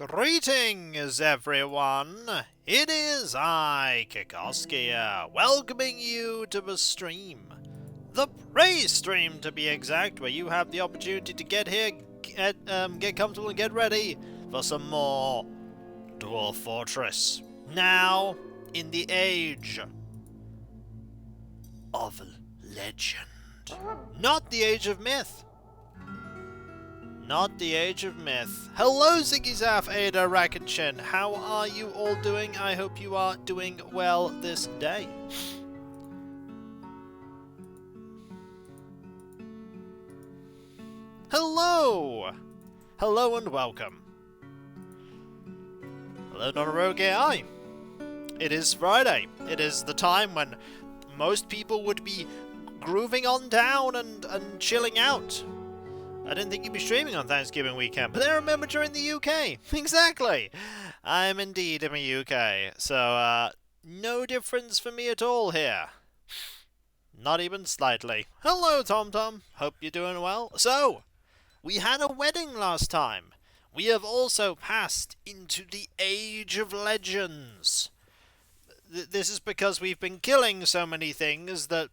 Greetings, everyone! It is I, Kikoskia, welcoming you to the stream. The praise stream, to be exact, where you have the opportunity to get here, get comfortable and get ready for some more Dwarf Fortress. Now, in the age of legend. Not the age of myth. Not the age of myth. Hello, Ziggyzaf, Ada, Racketchin. How are you all doing? I hope you are doing well this day. Hello! Hello and welcome. Hello, Not a Rogue AI. It is Friday. It is the time when most people would be grooving on down and chilling out. I didn't think you'd be streaming on Thanksgiving weekend, but then I remember you're in the UK. Exactly. I'm indeed in the UK. So, no difference for me at all here. Not even slightly. Hello, TomTom. Hope you're doing well. So, we had a wedding last time. We have also passed into the Age of Legends. This is because we've been killing so many things that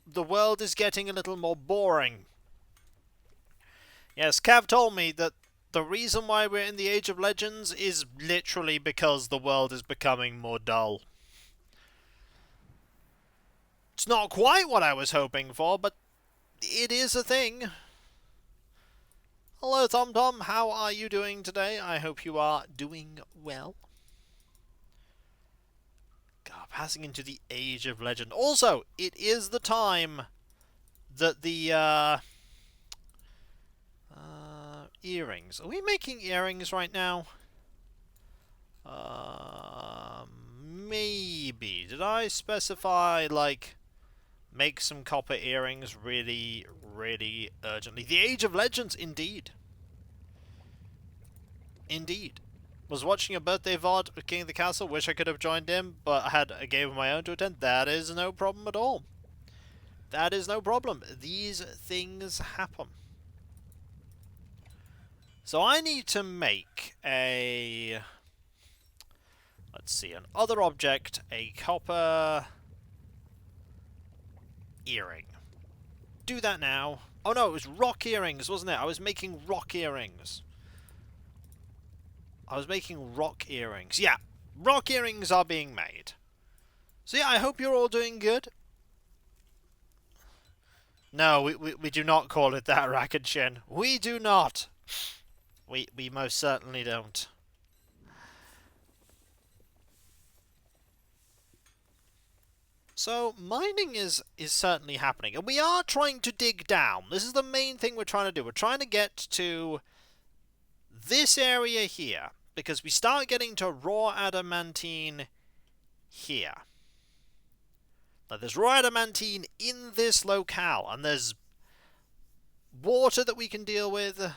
the world is getting a little more boring. Yes, Cav told me that the reason why we're in the Age of Legends is literally because the world is becoming more dull. It's not quite what I was hoping for, but it is a thing. Hello, TomTom. How are you doing today? I hope you are doing well. God, passing into the Age of Legend. Also, it is the time that the, earrings. Are we making earrings right now? Maybe. Did I specify, like, make some copper earrings really, really urgently? The Age of Legends, indeed. Indeed. Was watching a birthday VOD with King of the Castle. Wish I could have joined him, but I had a game of my own to attend. That is no problem at all. That is no problem. These things happen. So I need to make a, let's see, an other object, a copper earring. Do that now. Oh no, it was rock earrings, wasn't it? I was making rock earrings. Yeah, rock earrings are being made. So yeah, I hope you're all doing good. No, we do not call it that, Racketchin. We do not. We most certainly don't. So, mining is certainly happening. And we are trying to dig down. This is the main thing we're trying to do. We're trying to get to this area here. Because we start getting to raw adamantine here. Now, there's raw adamantine in this locale. And there's water that we can deal with.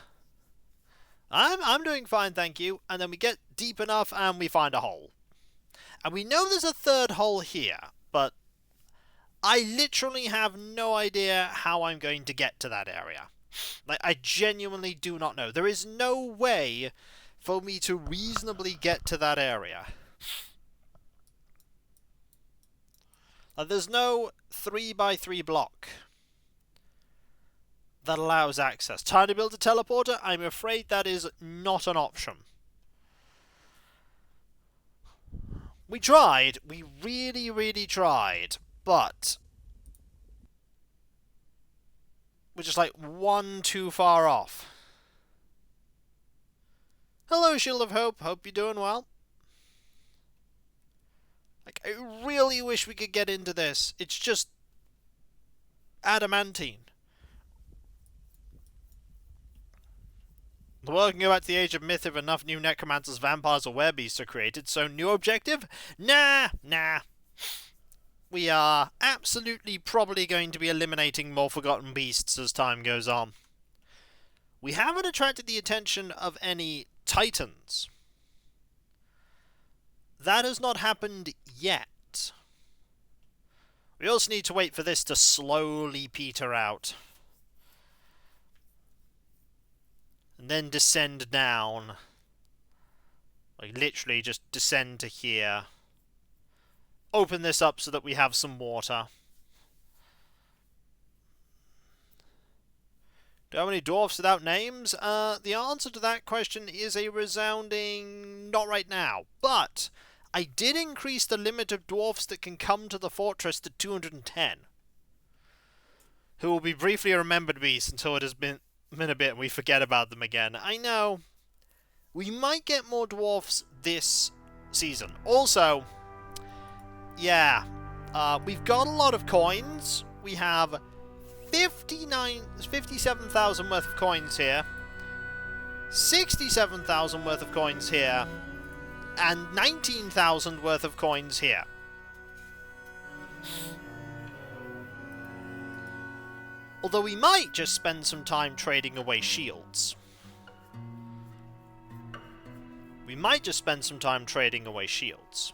I'm doing fine, thank you. And then we get deep enough and we find a hole. And we know there's a third hole here, but I literally have no idea how I'm going to get to that area. Like, I genuinely do not know. There is no way for me to reasonably get to that area. Like, there's no 3x3 block that allows access. Trying to build a teleporter? I'm afraid that is not an option. We tried. We really, really tried. But we're just like one too far off. Hello, Shield of Hope. Hope you're doing well. Like, I really wish we could get into this. It's just adamantine. The world can go back to the Age of Myth if enough new necromancers, vampires, or werebeasts are created. So, new objective? Nah. We are absolutely probably going to be eliminating more forgotten beasts as time goes on. We haven't attracted the attention of any titans. That has not happened yet. We also need to wait for this to slowly peter out. And then descend down. Like, literally just descend to here. Open this up so that we have some water. Do I have any dwarfs without names? The answer to that question is a resounding not right now. But I did increase the limit of dwarfs that can come to the fortress to 210. Who will be briefly remembered beasts until it has been a bit and we forget about them again. I know. We might get more dwarfs this season. Also, yeah, we've got a lot of coins. We have 57,000 worth of coins here, 67,000 worth of coins here, and 19,000 worth of coins here. Although we might just spend some time trading away shields. We might just spend some time trading away shields.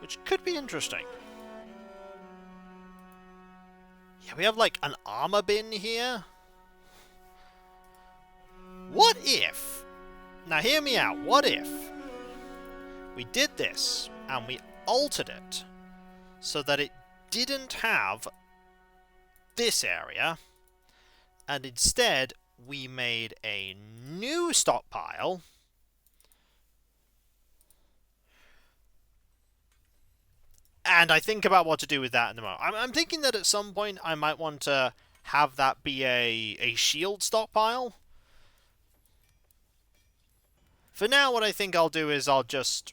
Which could be interesting. Yeah, we have like an armor bin here. What if... Now hear me out. What if we did this and we altered it so that it didn't have this area, and instead we made a new stockpile and I think about what to do with that in the moment. I'm thinking that at some point I might want to have that be a shield stockpile. For now, what I think I'll do is I'll just...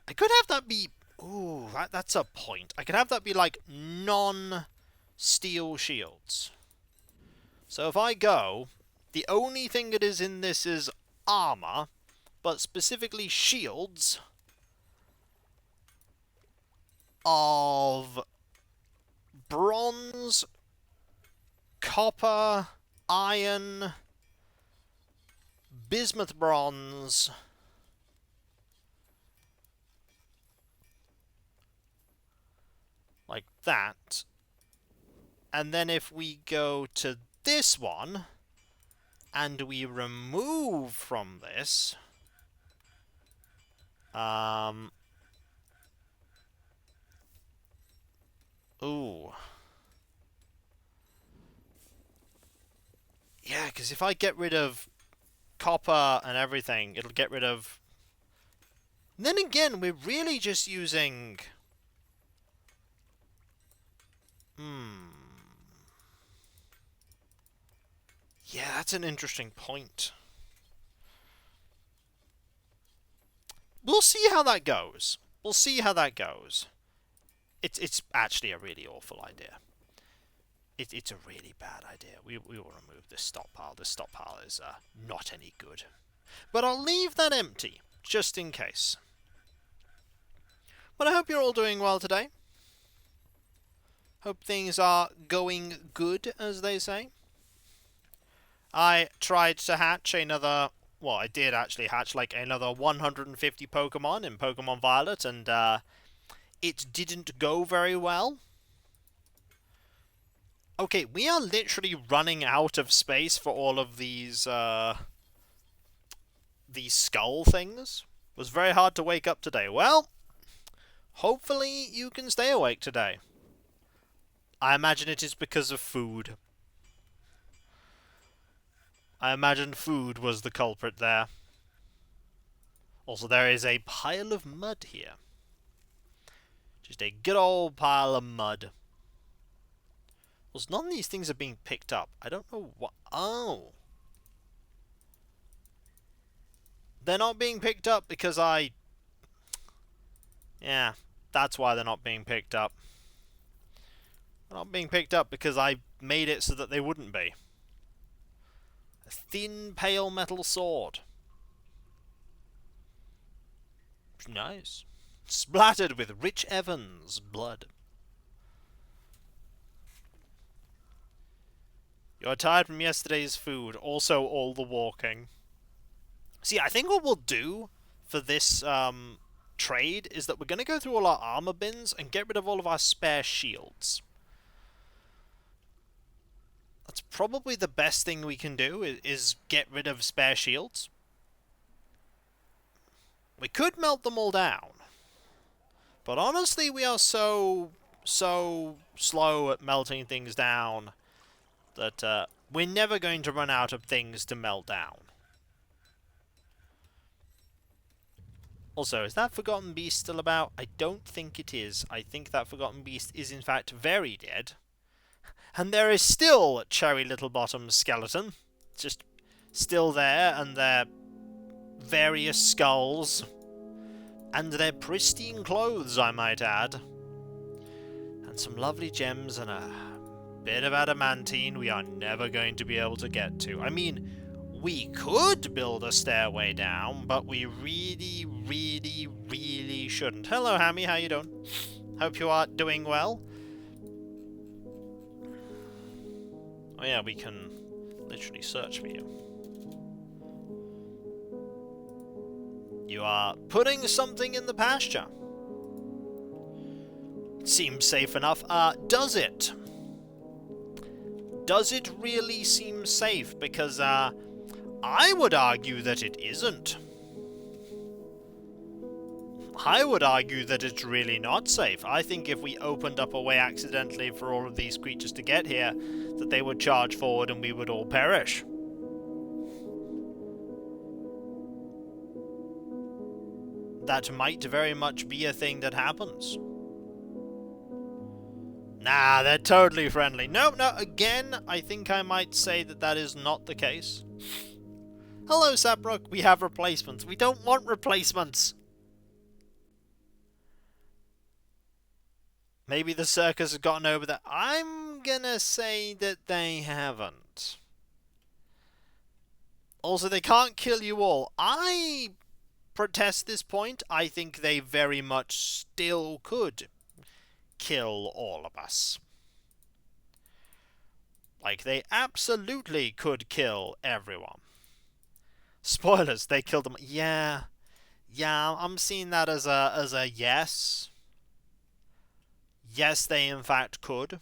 I could have that be... Ooh, that's a point. I could have that be, like, non-steel shields. So if I go, the only thing that is in this is armor, but specifically shields of bronze, copper, iron, bismuth bronze, like that. And then if we go to this one, and we remove from this, ooh. Yeah, because if I get rid of copper and everything, it'll get rid of... And then again, we're really just using... Yeah, that's an interesting point. We'll see how that goes. We'll see how that goes. It's actually a really awful idea. It's a really bad idea. We will remove this stockpile. This stockpile is not any good. But I'll leave that empty, just in case. But I hope you're all doing well today. Hope things are going good, as they say. I tried to hatch another... Well, I did actually hatch like another 150 Pokemon in Pokemon Violet, and it didn't go very well. Okay, we are literally running out of space for all of these skull things. It was very hard to wake up today. Well, hopefully you can stay awake today. I imagine it is because of food. I imagine food was the culprit there. Also, there is a pile of mud here. Just a good old pile of mud. Well, none of these things are being picked up. I don't know what... Oh. They're not being picked up because I... Yeah, that's why they're not being picked up. They're not being picked up because I made it so that they wouldn't be. A thin, pale metal sword. Nice. Splattered with Rich Evans' blood. You're tired from yesterday's food, also all the walking. See, I think what we'll do for this trade is that we're going to go through all our armor bins and get rid of all of our spare shields. That's probably the best thing we can do, is get rid of spare shields. We could melt them all down. But honestly, we are so slow at melting things down that we're never going to run out of things to melt down. Also, is that Forgotten Beast still about? I don't think it is. I think that Forgotten Beast is in fact very dead. And there is still Cherry Littlebottom's skeleton. Just still there, and their various skulls. And their pristine clothes, I might add. And some lovely gems and a bit of adamantine we are never going to be able to get to. I mean, we could build a stairway down, but we really, really, really shouldn't. Hello, Hammy, how you doing? Hope you are doing well. Oh yeah, we can literally search for you. You are putting something in the pasture. Seems safe enough. Does it? Does it really seem safe? Because, I would argue that it isn't. I would argue that it's really not safe. I think if we opened up a way accidentally for all of these creatures to get here, that they would charge forward and we would all perish. That might very much be a thing that happens. Nah, they're totally friendly. No, again, I think I might say that that is not the case. Hello, Saprook, we have replacements. We don't want replacements. Maybe the circus has gotten over that. I'm gonna say that they haven't. Also, they can't kill you all. I protest this point. I think they very much still could kill all of us. Like, they absolutely could kill everyone. Spoilers, they killed them. Yeah, I'm seeing that as a yes. Yes, they in fact could.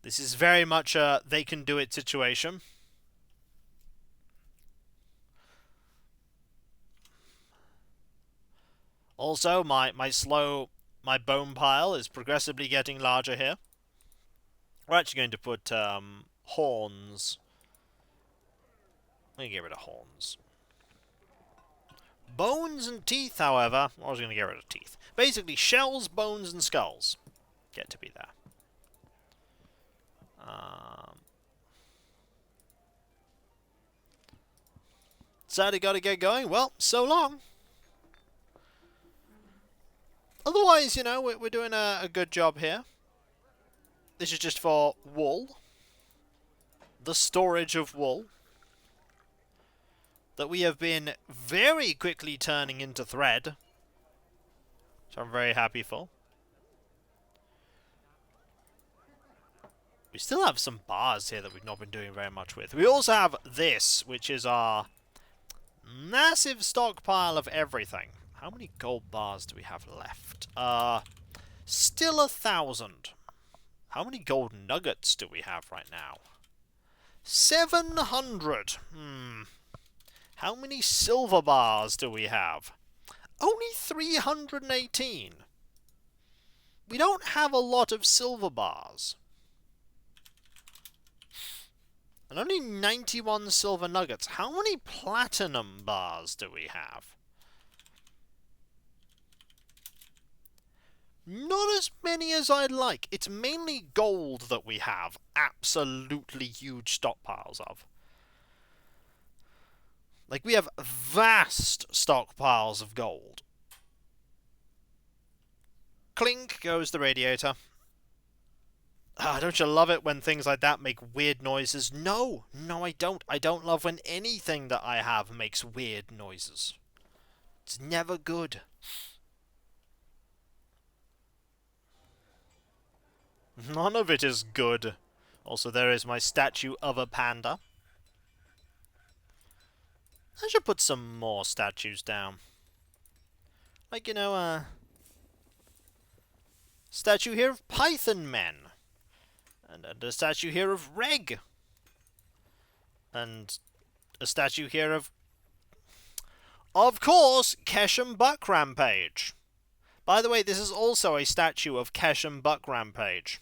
This is very much a they can do it situation. Also, my bone pile is progressively getting larger here. We're actually going to put horns. Let me get rid of horns. Bones and teeth, however, I was going to get rid of teeth. Basically, shells, bones, and skulls get to be there. Sadly, got to get going. Well, so long. Otherwise, you know, we're doing a good job here. This is just for wool. The storage of wool. That we have been very quickly turning into thread. Which I'm very happy for. We still have some bars here that we've not been doing very much with. We also have this, which is our massive stockpile of everything. How many gold bars do we have left? Still 1,000. How many gold nuggets do we have right now? 700. How many silver bars do we have? Only 318. We don't have a lot of silver bars. And only 91 silver nuggets. How many platinum bars do we have? Not as many as I'd like. It's mainly gold that we have absolutely huge stockpiles of. Like, we have vast stockpiles of gold. Clink goes the radiator. Don't you love it when things like that make weird noises? No, I don't. I don't love when anything that I have makes weird noises. It's never good. None of it is good. Also, there is my statue of a panda. I should put some more statues down. Like, you know, statue here of Python Men. And a statue here of Reg. And a statue here of course, Keshem Buck Rampage. By the way, this is also a statue of Keshem Buck Rampage.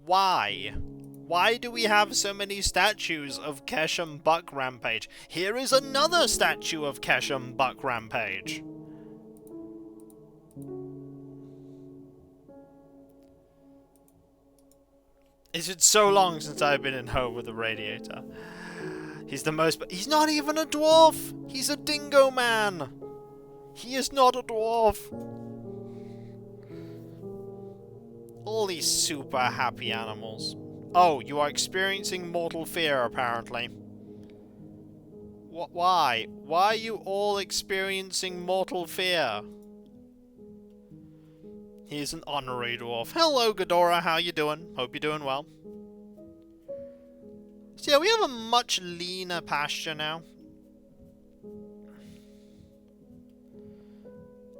Why? Why do we have so many statues of Keshem Buck Rampage? Here is another statue of Keshem Buck Rampage. It's been so long since I've been in home with a radiator. He's the most... He's not even a dwarf! He's a dingo man! He is not a dwarf! All these super happy animals. Oh, you are experiencing mortal fear, apparently. Why? Why are you all experiencing mortal fear? He's an honorary dwarf. Hello, Ghidorah, how you doing? Hope you're doing well. So yeah, we have a much leaner pasture now.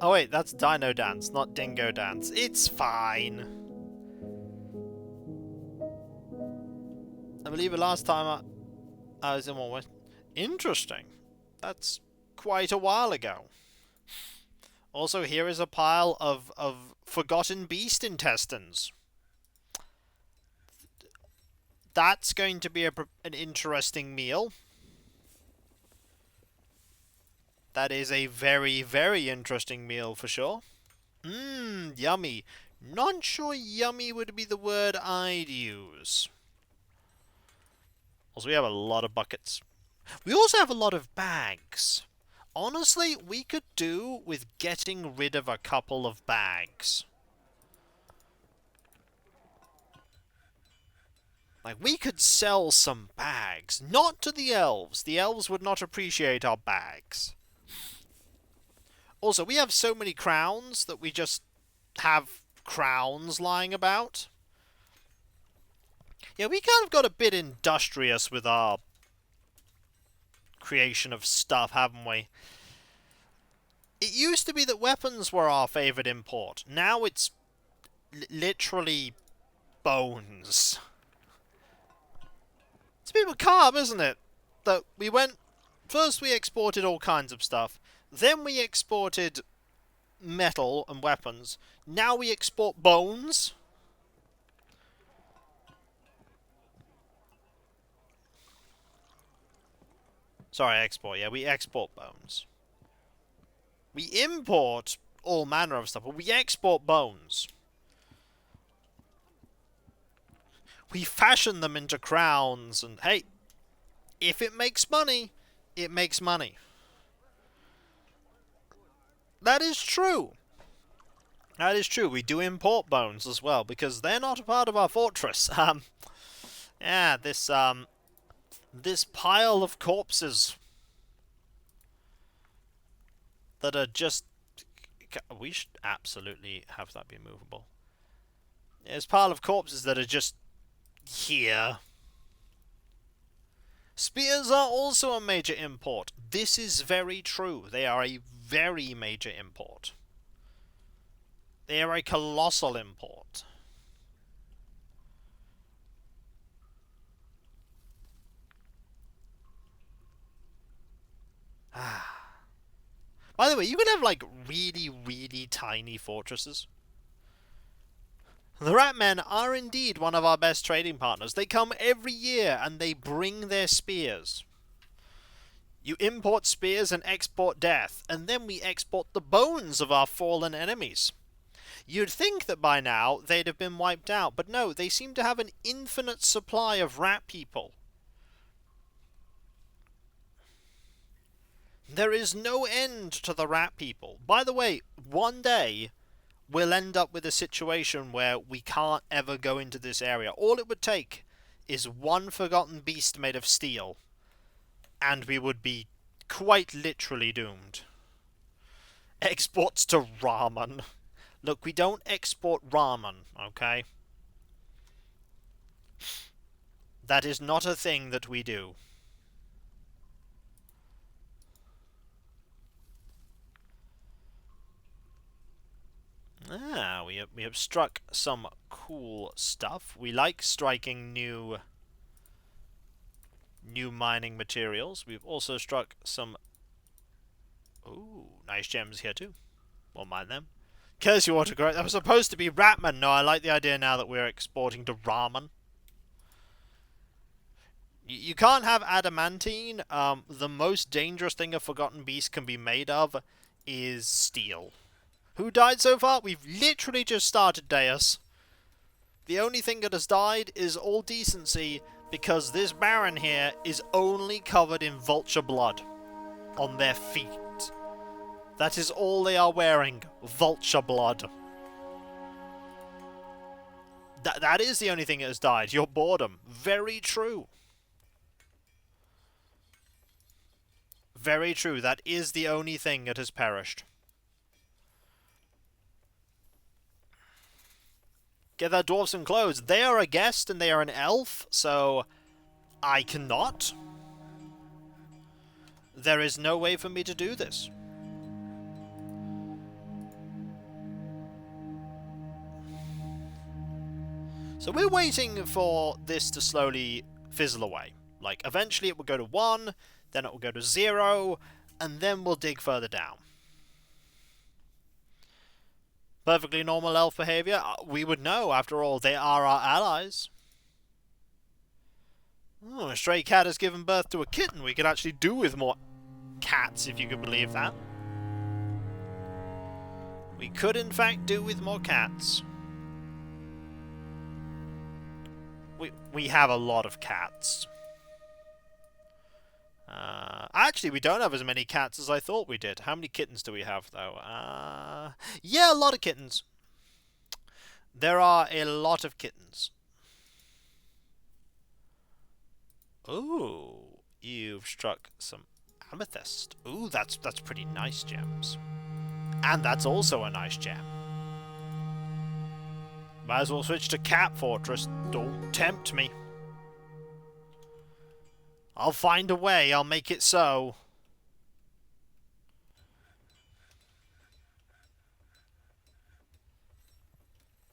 Oh wait, that's Dino Dance, not Dingo Dance. It's fine. I believe the last time I was in one was... Interesting. That's quite a while ago. Also, here is a pile of forgotten beast intestines. That's going to be an interesting meal. That is a very, very interesting meal for sure. Mmm, yummy. Not sure yummy would be the word I'd use. Also, we have a lot of buckets. We also have a lot of bags. Honestly, we could do with getting rid of a couple of bags. Like, we could sell some bags. Not to the elves. The elves would not appreciate our bags. Also, we have so many crowns that we just have crowns lying about. Yeah, we kind of got a bit industrious with our creation of stuff, haven't we? It used to be that weapons were our favorite import. Now it's literally bones. It's a bit macabre, isn't it? That we went... First we exported all kinds of stuff. Then we exported metal and weapons. Now we export bones. Sorry, export. Yeah, we export bones. We import all manner of stuff, but we export bones. We fashion them into crowns, and hey, if it makes money, it makes money. That is true. That is true. We do import bones as well, because they're not a part of our fortress. Yeah, this pile of corpses that are just... We should absolutely have that be movable. There's a pile of corpses that are just here. Spears are also a major import. This is very true. They are a very major import. They are a colossal import. By the way, you can have, like, really, really tiny fortresses. The Ratmen are indeed one of our best trading partners. They come every year and they bring their spears. You import spears and export death, and then we export the bones of our fallen enemies. You'd think that by now they'd have been wiped out, but no, they seem to have an infinite supply of rat people. There is no end to the rat people. By the way, one day we'll end up with a situation where we can't ever go into this area. All it would take is one forgotten beast made of steel, and we would be quite literally doomed. Exports to ramen. Look, we don't export ramen, okay? That is not a thing that we do. Ah, we have struck some cool stuff. We like striking new mining materials. We've also struck some nice gems here too. We'll mine them. Kikoskia autocorrect. That was supposed to be Ratman. No, I like the idea now that we're exporting to ramen. You can't have adamantine. The most dangerous thing a Forgotten Beast can be made of is steel. Who died so far? We've literally just started, Deus. The only thing that has died is all decency, because this Baron here is only covered in vulture blood on their feet. That is all they are wearing. Vulture blood. That is the only thing that has died. Your boredom. Very true. Very true. That is the only thing that has perished. Get that dwarf some clothes. They are a guest and they are an elf, so I cannot. There is no way for me to do this. So we're waiting for this to slowly fizzle away. Like, eventually it will go to 1, then it will go to 0, and then we'll dig further down. Perfectly normal elf behavior. We would know, after all, they are our allies. Oh, a stray cat has given birth to a kitten. We could actually do with more cats, if you could believe that. We could, in fact, do with more cats. We have a lot of cats. Actually, we don't have as many cats as I thought we did. How many kittens do we have, though? Yeah, a lot of kittens. There are a lot of kittens. Ooh, you've struck some amethyst. Ooh, that's pretty nice gems. And that's also a nice gem. Might as well switch to Cat Fortress. Don't tempt me. I'll find a way. I'll make it so.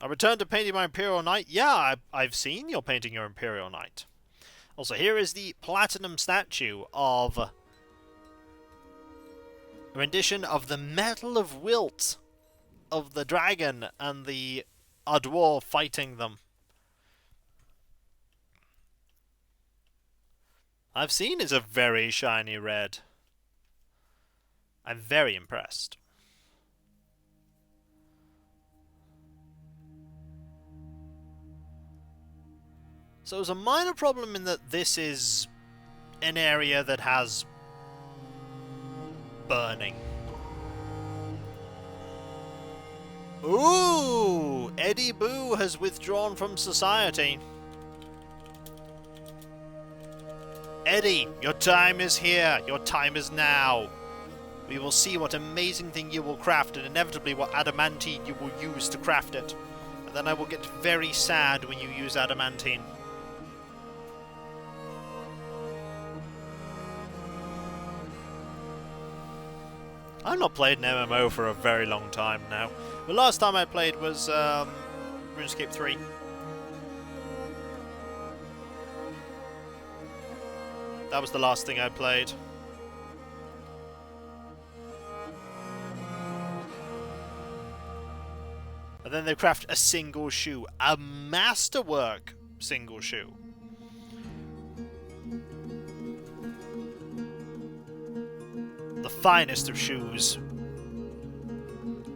I returned to painting my Imperial Knight. Yeah, I've seen you're painting your Imperial Knight. Also, here is the platinum statue of a rendition of the Medal of Wilt of the dragon and the dwarf fighting them. I've seen it's a very shiny red. I'm very impressed. So there's a minor problem in that this is an area that has burning. Ooh! Eddie Boo has withdrawn from society. Eddie, your time is here. Your time is now. We will see what amazing thing you will craft, and inevitably what adamantine you will use to craft it. And then I will get very sad when you use adamantine. I've not played an MMO for a very long time now. The last time I played was RuneScape 3. That was the last thing I played. And then they craft a single shoe. A masterwork single shoe. The finest of shoes.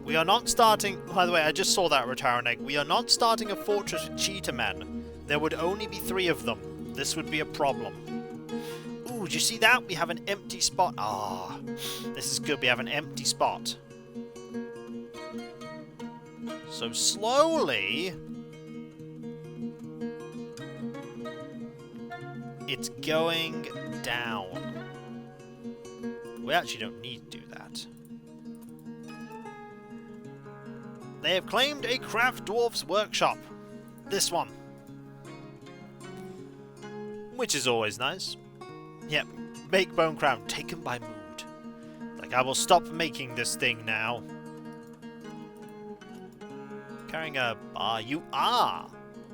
We are not starting... By the way, I just saw that Retiring Egg. We are not starting a fortress with cheetah men. There would only be 3 of them. This would be a problem. Ooh, did you see that? We have an empty spot. Ah, this is good. We have an empty spot. So slowly... it's going down. We actually don't need to do that. They have claimed a Craft Dwarf's workshop. This one. Which is always nice. Yep, make bone crown, taken by mood. Like, I will stop making this thing now. Carrying a bar. You are!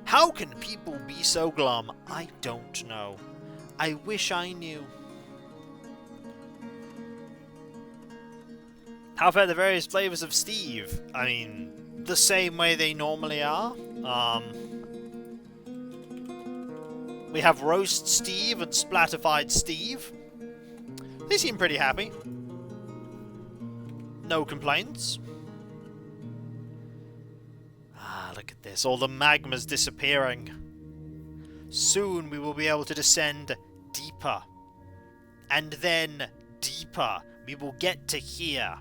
How can people be so glum? I don't know. I wish I knew. How about the various flavors of Steve? I mean, the same way they normally are. We have Roast Steve and Splatterfied Steve. They seem pretty happy. No complaints. Ah, look at this. All the magma's disappearing. Soon we will be able to descend deeper. And then deeper. We will get to here.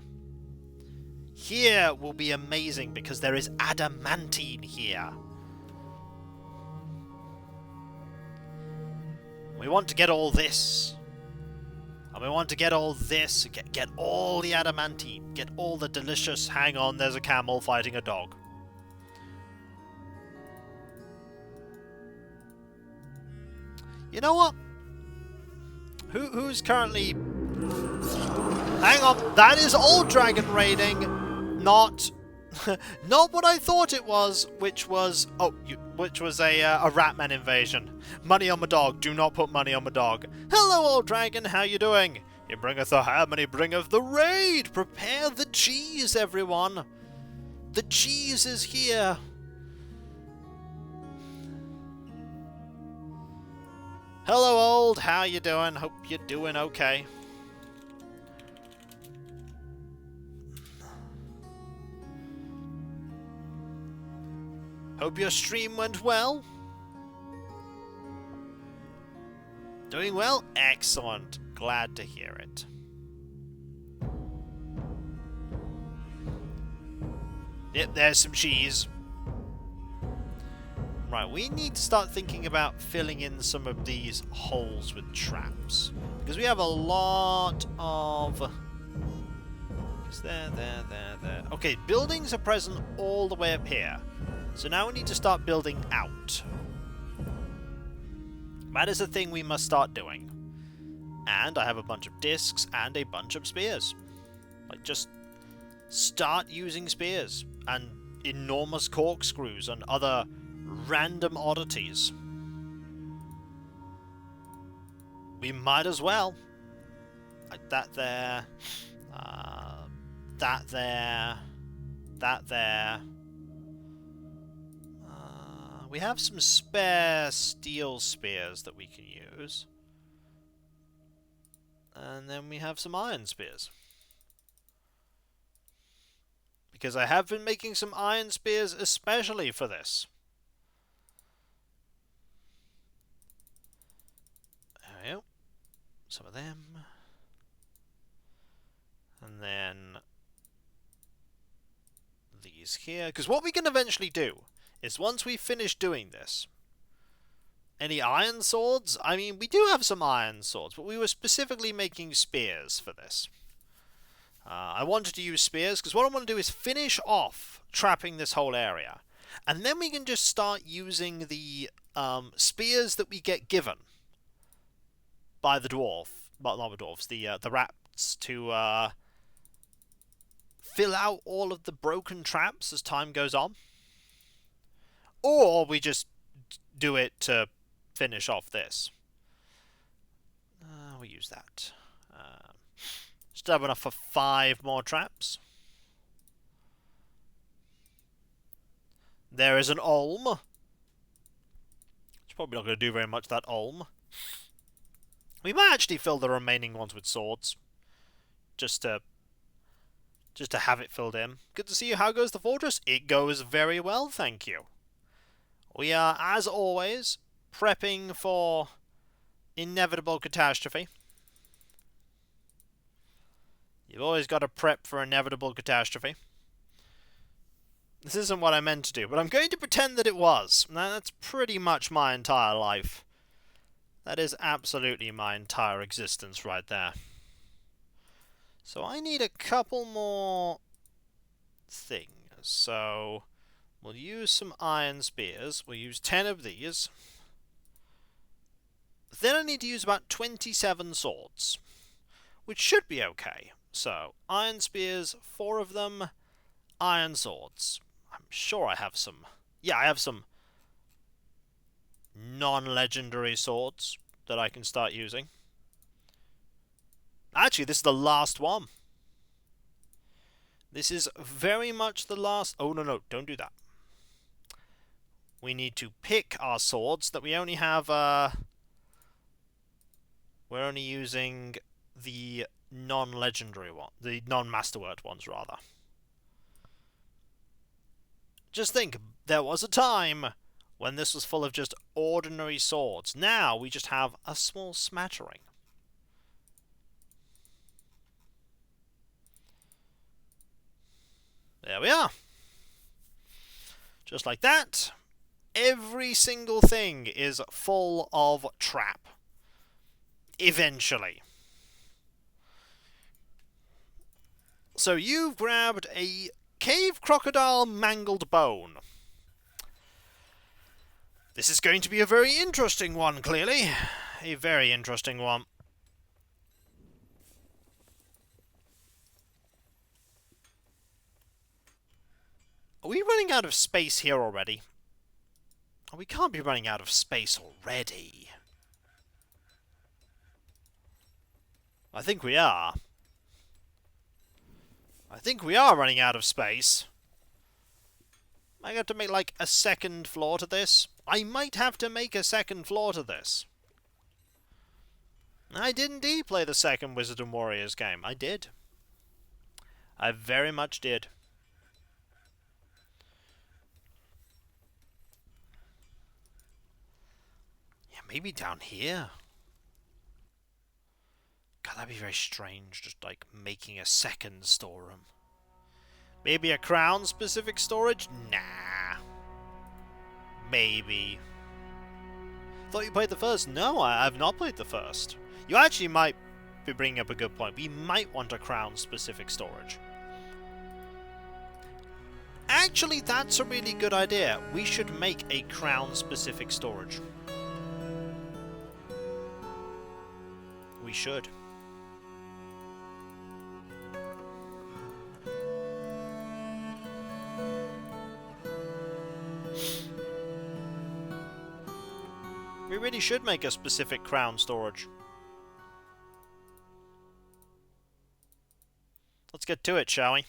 Here will be amazing because there is adamantine here. We want to get all this. And we want to get all this. Get all the adamantine. Get all the delicious... Hang on, there's a camel fighting a dog. You know what? Who's currently... Hang on, that is old dragon raiding. Not... not what I thought it was, which was... Oh, which was a Ratman invasion. Money on my dog. Do not put money on my dog. Hello, old dragon. How you doing? He bringeth the ham and he bringeth the raid. Prepare the cheese, everyone. The cheese is here. Hello, old. How you doing? Hope you're doing okay. Hope your stream went well. Doing well? Excellent. Glad to hear it. Yep, there's some cheese. Right, we need to start thinking about filling in some of these holes with traps. Because we have a lot of... There. Okay, buildings are present all the way up here. So now we need to start building out. That is the thing we must start doing. And I have a bunch of discs and a bunch of spears. Like, just start using spears and enormous corkscrews and other random oddities. We might as well. Like that there. That there. That there. We have some spare steel spears that we can use. And then we have some iron spears. Because I have been making some iron spears especially for this. There we go. Some of them. And then these here. Because what we can eventually do is once we finish doing this... Any iron swords? I mean, we do have some iron swords, but we were specifically making spears for this. I wanted to use spears, because what I want to do is finish off trapping this whole area. And then we can just start using the spears that we get given by the dwarf. Well, not the dwarves, the rats, to fill out all of the broken traps as time goes on. Or we just do it to finish off this. We'll use that. Still have enough for 5 more traps. There is an olm. It's probably not going to do very much, that olm. We might actually fill the remaining ones with swords. Just to have it filled in. Good to see you. How goes the fortress? It goes very well, thank you. We are, as always, prepping for inevitable catastrophe. You've always got to prep for inevitable catastrophe. This isn't what I meant to do, but I'm going to pretend that it was. Now, that's pretty much my entire life. That is absolutely my entire existence right there. So I need a couple more things. So we'll use some iron spears. We'll use 10 of these. Then I need to use about 27 swords, which should be okay. So, iron spears, 4 of them, iron swords. I'm sure I have some... Yeah, I have some non-legendary swords that I can start using. Actually, this is the last one. This is very much the last... Oh, no, don't do that. We need to pick our swords that we only have... We're only using the non-legendary one. The non-masterwork ones, rather. Just think, there was a time when this was full of just ordinary swords. Now we just have a small smattering. There we are. Just like that. Every single thing is full of trap. Eventually. So you've grabbed a cave crocodile mangled bone. This is going to be a very interesting one, clearly. A very interesting one. Are we running out of space here already? Oh, we can't be running out of space already. I think we are. I think we are running out of space. I have to make, like, a second floor to this. I might have to make a second floor to this. I did indeed play the second Wizard and Warriors game. I did. I very much did. Yeah, maybe down here. God, that'd be very strange, just, like, making a second storeroom. Maybe a crown-specific storage? Nah. Maybe. Thought you played the first? No, I've not played the first. You actually might be bringing up a good point. We might want a crown-specific storage. Actually, that's a really good idea. We should make a crown-specific storage. We should. We really should make a specific crown storage. Let's get to it, shall we?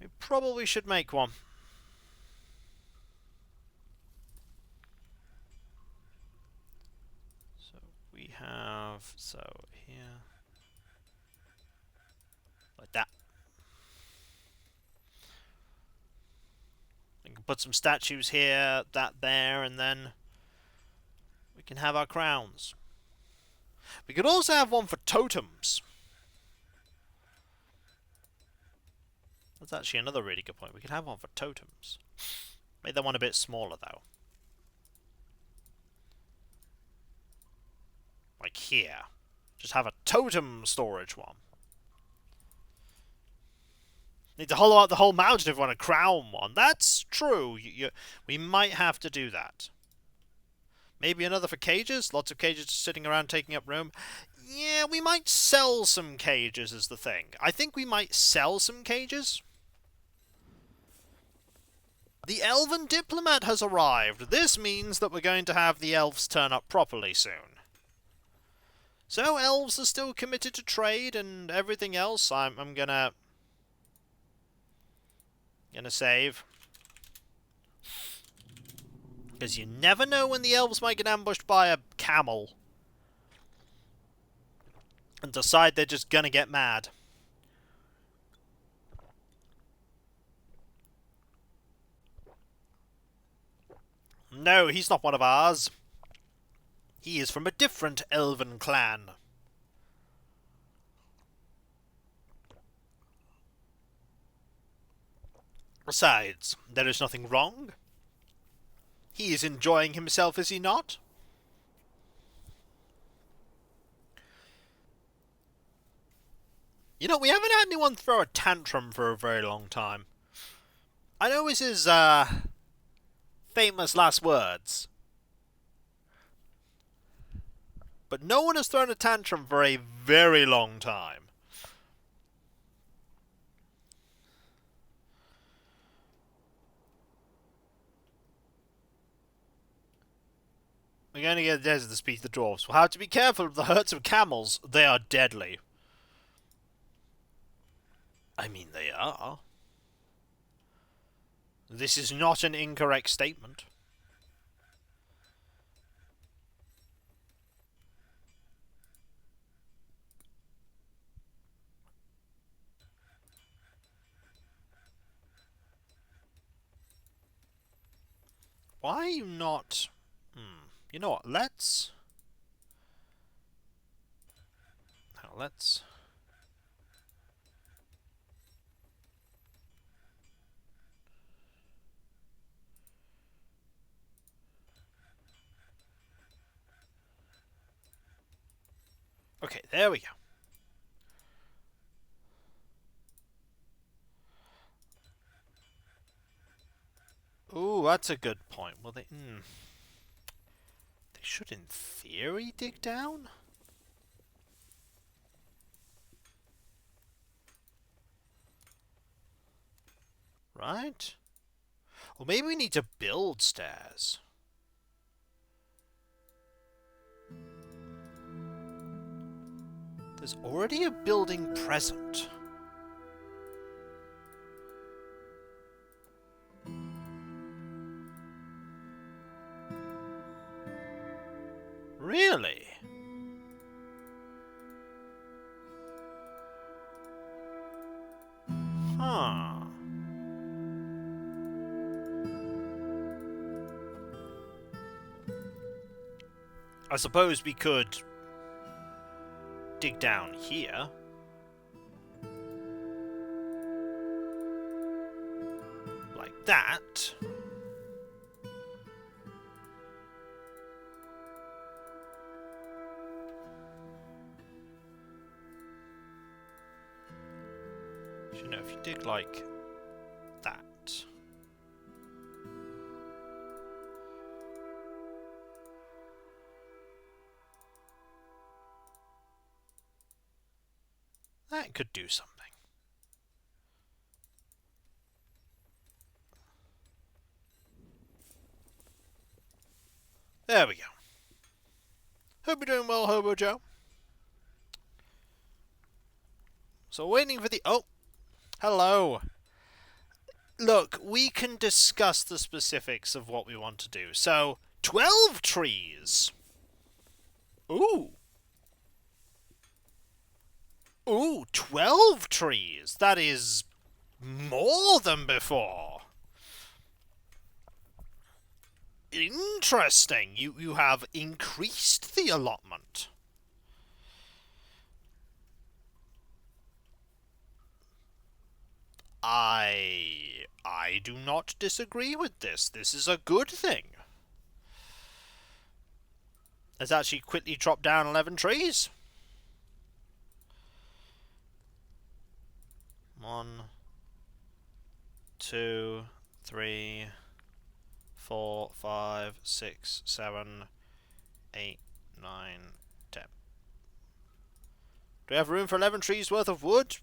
We probably should make one. So we have... So here... Like that. We can put some statues here, that there, and then we can have our crowns. We could also have one for totems. That's actually another really good point. We could have one for totems. Make that one a bit smaller, though. Like here. Just have a totem storage one. Need to hollow out the whole mountain if we want a crown one. That's true. We might have to do that. Maybe another for cages? Lots of cages sitting around taking up room. Yeah, we might sell some cages is the thing. I think we might sell some cages. The Elven Diplomat has arrived. This means that we're going to have the elves turn up properly soon. So, elves are still committed to trade and everything else. I'm gonna save. Because you never know when the elves might get ambushed by a camel. And decide they're just gonna get mad. No, he's not one of ours. He is from a different elven clan. Besides, there is nothing wrong. He is enjoying himself, is he not? You know, we haven't had anyone throw a tantrum for a very long time. I know this is, famous last words. but no one has thrown a tantrum for a very long time. We're going to get the desert to speak to the dwarves. We'll have to be careful of the herds of camels. They are deadly. I mean, they are. This is not an incorrect statement. Why are you not... You know what, let's... Let's... Okay, there we go. Ooh, that's a good point. Well, they should, in theory, dig down? Right? Well, maybe we need to build stairs. There's already a building present. Really? Huh. I suppose we could dig down here. Like that. You know, if you dig like that. That could do something. There we go. Hope you're doing well, Hobo Joe. So waiting for the... Oh! Hello! Look, we can discuss the specifics of what we want to do. So, 12 trees! Ooh! Ooh, 12 trees! That is more than before! Interesting! You have increased the allotment. I do not disagree with this. This is a good thing. Let's actually quickly chop down 11 trees. 1, 2, 3, 4, 5, 6, 7, 8, 9, 10. Do we have room for 11 trees worth of wood?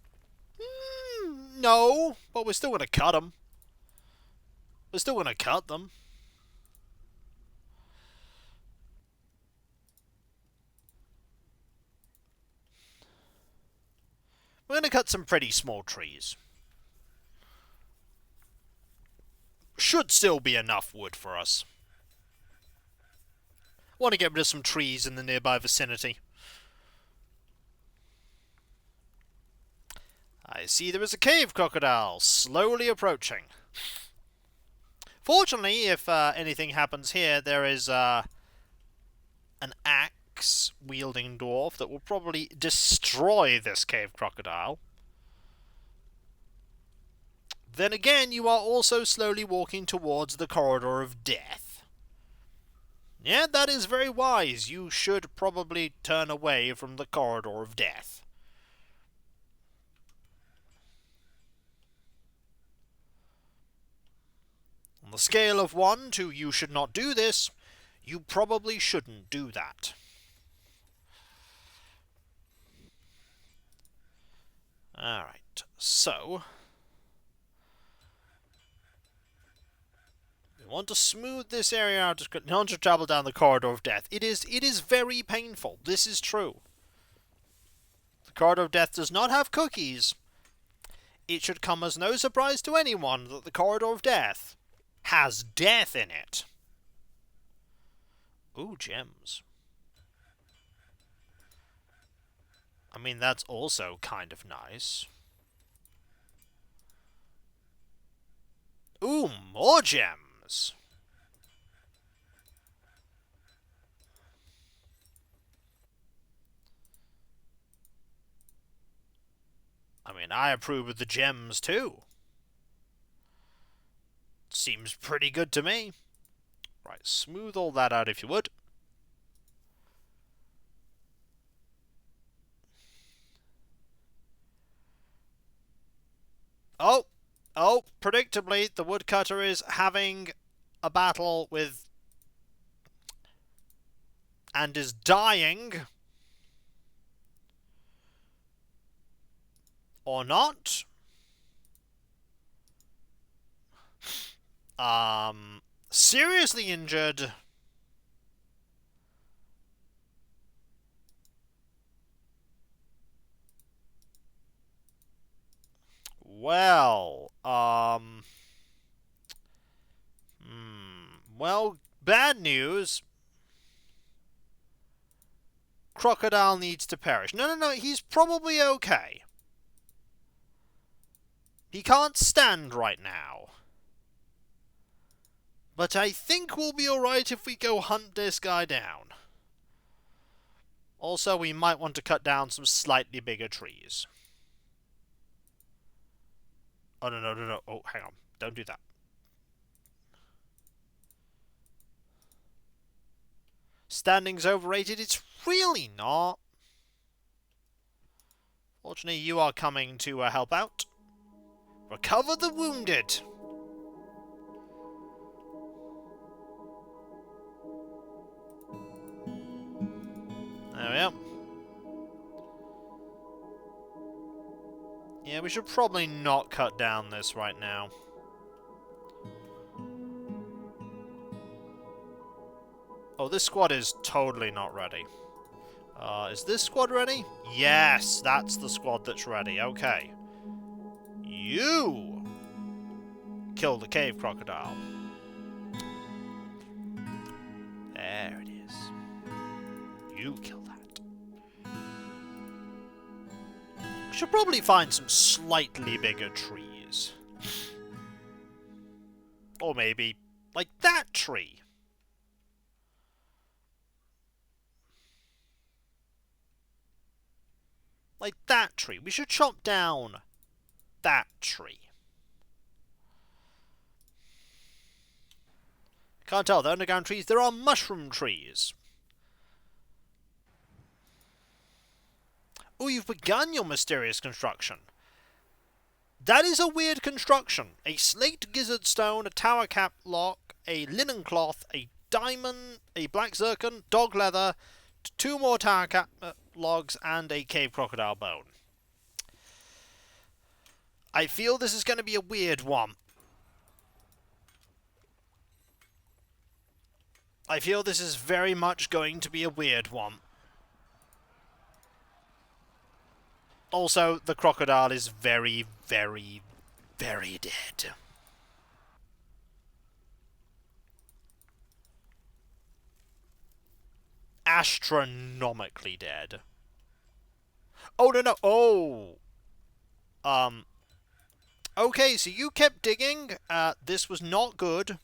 No, but we're still going to cut them. We're still going to cut them. We're going to cut some pretty small trees. Should still be enough wood for us. Want to get rid of some trees in the nearby vicinity. I see there is a cave crocodile slowly approaching. Fortunately, if anything happens here, there is an axe-wielding dwarf that will probably destroy this cave crocodile. Then again, you are also slowly walking towards the corridor of death. Yeah, that is very wise. You should probably turn away from the corridor of death. On the scale of 1 to you should not do this, you probably shouldn't do that. Alright, so... we want to smooth this area out, not to travel down the corridor of death. It is very painful. This is true. The corridor of death does not have cookies. It should come as no surprise to anyone that the corridor of death has death in it. Ooh, gems. I mean, that's also kind of nice. Ooh, more gems! I mean, I approve of the gems, too. Seems pretty good to me. Right, smooth all that out if you would. Oh, predictably, the woodcutter is having a battle with... and is dying. Or not. Seriously injured. Well, well, bad news. Crocodile needs to perish. No, he's probably okay. He can't stand right now. But I think we'll be alright if we go hunt this guy down. Also, we might want to cut down some slightly bigger trees. Oh, no. Oh, hang on. Don't do that. Standing's overrated? It's really not. Fortunately, you are coming to help out. Recover the wounded. There we are. Yeah, we should probably not cut down this right now. Oh, this squad is totally not ready. Is this squad ready? Yes, that's the squad that's ready. Okay. You kill the cave crocodile. There it is. You kill that. Should probably find some slightly bigger trees. Or maybe, like that tree. Like that tree. We should chop down that tree. Can't tell, they're underground trees. There are mushroom trees. Oh, you've begun your mysterious construction. That is a weird construction. A slate gizzard stone, a tower cap lock, a linen cloth, a diamond, a black zircon, dog leather, 2 more tower cap logs, and a cave crocodile bone. I feel this is going to be a weird one. I feel this is very much going to be a weird one. Also, the crocodile is very, very, very dead. Astronomically dead. Oh, no. Oh! Okay, so you kept digging. This was not good.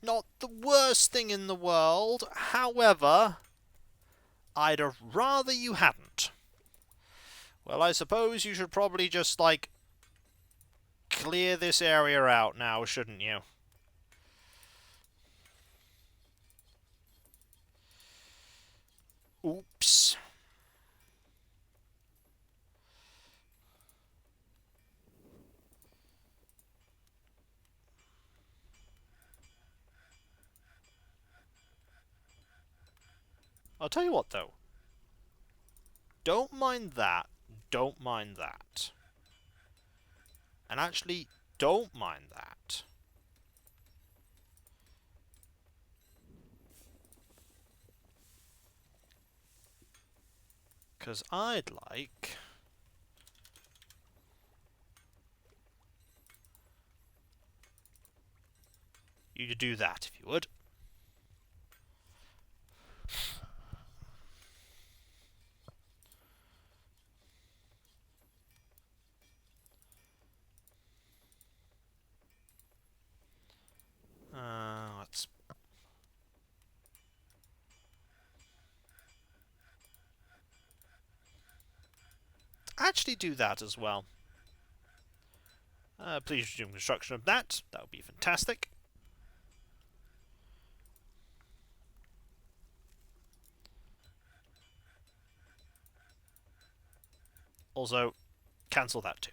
Not the worst thing in the world. However, I'd have rather you hadn't. Well, I suppose you should probably just, like, clear this area out now, shouldn't you? Oops. I'll tell you what, though. Don't mind that. Don't mind that. And actually, don't mind that. Because I'd like... you to do that, if you would. Let's... actually do that as well. Please resume construction of that. That would be fantastic. Also, cancel that too.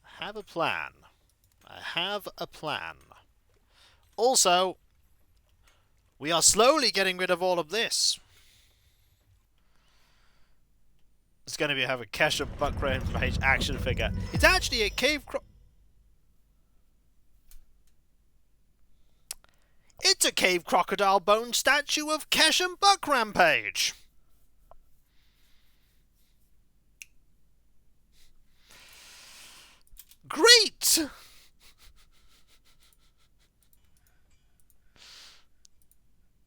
I have a plan. I have a plan. Also, we are slowly getting rid of all of this. It's going to have a Kesha Buck Rampage action figure. It's actually a cave... it's a cave crocodile bone statue of Kesha Buck Rampage. Great!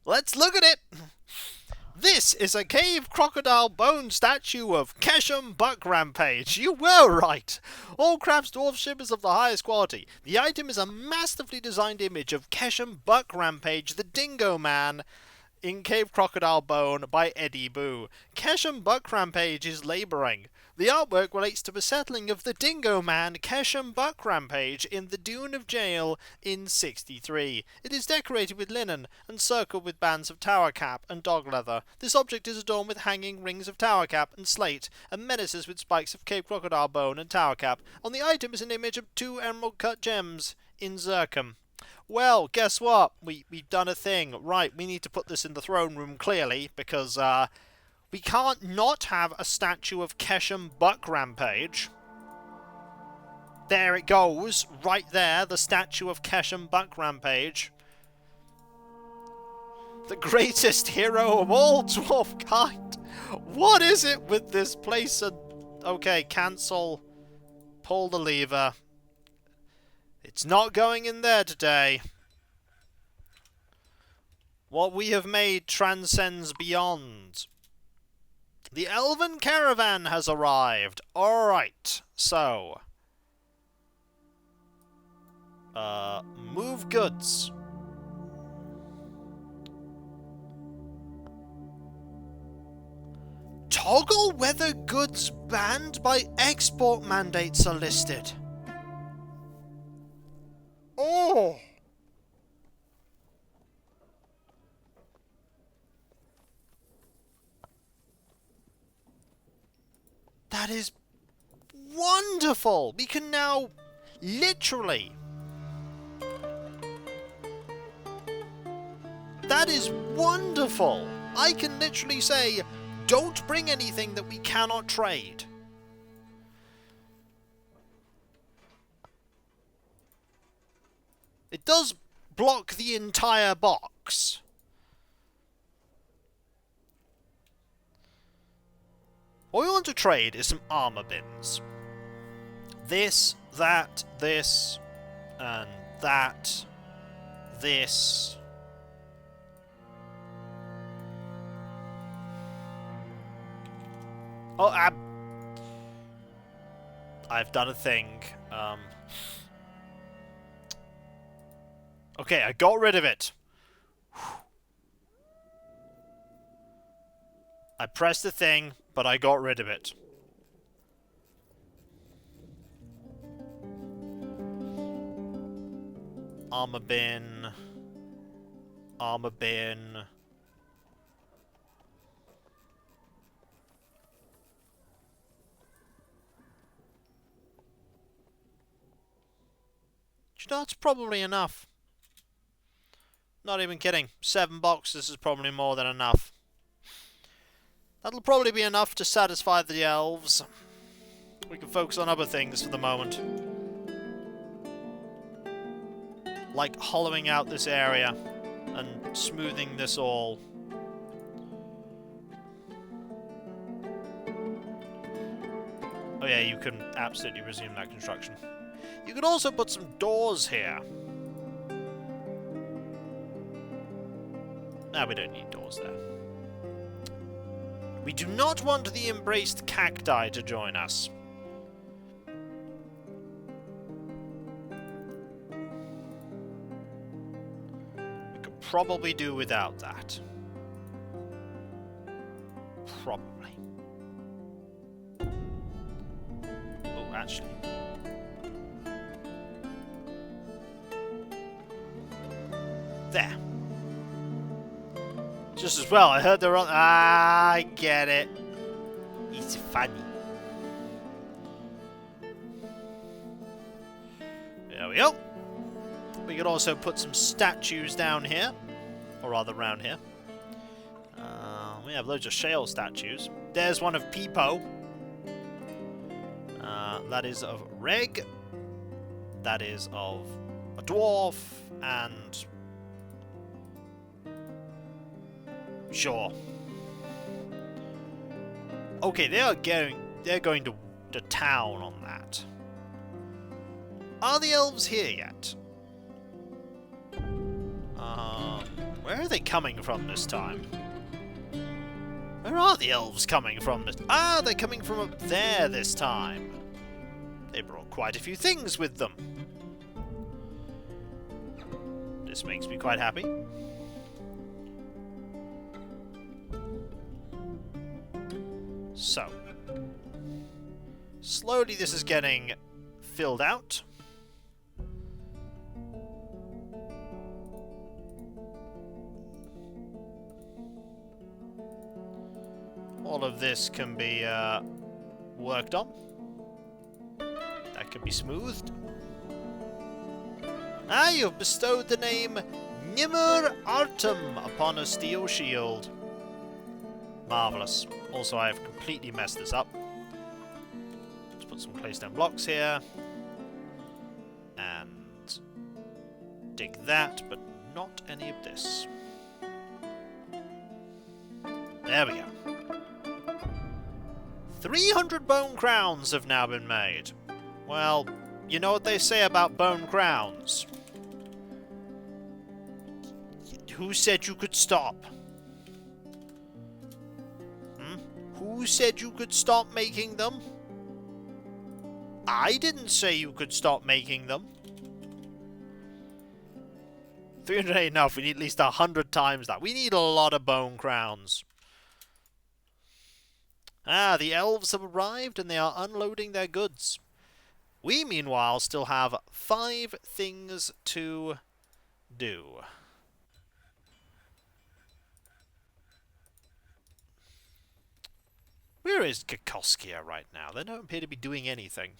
Let's look at it. This is a cave crocodile bone statue of Keshem Buck Rampage. You were right. All Crafts Dwarf ship is of the highest quality. The item is a masterfully designed image of Keshem Buck Rampage, the Dingo Man, in Cave Crocodile Bone by Eddie Boo. Keshem Buck Rampage is labouring. The artwork relates to the settling of the Dingo Man, Keshem Buck Rampage, in the Dune of Jail in 63. It is decorated with linen and circled with bands of tower cap and dog leather. This object is adorned with hanging rings of tower cap and slate, and menaces with spikes of Cave Crocodile Bone and tower cap. On the item is an image of 2 emerald-cut gems in zircon. Well, guess what? We've done a thing. Right, we need to put this in the throne room, clearly, because, we can't not have a statue of Keshem Buck Rampage. There it goes, right there, the statue of Keshem Buck Rampage. The greatest hero of all dwarf kind. What is it with this place? Okay, cancel. Pull the lever. It's not going in there today. What we have made transcends beyond. The Elven Caravan has arrived. Alright, so... move goods. Toggle whether goods banned by export mandates are listed. Oh! That is wonderful! We can now literally... that is wonderful! I can literally say, don't bring anything that we cannot trade. It does block the entire box. What we want to trade is some armor bins. This, that, this, and that, this. Oh, I've done a thing. Okay, I got rid of it. I pressed the thing, but I got rid of it. Armor bin. Armor bin. That's probably enough. Not even kidding. 7 boxes is probably more than enough. That'll probably be enough to satisfy the elves. We can focus on other things for the moment. Like hollowing out this area and smoothing this all. Oh yeah, you can absolutely resume that construction. You could also put some doors here. No, we don't need doors there. We do not want the embraced cacti to join us. We could probably do without that. Probably. Oh, actually. There. Just as well, I heard they're on. Ah, I get it. It's funny. There we go. We could also put some statues down here. Or rather, around here. We have loads of shale statues. There's one of Peepo. That is of Reg. That is of a dwarf. And... sure. Okay, they're going to town on that. Are the elves here yet? Where are they coming from this time? Where are the elves coming from this? Ah, they're coming from up there this time. They brought quite a few things with them. This makes me quite happy. So, slowly this is getting filled out. All of this can be worked on. That can be smoothed. Ah, you've bestowed the name Nimr Artem upon a steel shield. Marvellous. Also, I have completely messed this up. Let's put some claystone blocks here. And dig that, but not any of this. There we go. 300 bone crowns have now been made. Well, you know what they say about bone crowns. Who said you could stop? Who said you could stop making them? I didn't say you could stop making them. 300 ain't enough. We need at least 100 times that. We need a lot of bone crowns. Ah, the elves have arrived and they are unloading their goods. We, meanwhile, still have 5 things to do. Where is Kikoskia right now? They don't appear to be doing anything.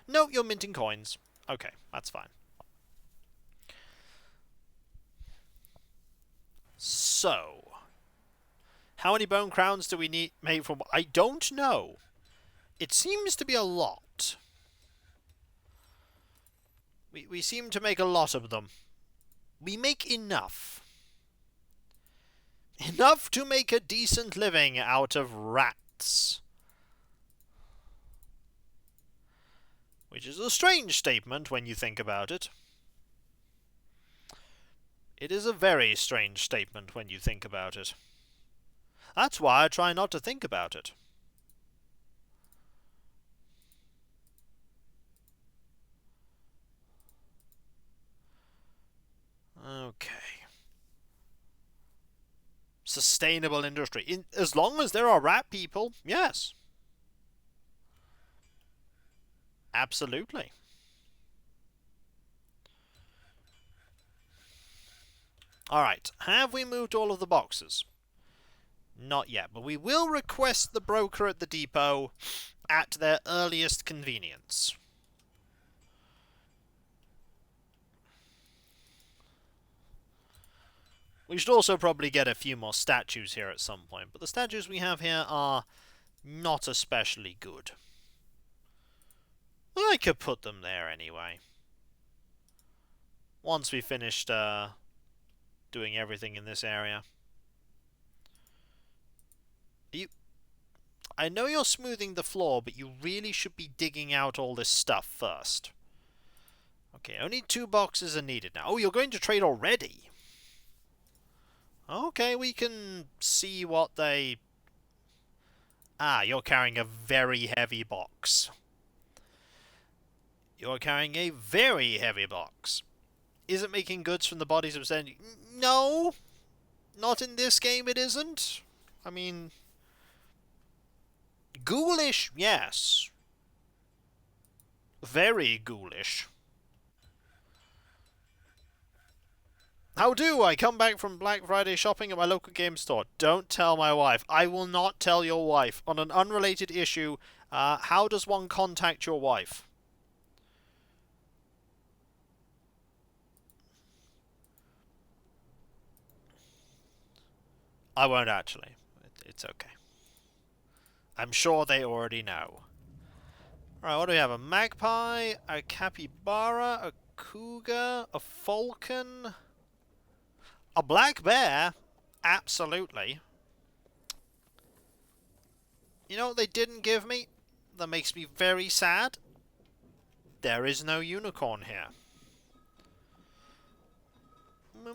No, you're minting coins. Okay, that's fine. So, how many bone crowns do we need made from? I don't know. It seems to be a lot. We seem to make a lot of them. We make enough. Enough to make a decent living out of rats. Which is a strange statement when you think about it. It is a very strange statement when you think about it. That's why I try not to think about it. Okay. Sustainable industry. As long as there are rat people, yes. Absolutely. Alright, have we moved all of the boxes? Not yet, but we will request the broker at the depot at their earliest convenience. We should also probably get a few more statues here at some point, but the statues we have here are not especially good. I could put them there anyway. Once we finished doing everything in this area. I know you're smoothing the floor, but you really should be digging out all this stuff first. Okay, only 2 boxes are needed now. Oh, you're going to trade already? Okay, we can see what they... Ah, you're carrying a very heavy box. You're carrying a very heavy box. Is it making goods from the bodies of Zen? No! Not in this game it isn't. I mean... Ghoulish, yes. Very ghoulish. How do I come back from Black Friday shopping at my local game store? Don't tell my wife. I will not tell your wife. On an unrelated issue, how does one contact your wife? I won't actually. It's okay. I'm sure they already know. Alright, what do we have? A magpie, a capybara, a cougar, a falcon, a black bear? Absolutely. You know what they didn't give me? That makes me very sad. There is no unicorn here.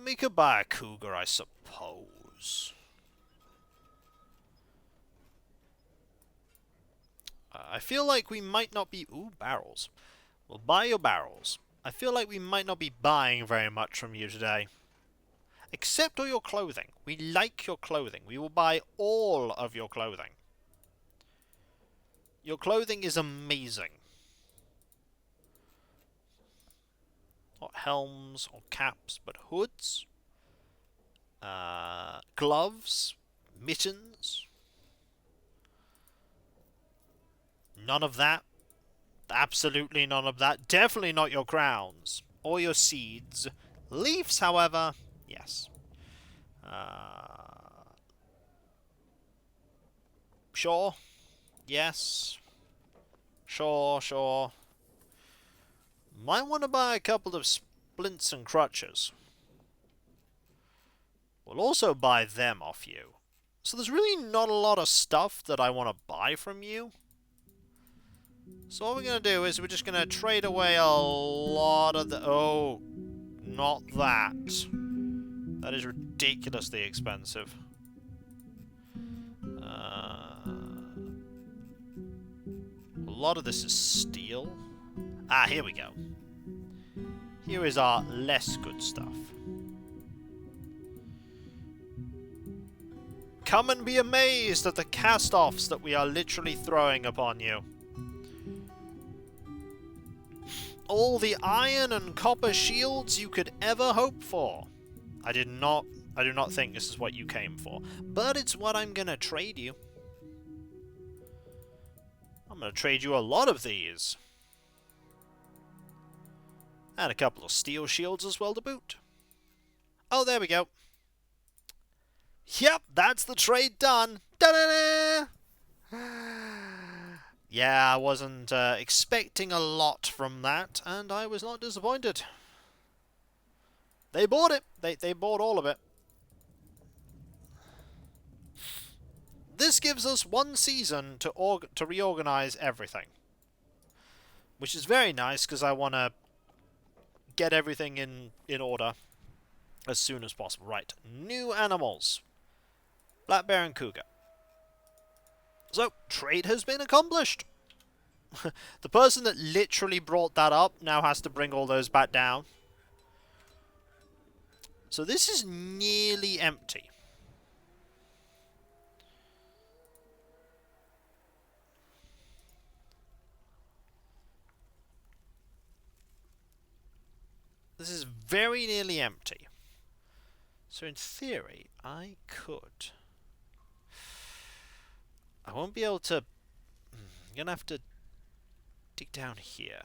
We could buy a cougar, I suppose. I feel like we might not be... Ooh, barrels. We'll buy your barrels. I feel like we might not be buying very much from you today. Except all your clothing. We like your clothing. We will buy all of your clothing. Your clothing is amazing. Not helms or caps, but hoods. Gloves. Mittens. None of that. Absolutely none of that. Definitely not your crowns. Or your seeds. Leaves, however, yes. Sure. Yes. Sure, sure. Might want to buy a couple of splints and crutches. We'll also buy them off you. So there's really not a lot of stuff that I want to buy from you. So what we're going to do is we're just going to trade away a lot of the... Oh, not that. That is ridiculously expensive. A lot of this is steel. Ah, here we go. Here is our less good stuff. Come and be amazed at the cast-offs that we are literally throwing upon you. All the iron and copper shields you could ever hope for. I do not think this is what you came for, but it's what I'm gonna trade you. I'm gonna trade you a lot of these. And a couple of steel shields as well to boot. Oh, there we go. Yep, that's the trade done. Da-da-da! Yeah, I wasn't expecting a lot from that, and I was not disappointed. They bought it. They bought all of it. This gives us 1 season to reorganize everything. Which is very nice, because I want to get everything in order as soon as possible. Right, new animals. Black bear and cougar. So, trade has been accomplished. The person that literally brought that up now has to bring all those back down. So this is nearly empty. This is very nearly empty. So in theory, I could... I won't be able to... I'm going to have to dig down here.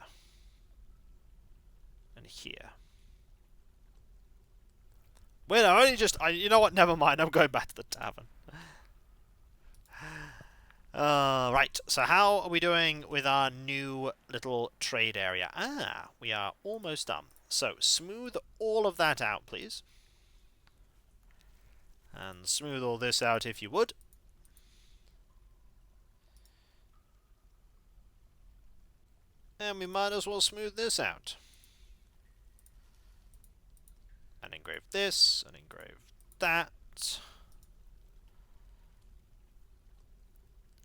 And here. Wait, I only just... you know what? Never mind. I'm going back to the tavern. Right, so how are we doing with our new little trade area? Ah, we are almost done. So, smooth all of that out, please. And smooth all this out if you would. And we might as well smooth this out. And engrave this, and engrave that.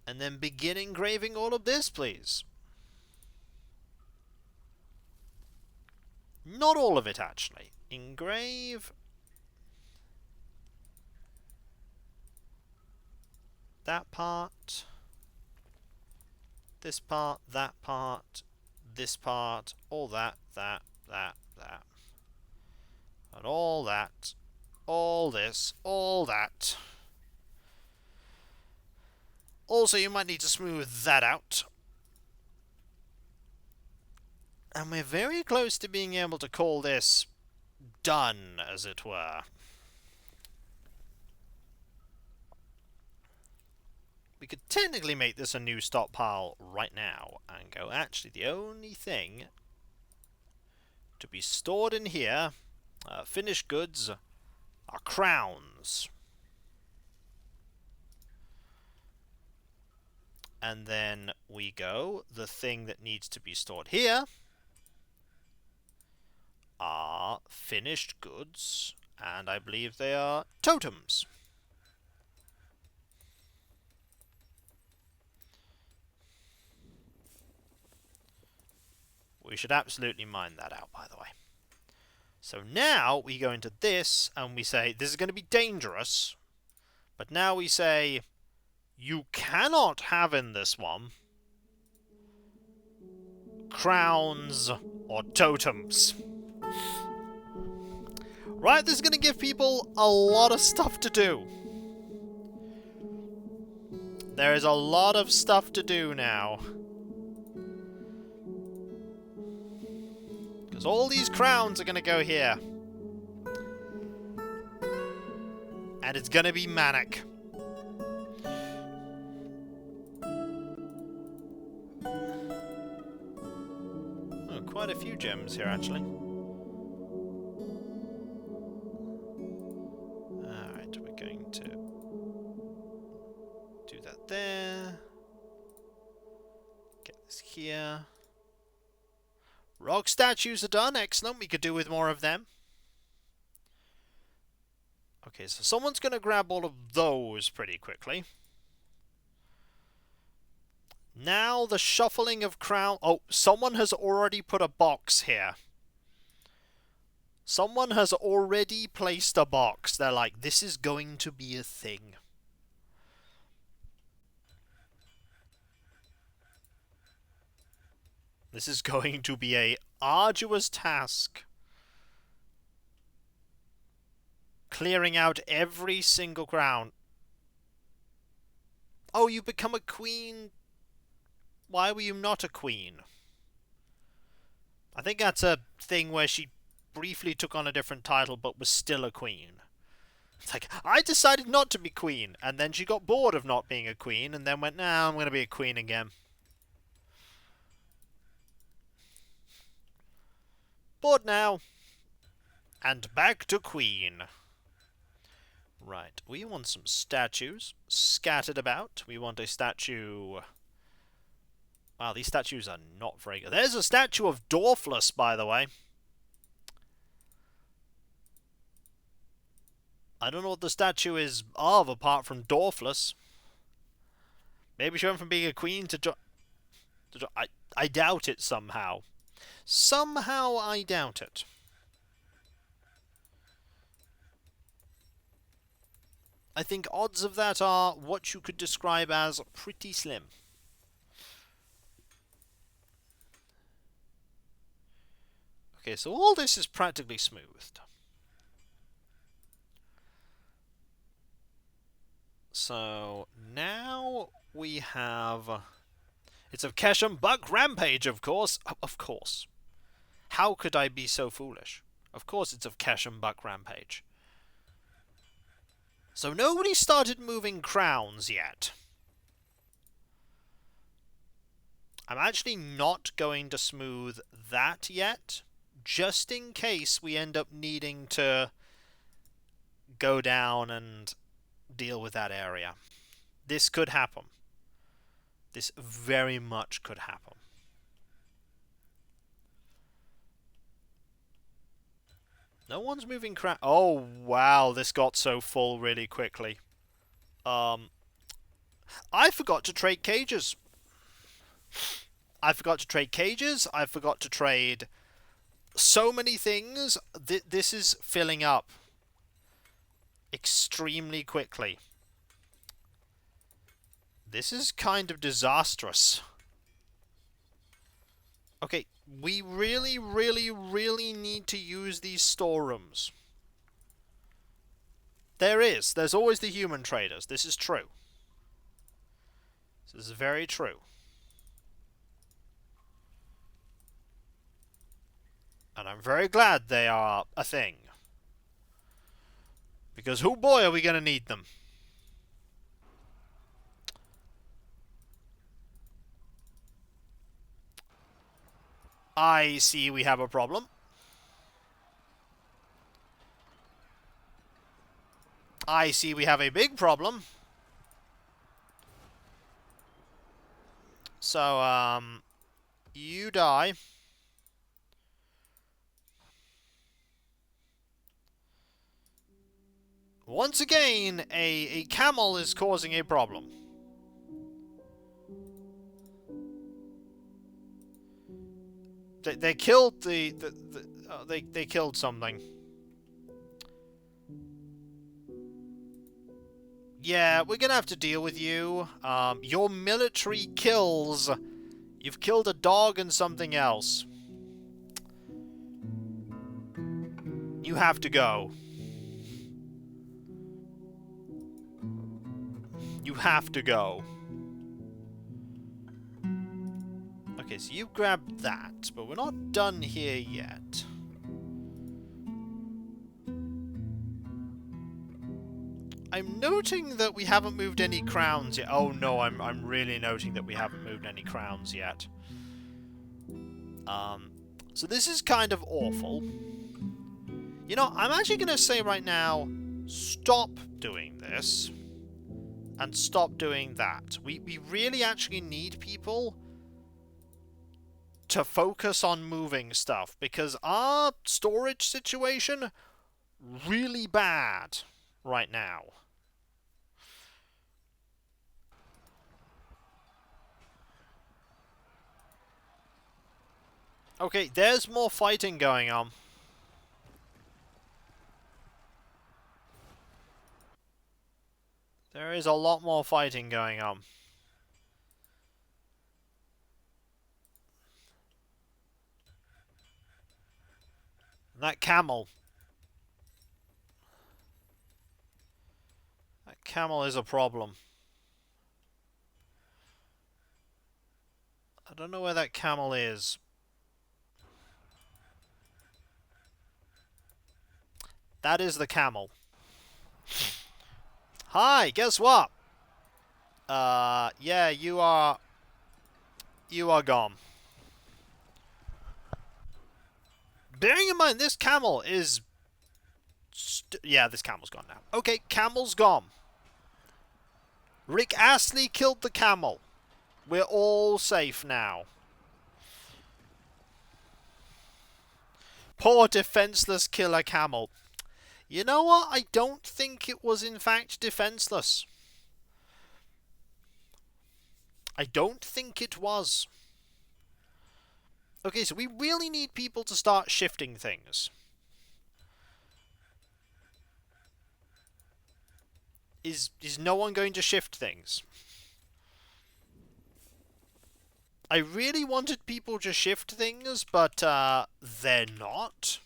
And then begin engraving all of this, please. Not all of it, actually. Engrave that part, this part, that part, this part, all that, that, and all that, all this, all that. Also, you might need to smooth that out. And we're very close to being able to call this done, as it were. We could technically make this a new stockpile right now and go, actually, the only thing to be stored in here, finished goods, are crowns. And then we go, the thing that needs to be stored here are finished goods, and I believe they are totems. We should absolutely mine that out, by the way. So now we go into this, and we say, this is going to be dangerous, but now we say, you cannot have in this one crowns or totems. Right, this is going to give people a lot of stuff to do. There is a lot of stuff to do now. Because all these crowns are going to go here. And it's going to be manic. Oh, quite a few gems here, actually. Alright, we're going to do that there. Get this here. Rock statues are done. Excellent. We could do with more of them. Okay, so someone's going to grab all of those pretty quickly. Now the shuffling of crown... Oh, someone has already put a box here. Someone has already placed a box. They're like, this is going to be a thing. This is going to be a arduous task. Clearing out every single crown. Oh, you become a queen. Why were you not a queen? I think that's a thing where she briefly took on a different title but was still a queen. It's like, I decided not to be queen, and then she got bored of not being a queen, and then went, nah, I'm going to be a queen again. Bored now. And back to queen. Right, we want some statues scattered about. We want a statue... Wow, these statues are not very good. There's a statue of Dwarfless, by the way. I don't know what the statue is of, apart from Dwarfless. Maybe she went from being a queen to... I doubt it somehow. Somehow I doubt it. I think odds of that are what you could describe as pretty slim. Okay, so all this is practically smoothed. So now we have... It's of Keshem Buck Rampage, of course. Of course. How could I be so foolish? Of course it's of Keshem Buck Rampage. So nobody started moving crowns yet. I'm actually not going to smooth that yet, just in case we end up needing to go down and deal with that area. This could happen. This very much could happen. No one's moving crap. Oh, wow, this got so full really quickly. I forgot to trade cages. I forgot to trade cages. I forgot to trade so many things. This is filling up extremely quickly. This is kind of disastrous. Okay, we really, really, really need to use these storerooms. There's always the human traders. This is true. This is very true. And I'm very glad they are a thing. Because, oh boy, are we going to need them. I see we have a problem. I see we have a big problem. So, you die. Once again, a camel is causing a problem. They killed they killed something. Yeah, we're gonna have to deal with you. Your military kills. You've killed a dog and something else. You have to go. You have to go. Okay, so you grabbed that, but we're not done here yet. I'm noting that we haven't moved any crowns yet. Oh no, I'm really noting that we haven't moved any crowns yet. So this is kind of awful. You know, I'm actually going to say right now, stop doing this. And stop doing that. We really actually need people to focus on moving stuff, because our storage situation really bad right now. Okay, there's more fighting going on. There is a lot more fighting going on. That camel. That camel is a problem. I don't know where that camel is. That is the camel. Hi, guess what? Yeah, you are gone. Bearing in mind, this camel is... yeah, this camel's gone now. Okay, camel's gone. Rick Astley killed the camel. We're all safe now. Poor defenseless killer camel. You know what? I don't think it was in fact defenseless. I don't think it was. Okay, so we really need people to start shifting things. Is no one going to shift things? I really wanted people to shift things, but they're not.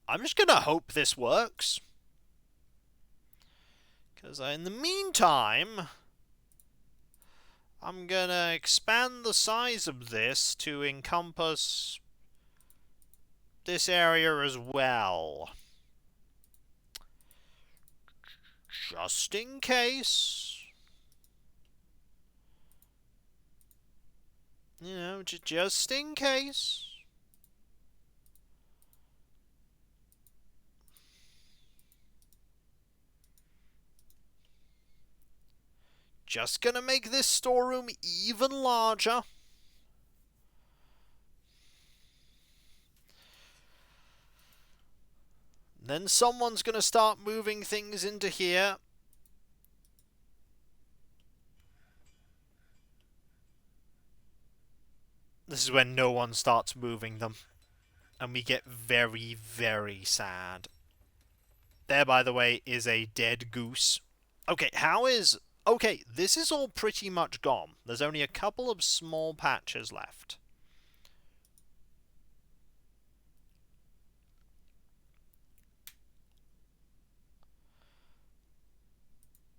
I'm just gonna hope this works. Because in the meantime, I'm gonna expand the size of this to encompass this area as well. Just in case. You know, just in case. Just gonna make this storeroom even larger. Then someone's gonna start moving things into here. This is when no one starts moving them. And we get very, very sad. There, by the way, is a dead goose. Okay, how is... Okay, this is all pretty much gone. There's only a couple of small patches left.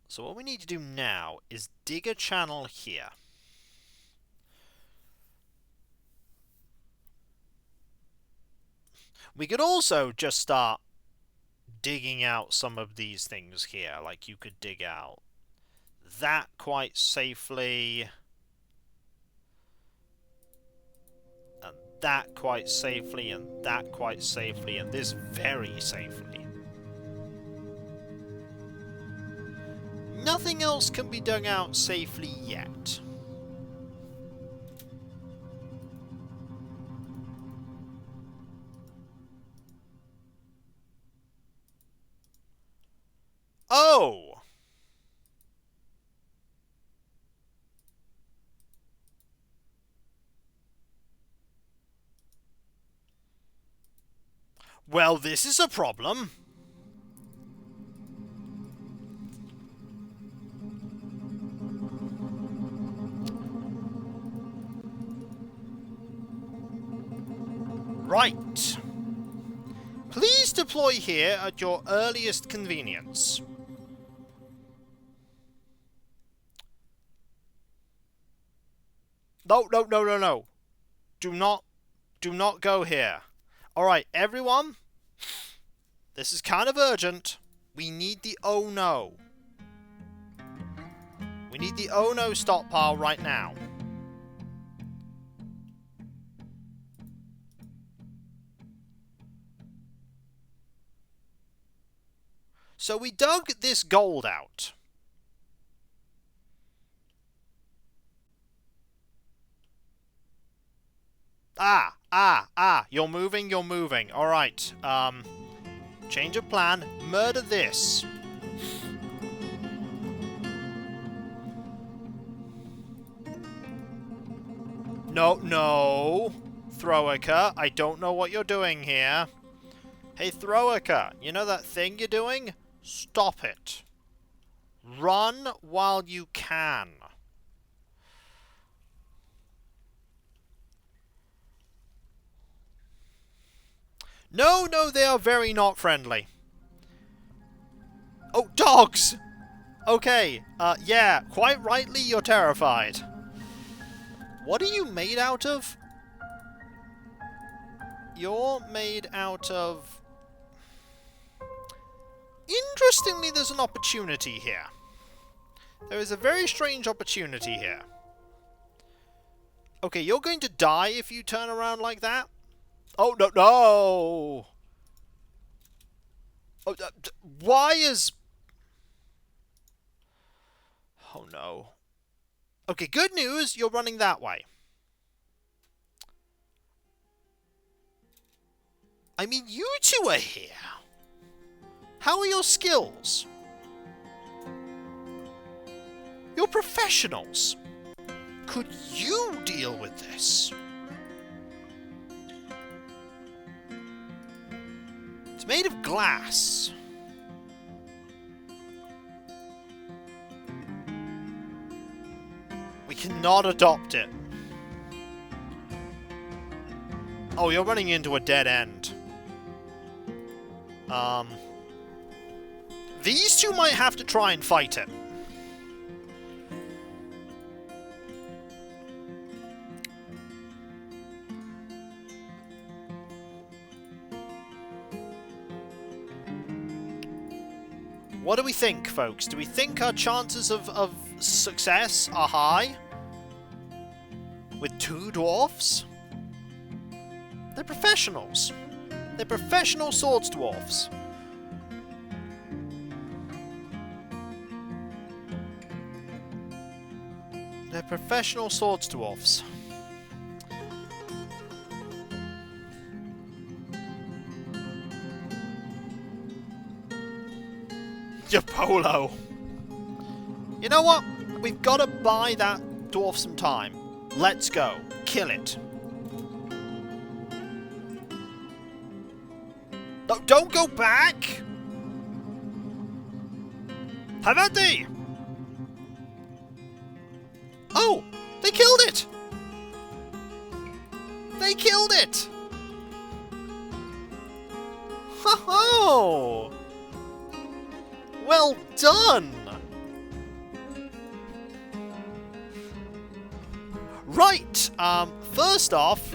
So what we need to do now is dig a channel here. We could also just start digging out some of these things here. Like, you could dig out that quite safely. And that quite safely. And that quite safely. And this very safely. Nothing else can be dug out safely yet. Oh! Well, this is a problem. Right. Please deploy here at your earliest convenience. No, no, no, no, no. Do not go here. Alright, everyone. This is kind of urgent. We need the oh no. We need the oh no stockpile right now. So we dug this gold out. You're moving, you're moving. Alright, change of plan. Murder this. No. Throwica, I don't know what you're doing here. Hey, Throwica, you know that thing you're doing? Stop it. Run while you can. No, they are very not friendly. Oh, dogs! Okay, yeah, quite rightly you're terrified. What are you made out of? You're made out of... Interestingly, there's an opportunity here. There is a very strange opportunity here. Okay, you're going to die if you turn around like that. Oh, no! Oh, why is... Oh, no. Okay, good news, you're running that way. I mean, you two are here. How are your skills? You're professionals. Could you deal with this? It's made of glass. We cannot adopt it. Oh, you're running into a dead end. These two might have to try and fight it. What do we think, folks? Do we think our chances of success are high? With 2 dwarfs? They're professionals. They're professional swords dwarfs. They're professional swords dwarfs. Your polo. You know what? We've got to buy that dwarf some time. Let's go. Kill it. No, don't go back! Havandi! Oh! They killed it! They killed it! Ho-ho! Well done! Right, first off,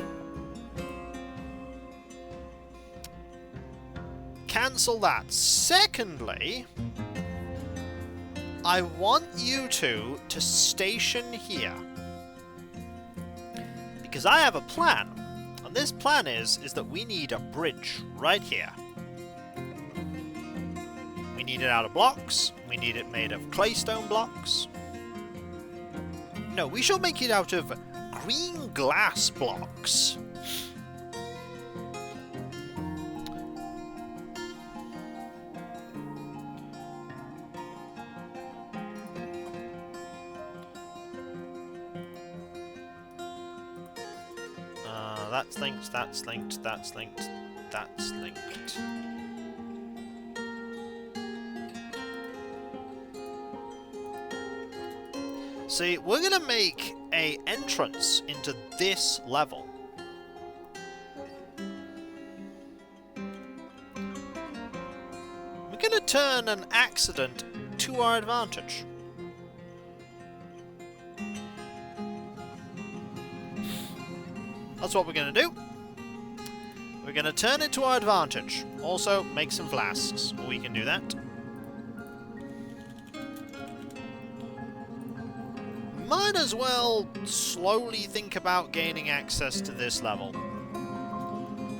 cancel that. Secondly, I want you two to station here. Because I have a plan. And this plan is that we need a bridge right here. We need it out of blocks. We need it made of claystone blocks. No, we shall make it out of green glass blocks. That's linked, that's linked, that's linked, that's linked. See, we're gonna make an entrance into this level. We're gonna turn an accident to our advantage. That's what we're gonna do. We're gonna turn it to our advantage. Also, make some flasks. We can do that. Might as well slowly think about gaining access to this level.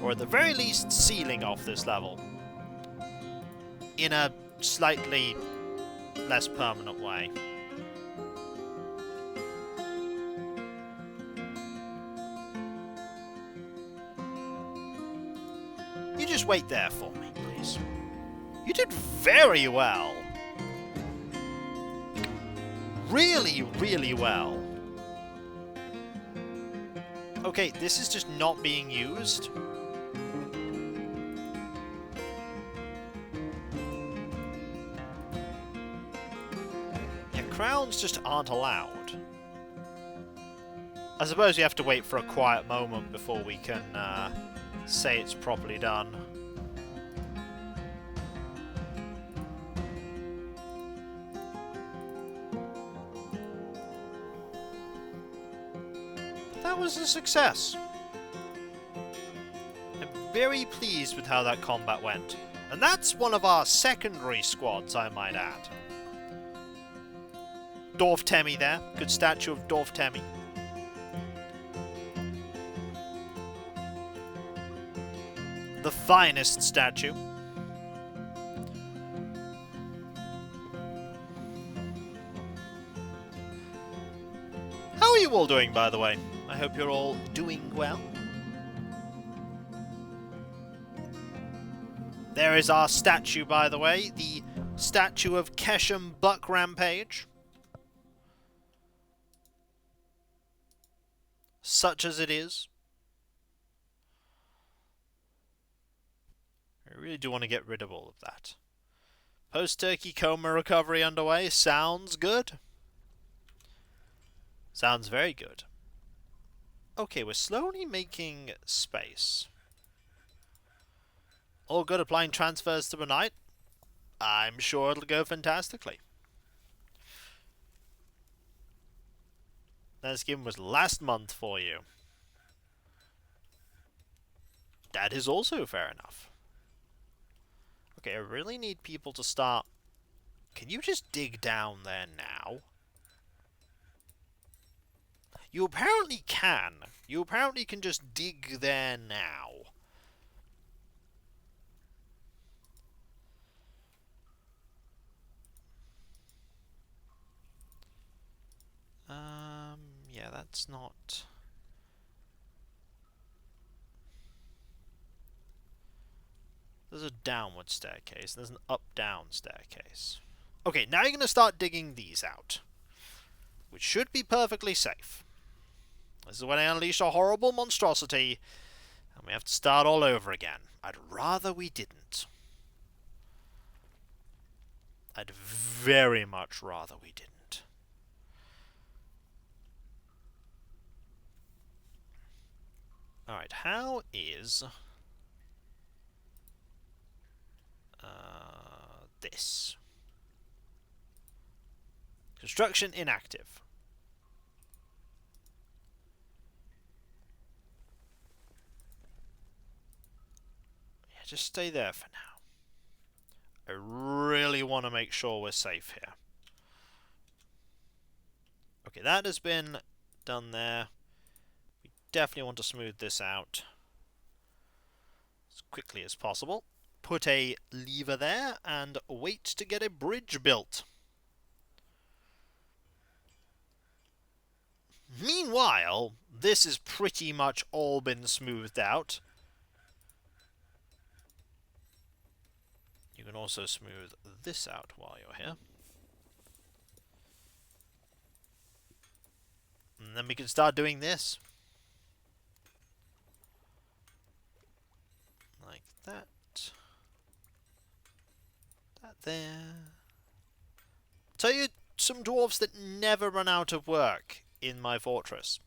Or at the very least, sealing off this level. In a slightly less permanent way. You just wait there for me, please. You did very well. Really, really well. Okay, this is just not being used. Yeah, crowns just aren't allowed. I suppose we have to wait for a quiet moment before we can say it's properly done. That was a success. I'm very pleased with how that combat went. And that's one of our secondary squads, I might add. Dwarf Temmie there. Good statue of Dwarf Temmie. The finest statue. How are you all doing, by the way? I hope you're all doing well. There is our statue, by the way. The statue of Keshem Buck Rampage. Such as it is. I really do want to get rid of all of that. Post-turkey coma recovery underway. Sounds good. Sounds very good. Okay, we're slowly making space. All good, applying transfers to the night. I'm sure it'll go fantastically. Thanksgiving was last month for you. That is also fair enough. Okay, I really need people to start Can you just dig down there now? You apparently can. You apparently can just dig there now. Yeah, that's not... There's a downward staircase. There's an up-down staircase. Okay, now you're going to start digging these out, which should be perfectly safe. This is when I unleash a horrible monstrosity, and we have to start all over again. I'd rather we didn't. I'd very much rather we didn't. Alright, how is... this? Construction inactive. Yeah, just stay there for now. I really want to make sure we're safe here. Okay, that has been done there. We definitely want to smooth this out as quickly as possible. Put a lever there and wait to get a bridge built. Meanwhile, this has pretty much all been smoothed out. You can also smooth this out while you're here. And then we can start doing this. Like that. That there. Tell you some dwarves that never run out of work in my fortress.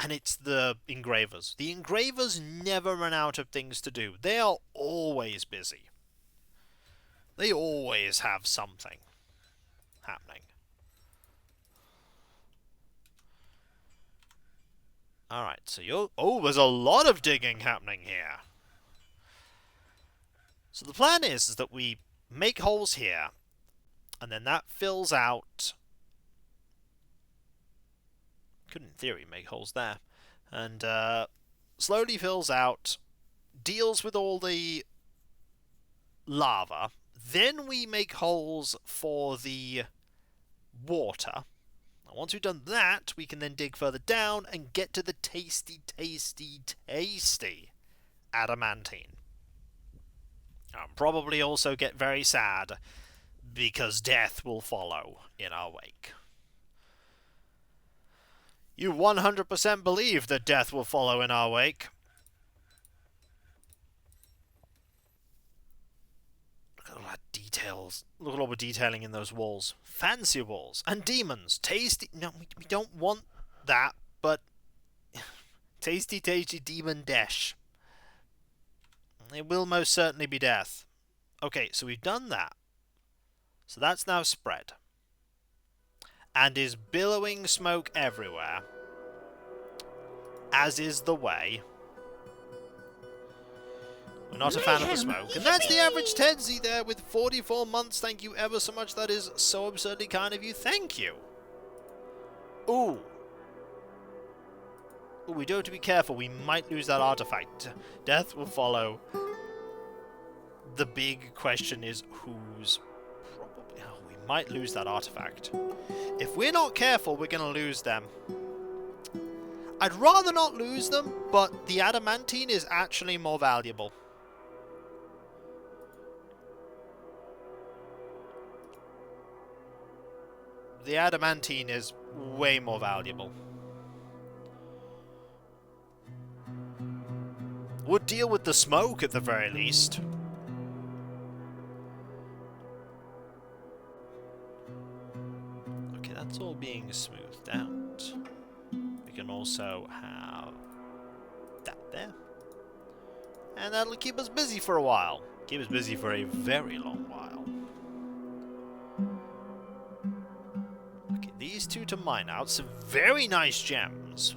And it's the engravers. The engravers never run out of things to do. They are always busy. They always have something happening. Alright, so you're... Oh, there's a lot of digging happening here. So the plan is that we make holes here, and then that fills out... Could, in theory, make holes there. And slowly fills out, deals with all the lava. Then we make holes for the water. And once we've done that, we can then dig further down and get to the tasty, tasty, tasty adamantine. And probably also get very sad, because death will follow in our wake. You 100% believe that death will follow in our wake. Look at all that details. Look at all the detailing in those walls. Fancy walls. And demons. Tasty... No, we don't want that, but... tasty, tasty demon dash. It will most certainly be death. Okay, so we've done that. So that's now spread. And is billowing smoke everywhere. As is the way. We're not a fan of the smoke. And that's the average Tenzi there with 44 months. Thank you ever so much. That is so absurdly kind of you. Thank you. Ooh. Ooh, we do have to be careful. We might lose that artifact. Death will follow. The big question is who's... Probably... Oh, we might lose that artifact. If we're not careful, we're going to lose them. I'd rather not lose them, but the adamantine is actually more valuable. The adamantine is way more valuable. Would deal with the smoke at the very least. Okay, that's all being smoothed out. We can also have that there. And that'll keep us busy for a while. Keep us busy for a very long while. Okay, these two to mine out. Some very nice gems.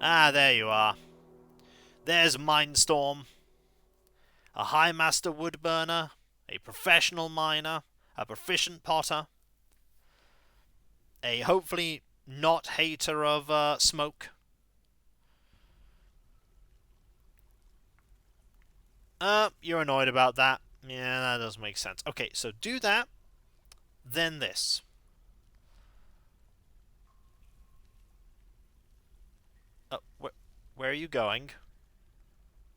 Ah, there you are. There's Mindstorm. a high master wood burner, a professional miner, a proficient potter, a hopefully not hater of smoke. You're annoyed about that. Yeah, that does make sense. Okay, so do that, then this. Where are you going?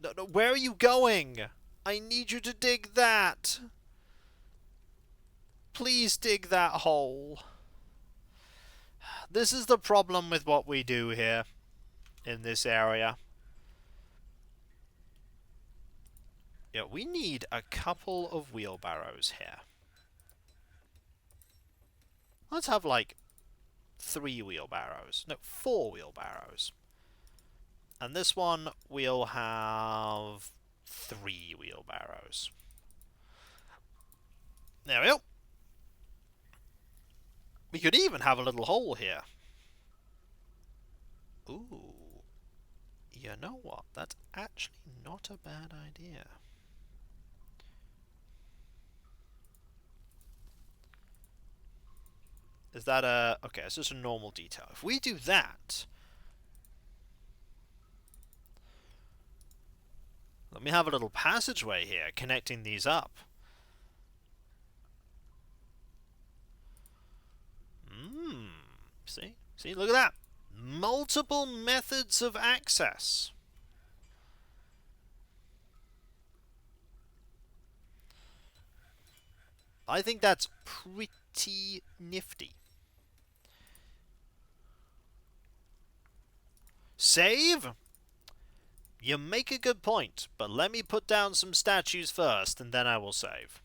No, where are you going? I need you to dig that. Please dig that hole. This is the problem with what we do here in this area. Yeah, we need a couple of wheelbarrows here. Let's have like 3 wheelbarrows. No, 4 wheelbarrows. And this one we'll have 3 wheelbarrows. There we go. We could even have a little hole here. Ooh. You know what? That's actually not a bad idea. Is that a... Okay, it's just a normal detail. If we do that... Let me have a little passageway here connecting these up. See? See, look at that. Multiple methods of access. I think that's pretty nifty. Save? You make a good point, but let me put down some statues first, and then I will save.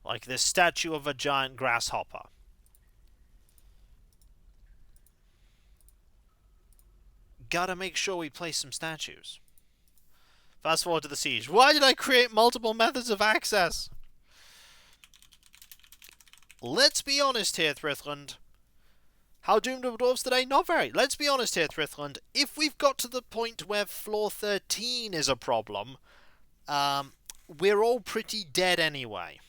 Like this statue of a giant grasshopper. Gotta make sure we place some statues. Fast forward to the siege. Why did I create multiple methods of access? Let's be honest here, Thrithland. How doomed are dwarves today? Not very. Let's be honest here, Thrithland. If we've got to the point where floor 13 is a problem, we're all pretty dead anyway.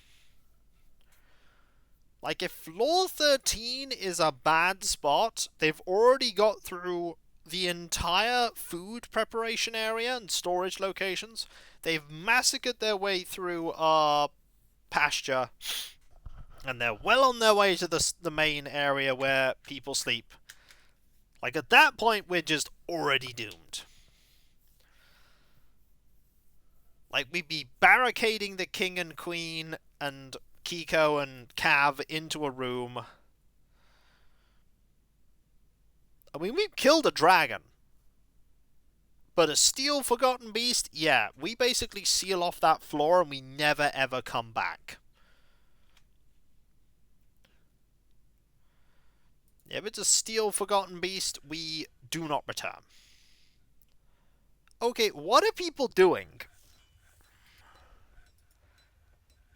Like, if floor 13 is a bad spot, they've already got through the entire food preparation area and storage locations. They've massacred their way through pasture, and they're well on their way to the main area where people sleep. Like, at that point, we're just already doomed. Like, we'd be barricading the king and queen and Kiko and Cav into a room. I mean, we've killed a dragon. But a steel forgotten beast, yeah, we basically seal off that floor and we never ever come back. If it's a steel forgotten beast, we do not return. Okay, what are people doing?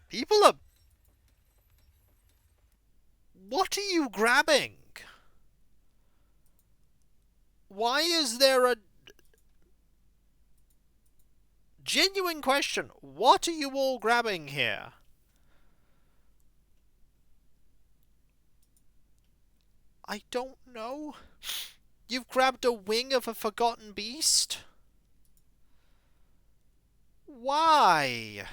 People are... What are you grabbing? Why is there a... Genuine question. What are you all grabbing here? I don't know. You've grabbed a wing of a forgotten beast? Why?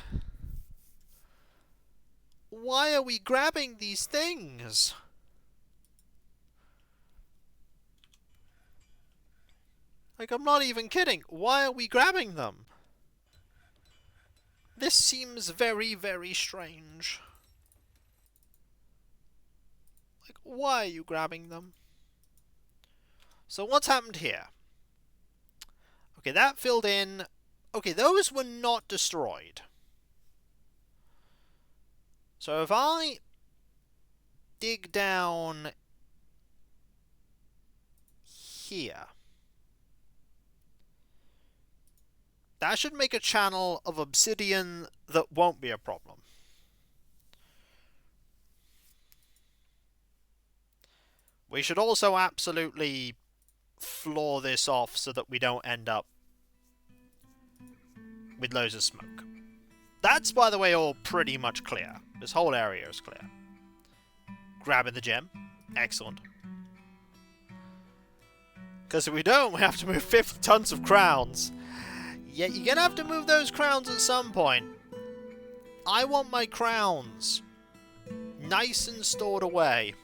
Why are we grabbing these things? Like, I'm not even kidding. Why are we grabbing them? This seems very, very strange. Like, why are you grabbing them? So what's happened here? Okay, that filled in. Okay, those were not destroyed. So if I dig down here, that should make a channel of obsidian that won't be a problem. We should also absolutely floor this off so that we don't end up with loads of smoke. That's, by the way, all pretty much clear. This whole area is clear. Grabbing the gem. Excellent. Because if we don't, we have to move 50 tons of crowns. Yeah, you're going to have to move those crowns at some point. I want my crowns nice and stored away.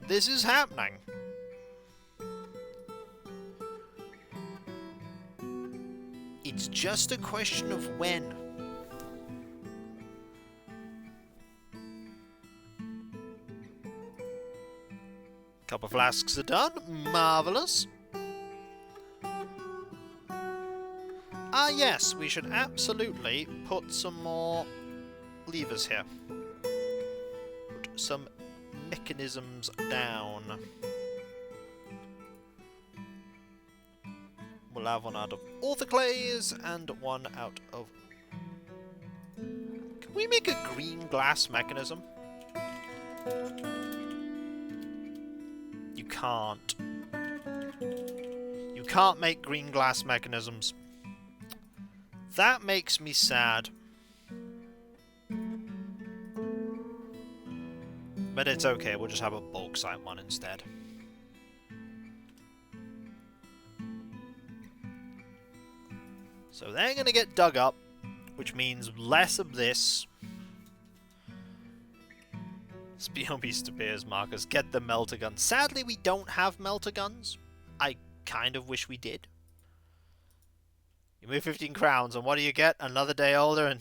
This is happening. It's just a question of when. Couple of flasks are done. Marvellous. Ah, yes, we should absolutely put some more levers here. Put some mechanisms down. We'll have one out of all the clays and one out of... Can we make a green glass mechanism? You can't. You can't make green glass mechanisms. That makes me sad. But it's okay, we'll just have a bauxite one instead. So they're going to get dug up, which means less of this. Spion Beast appears, Marcus. Get the melter guns. Sadly, we don't have melter guns. I kind of wish we did. You move 15 crowns, and what do you get? Another day older, and...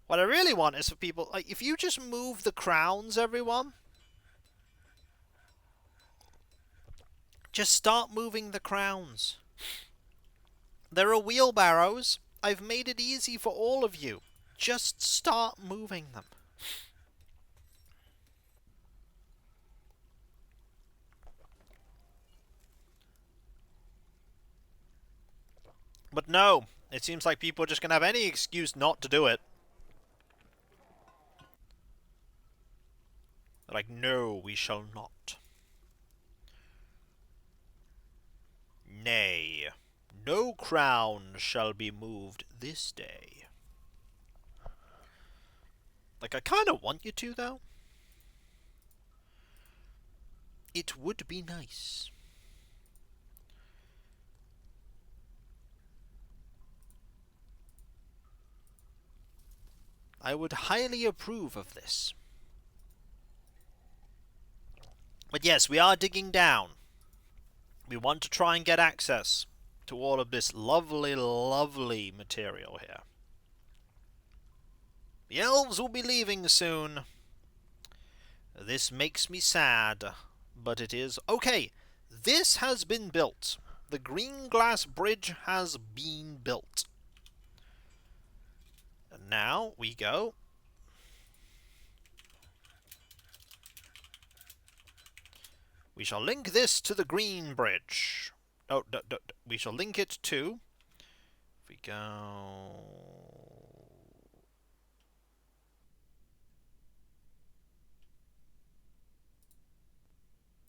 What I really want is for people... Like, if you just move the crowns, everyone... Just start moving the crowns. There are wheelbarrows. I've made it easy for all of you. Just start moving them. But no, it seems like people are just going to have any excuse not to do it. They're like, no, we shall not. Nay, no crown shall be moved this day. Like, I kind of want you to, though. It would be nice. I would highly approve of this. But yes, we are digging down. We want to try and get access to all of this lovely, lovely material here. The elves will be leaving soon. This makes me sad, but it is... Okay, this has been built. The green glass bridge has been built. And now we go... We shall link this to the green bridge. Oh, we shall link it to... If we go...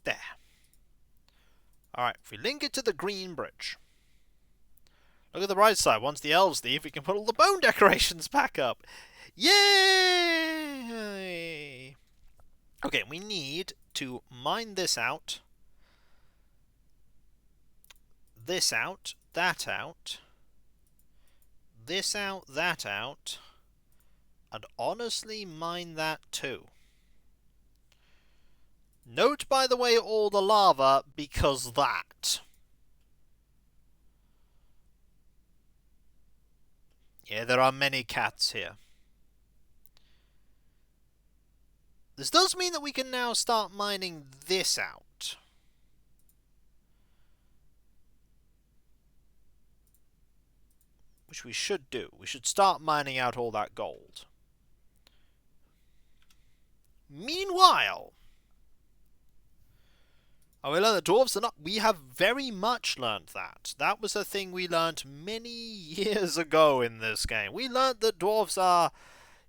There. Alright, if we link it to the green bridge. Look at the right side. Once the elves leave, we can put all the bone decorations back up. Yay! Okay, we need to mine this out. This out. That out. This out. That out. And honestly, mine that too. Note, by the way, all the lava, because that. Yeah, there are many cats here. This does mean that we can now start mining this out. Which we should do. We should start mining out all that gold. Meanwhile... Oh, we learned that dwarves are not... We have very much learned that. That was a thing we learned many years ago in this game. We learned that dwarves are...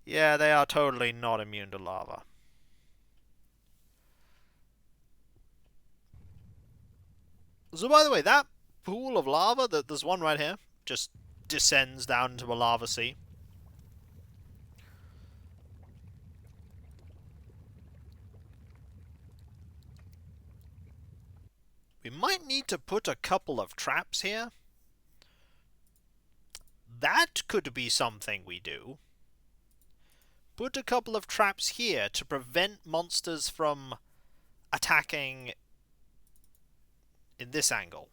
Yeah, they are totally not immune to lava. So, by the way, that pool of lava. There's one right here. Just descends down into a lava sea. We might need to put a couple of traps here. That could be something we do. Put a couple of traps here to prevent monsters from attacking in this angle.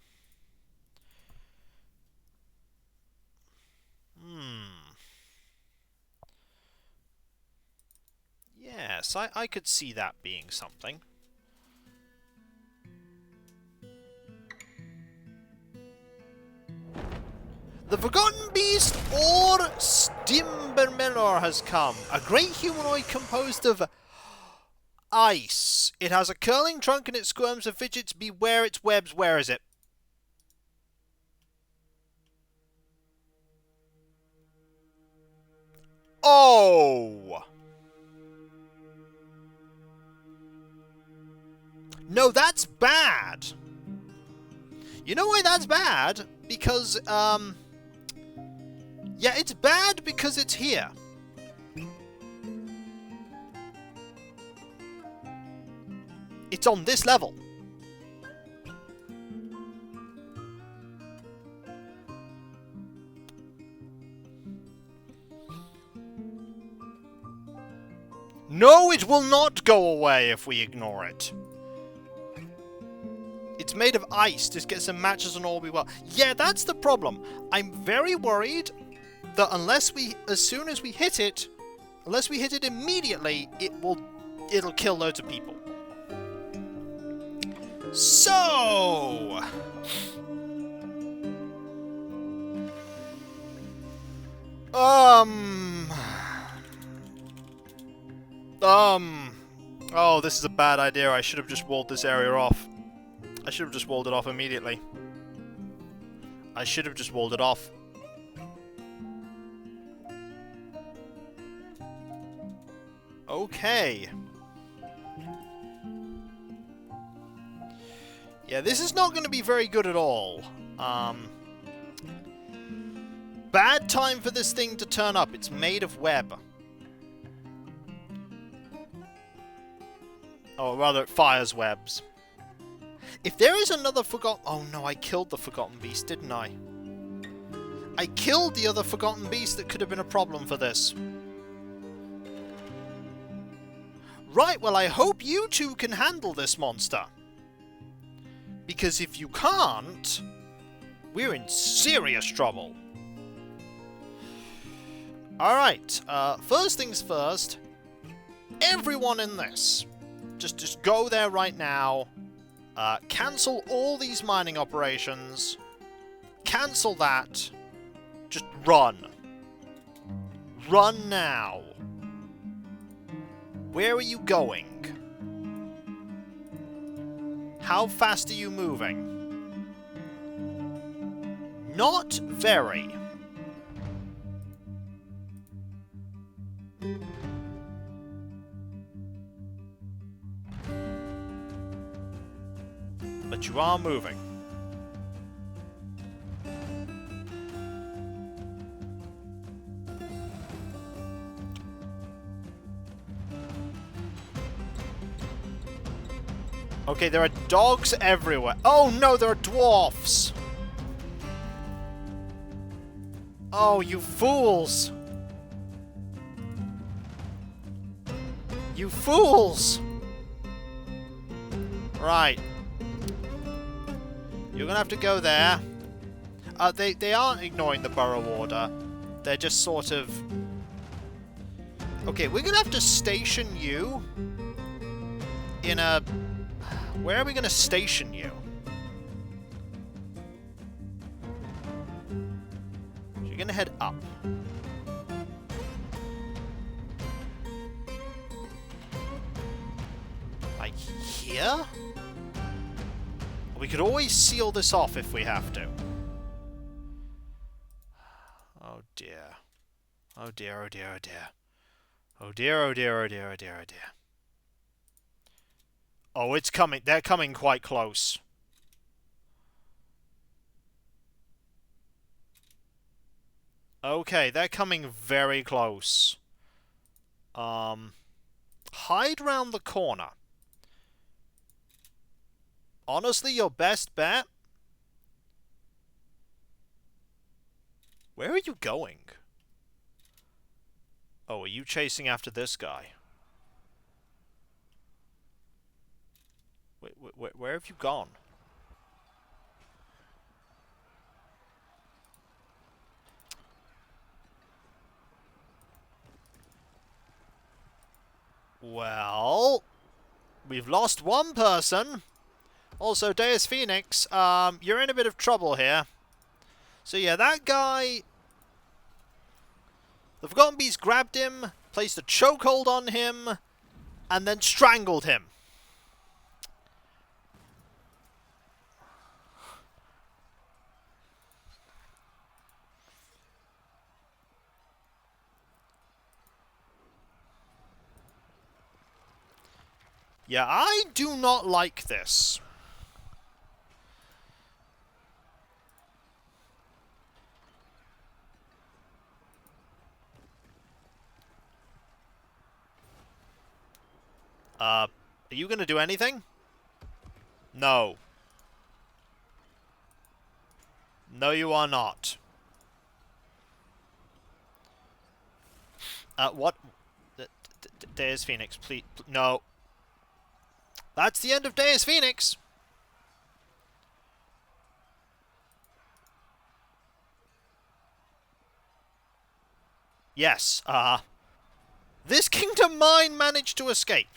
Yes, I could see that being something. The Forgotten Beast, or Stimbermelor, has come. A great humanoid composed of ice. It has a curling trunk and it squirms and fidgets. Beware its webs. Where is it? Oh! No, that's bad. You know why that's bad? Because, yeah, it's bad because it's here. It's on this level. No, it will not go away if we ignore it. It's made of ice. Just get some matches and all be well. Yeah, that's the problem. I'm very worried that as soon as we hit it, unless we hit it immediately, it'll kill loads of people. So... Oh, this is a bad idea. I should have just walled this area off. I should have just walled it off immediately. I should have just walled it off. Okay. Yeah, this is not going to be very good at all. Bad time for this thing to turn up. It's made of web. Or rather, it fires webs. If there is another Forgotten... Oh no, I killed the Forgotten Beast, didn't I? I killed the other Forgotten Beast that could have been a problem for this. Right, well I hope you two can handle this monster. Because if you can't, we're in serious trouble. Alright, first things first. Everyone in this. Just go there right now. Cancel all these mining operations. Cancel that. Just run. Run now. Where are you going? How fast are you moving? Not very. But you are moving. Okay, there are dogs everywhere. Oh no, there are dwarfs! Oh, you fools! You fools! Right. You're gonna have to go there. They aren't ignoring the borough order. They're just sort of... Okay, we're gonna have to station you in a... Where are we gonna station you? You're gonna head up. Like here? We could always seal this off if we have to. Oh dear. Oh dear, oh dear, oh dear. Oh dear, oh dear, oh dear, oh dear, oh dear. Oh, it's coming. They're coming quite close. Okay, they're coming very close. Hide round the corner. Honestly, your best bet? Where are you going? Oh, are you chasing after this guy? Where have you gone? Well, we've lost one person. Also, Deus Phoenix, you're in a bit of trouble here. So yeah, that guy... The Forgotten Beast grabbed him, placed a chokehold on him, and then strangled him. Yeah, I do not like this. Are you going to do anything? No. No, you are not. What? Deus Phoenix, please. No. That's the end of Deus Phoenix. Yes, this Kingdom Mine managed to escape.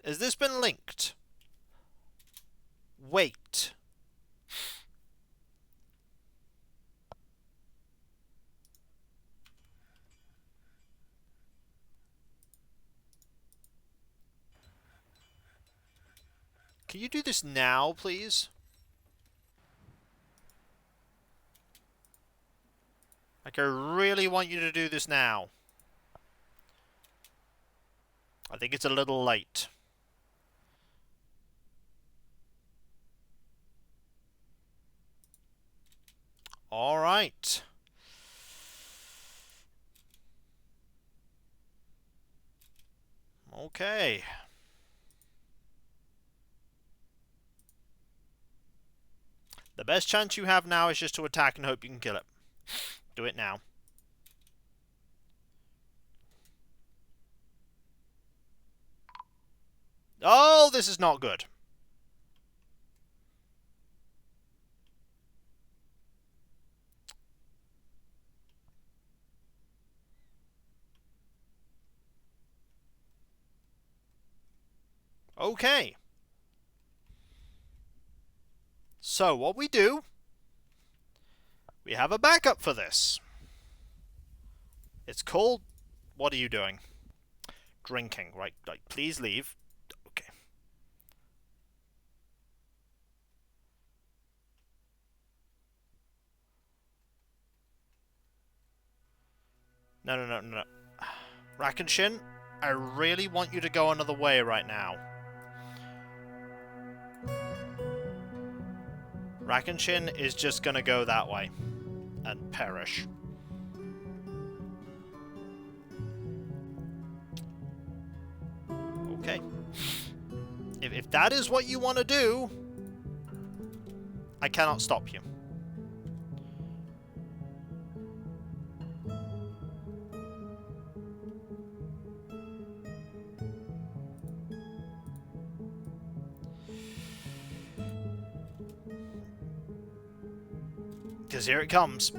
Has this been linked? Wait. Can you do this now, please? Like, I really want you to do this now. I think it's a little late. Alright. Okay. The best chance you have now is just to attack and hope you can kill it. Do it now. Oh, this is not good. Okay. So, what we do... We have a backup for this. It's called... What are you doing? Drinking, right? Like, please leave. Okay. No. Rakenshin, I really want you to go another way right now. Rakenshin is just gonna go that way. And perish. Okay. If that is what you want to do, I cannot stop you. Because here it comes.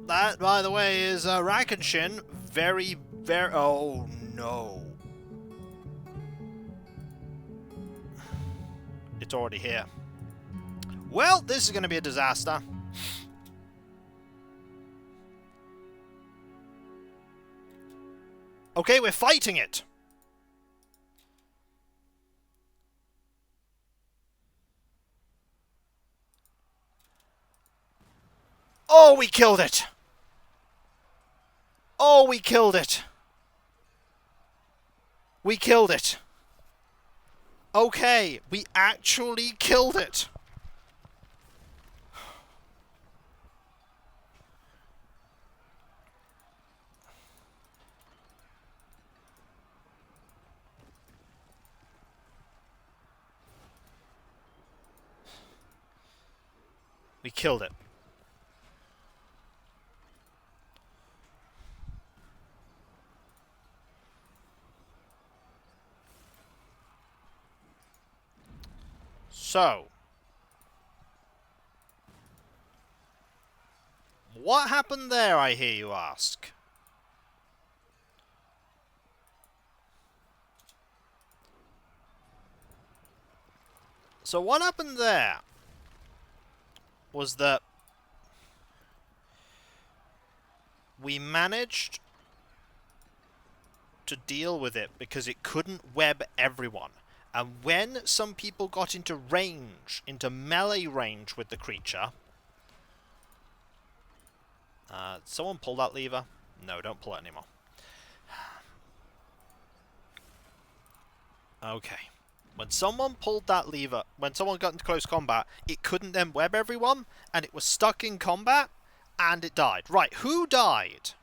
That, by the way, is Rakenshin. Very... Oh, no. It's already here. Well, this is going to be a disaster. Okay, we're fighting it. Oh, we killed it. Oh, we killed it! We killed it! Okay, we actually killed it! We killed it. So, what happened there, I hear you ask? So what happened there was that we managed to deal with it because it couldn't web everyone. And when some people got into range, into melee range with the creature... someone pull that lever? No, don't pull it anymore. Okay. When someone pulled that lever, when someone got into close combat, it couldn't then web everyone, and it was stuck in combat, and it died. Right, who died?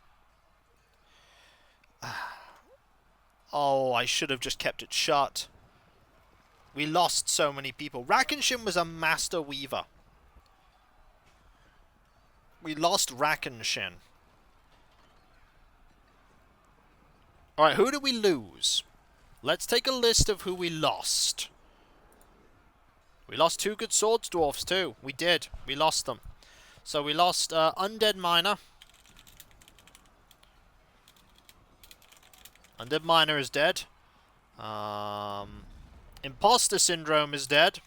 Oh, I should have just kept it shut. We lost so many people. Rakenshin was a master weaver. We lost Rakenshin. Alright, who did we lose? Let's take a list of who we lost. We lost 2 good swords dwarfs too. We did. We lost them. So we lost Undead Miner. Undead Miner is dead. Imposter Syndrome is dead.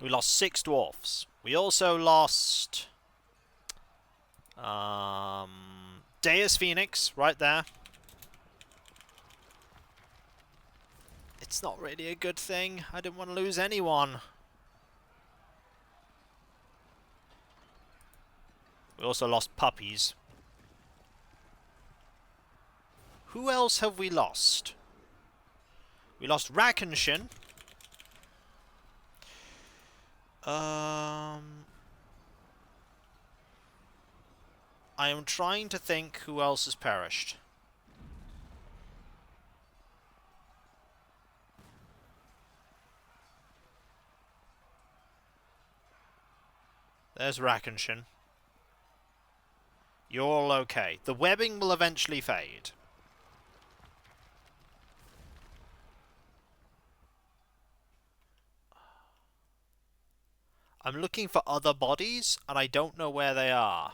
We lost 6 dwarfs. We also lost... Deus Phoenix, right there. It's not really a good thing. I didn't want to lose anyone. We also lost puppies. Who else have we lost? We lost Rakenshin. I am trying to think who else has perished. There's Rakenshin. You're all okay. The webbing will eventually fade. I'm looking for other bodies, and I don't know where they are.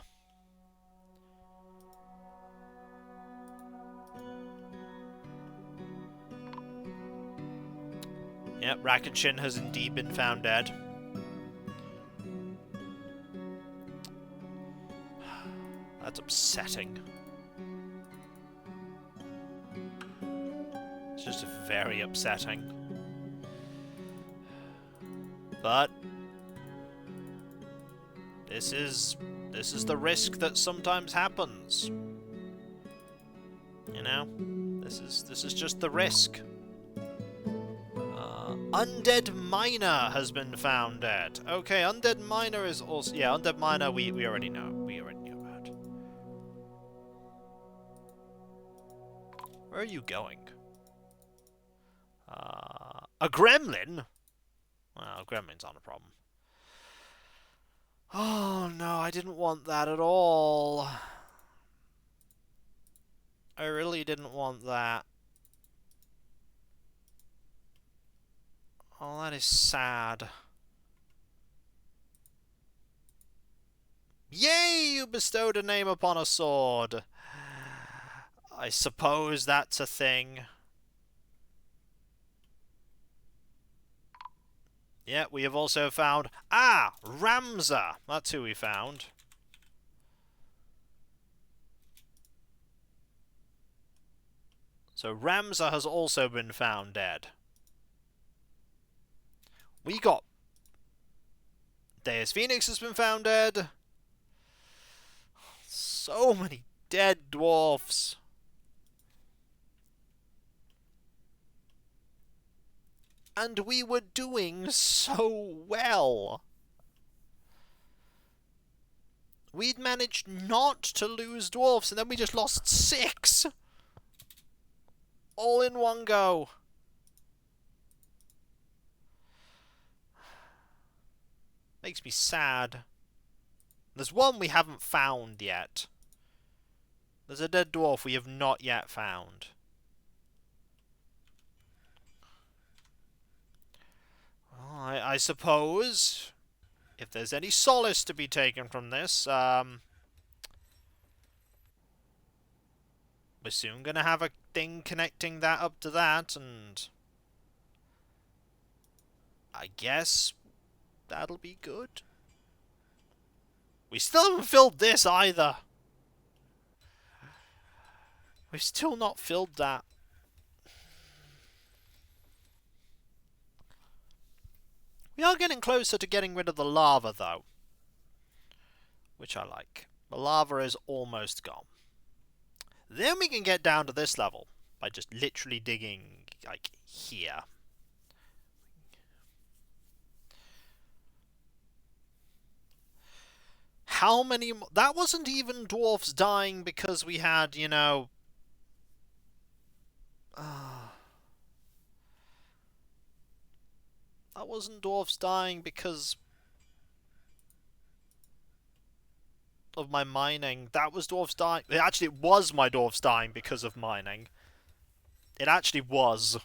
Yep, Rakenshin has indeed been found dead. That's upsetting. It's just very upsetting. But this is the risk that sometimes happens. You know? This is just the risk. Undead Miner has been found dead. Okay, Undead Miner is also... Yeah, Undead Miner we already know. We already knew about. Where are you going? A gremlin? Well, gremlins aren't a problem. Oh, no, I didn't want that at all. I really didn't want that. Oh, that is sad. Yay, you bestowed a name upon a sword. I suppose that's a thing. Yeah, we have also found... Ah! Ramza! That's who we found. So Ramza has also been found dead. We got... Deus Phoenix has been found dead. So many dead dwarfs. And we were doing so well. We'd managed not to lose dwarfs, and then we just lost 6. All in one go. Makes me sad. There's one we haven't found yet. There's a dead dwarf we have not yet found. Well, I suppose, if there's any solace to be taken from this, we're soon gonna have a thing connecting that up to that, and I guess that'll be good. We still haven't filled this either. We've still not filled that. We are getting closer to getting rid of the lava, though. Which I like. The lava is almost gone. Then we can get down to this level by just literally digging, like, here. How many... That wasn't even dwarfs dying because we had, you know... That wasn't dwarfs dying because of my mining. That was dwarfs dying. Actually, it was my dwarfs dying because of mining. It actually was.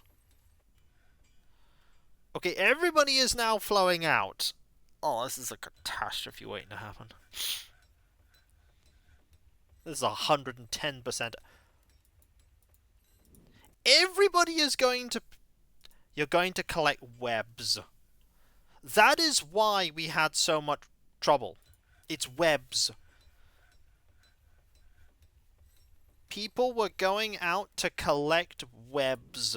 Okay, everybody is now flowing out. Oh, this is a catastrophe waiting to happen. This is 110%. Everybody is going to... You're going to collect webs. That is why we had so much trouble. It's webs. People were going out to collect webs.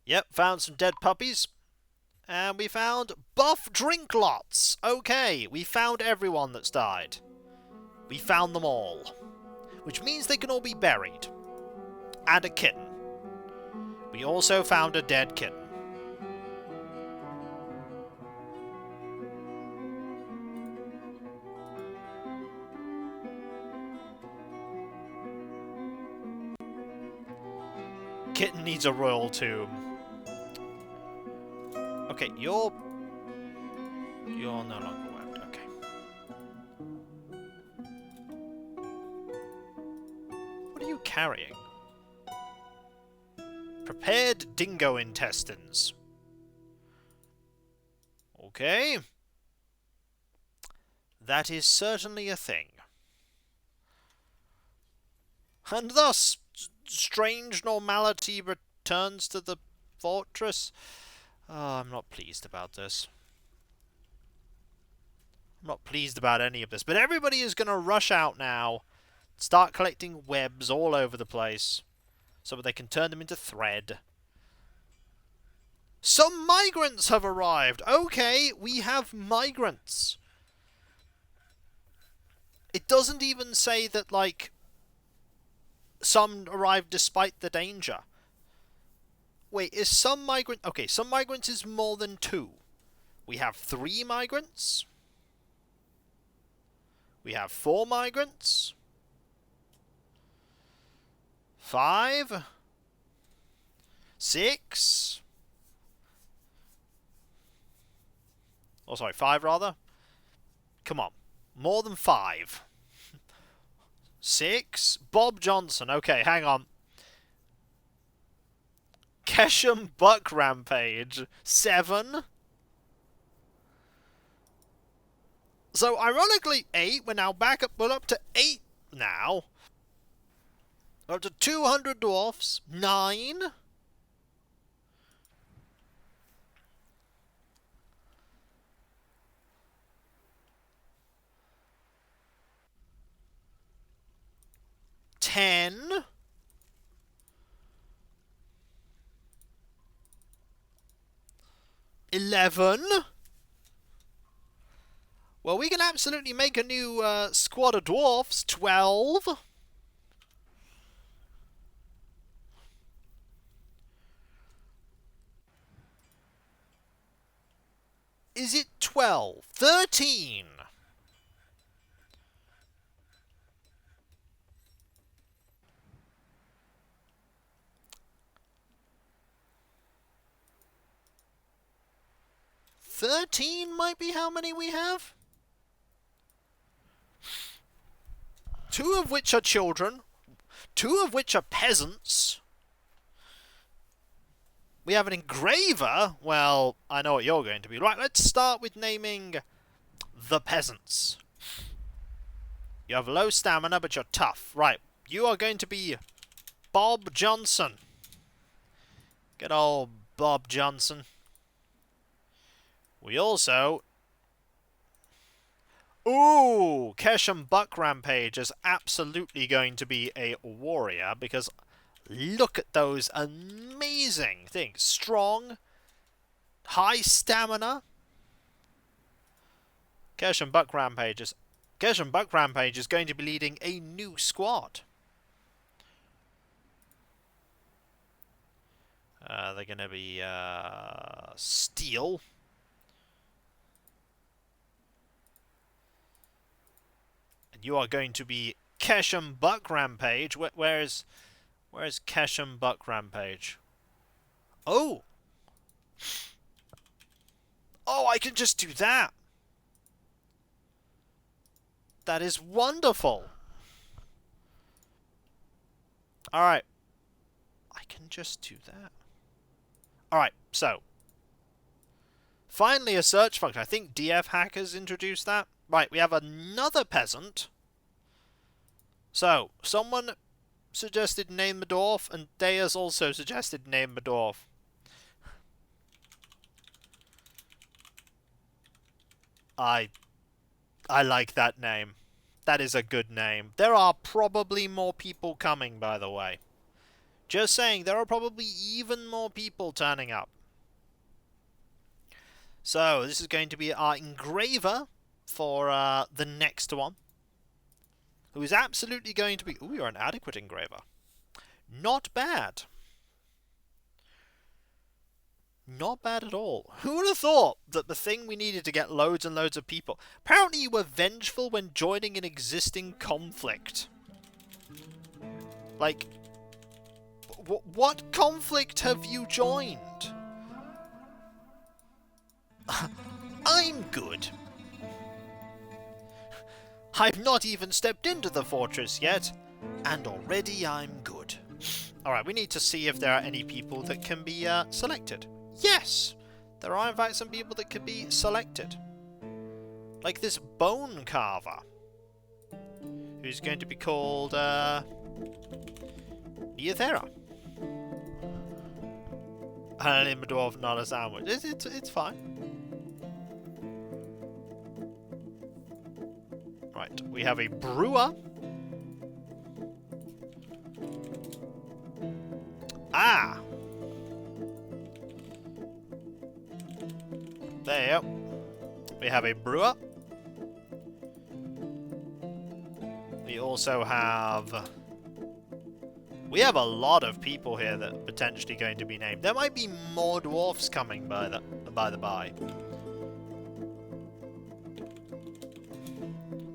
Yep, found some dead puppies. And we found buff drink lots. Okay, we found everyone that's died. We found them all. Which means they can all be buried. And a kitten. We also found a dead kitten. Kitten needs a royal tomb. Okay, you're no longer webbed. Okay. What are you carrying? Prepared dingo intestines. Okay. That is certainly a thing. And thus, strange normality returns to the fortress. Oh, I'm not pleased about this. I'm not pleased about any of this. But everybody is going to rush out now. Start collecting webs all over the place. So that they can turn them into thread. Some migrants have arrived. Okay, we have migrants. It doesn't even say that, like, some arrived despite the danger. Wait, is some migrant... Okay, some migrants is more than 2. We have 3 migrants. We have 4 migrants. 5. 6. Oh, sorry, 5 rather. Come on. More than 5. 6. Bob Johnson. Okay, hang on. Kesham Buck Rampage. 7. So, ironically, 8. We're now back up. We're up to 8 now. We're up to 200 dwarfs. 9. 10. 11? Well, we can absolutely make a new squad of dwarfs. 12? Is it 12? 13? Might be how many we have? 2 of which are children. 2 of which are peasants. We have an engraver. Well, I know what you're going to be. Right, let's start with naming the peasants. You have low stamina, but you're tough. Right, you are going to be Bob Johnson. Good old Bob Johnson. We also... Ooh! Keshem Buck Rampage is absolutely going to be a warrior, because look at those amazing things. Strong, high stamina. Keshem Buck Rampage is going to be leading a new squad. They're going to be Steel. And you are going to be Keshem Buck Rampage. Where is Keshem Buck Rampage? Oh! Oh, I can just do that! That is wonderful! Alright. I can just do that. Alright, so. Finally a search function. I think DF Hackers introduced that. Right, we have another peasant. So, someone suggested name the dwarf, and Deus also suggested name the dwarf. I like that name. That is a good name. There are probably more people coming, by the way. Just saying, there are probably even more people turning up. So, this is going to be our engraver for the next one. Who is absolutely going to be... Ooh, you're an adequate engraver. Not bad. Not bad at all. Who would have thought that the thing we needed to get loads and loads of people... Apparently you were vengeful when joining an existing conflict. Like... What conflict have you joined? I'm good. I've not even stepped into the fortress yet, and already I'm good. Alright, we need to see if there are any people that can be selected. Yes! There are in fact some people that can be selected. Like this bone carver. Who's going to be called, Neothera. And an dwarf, not a sandwich. It's fine. Right, we have a brewer. Ah! There you go. We have a brewer. We also have... We have a lot of people here that are potentially going to be named. There might be more dwarfs coming by the by.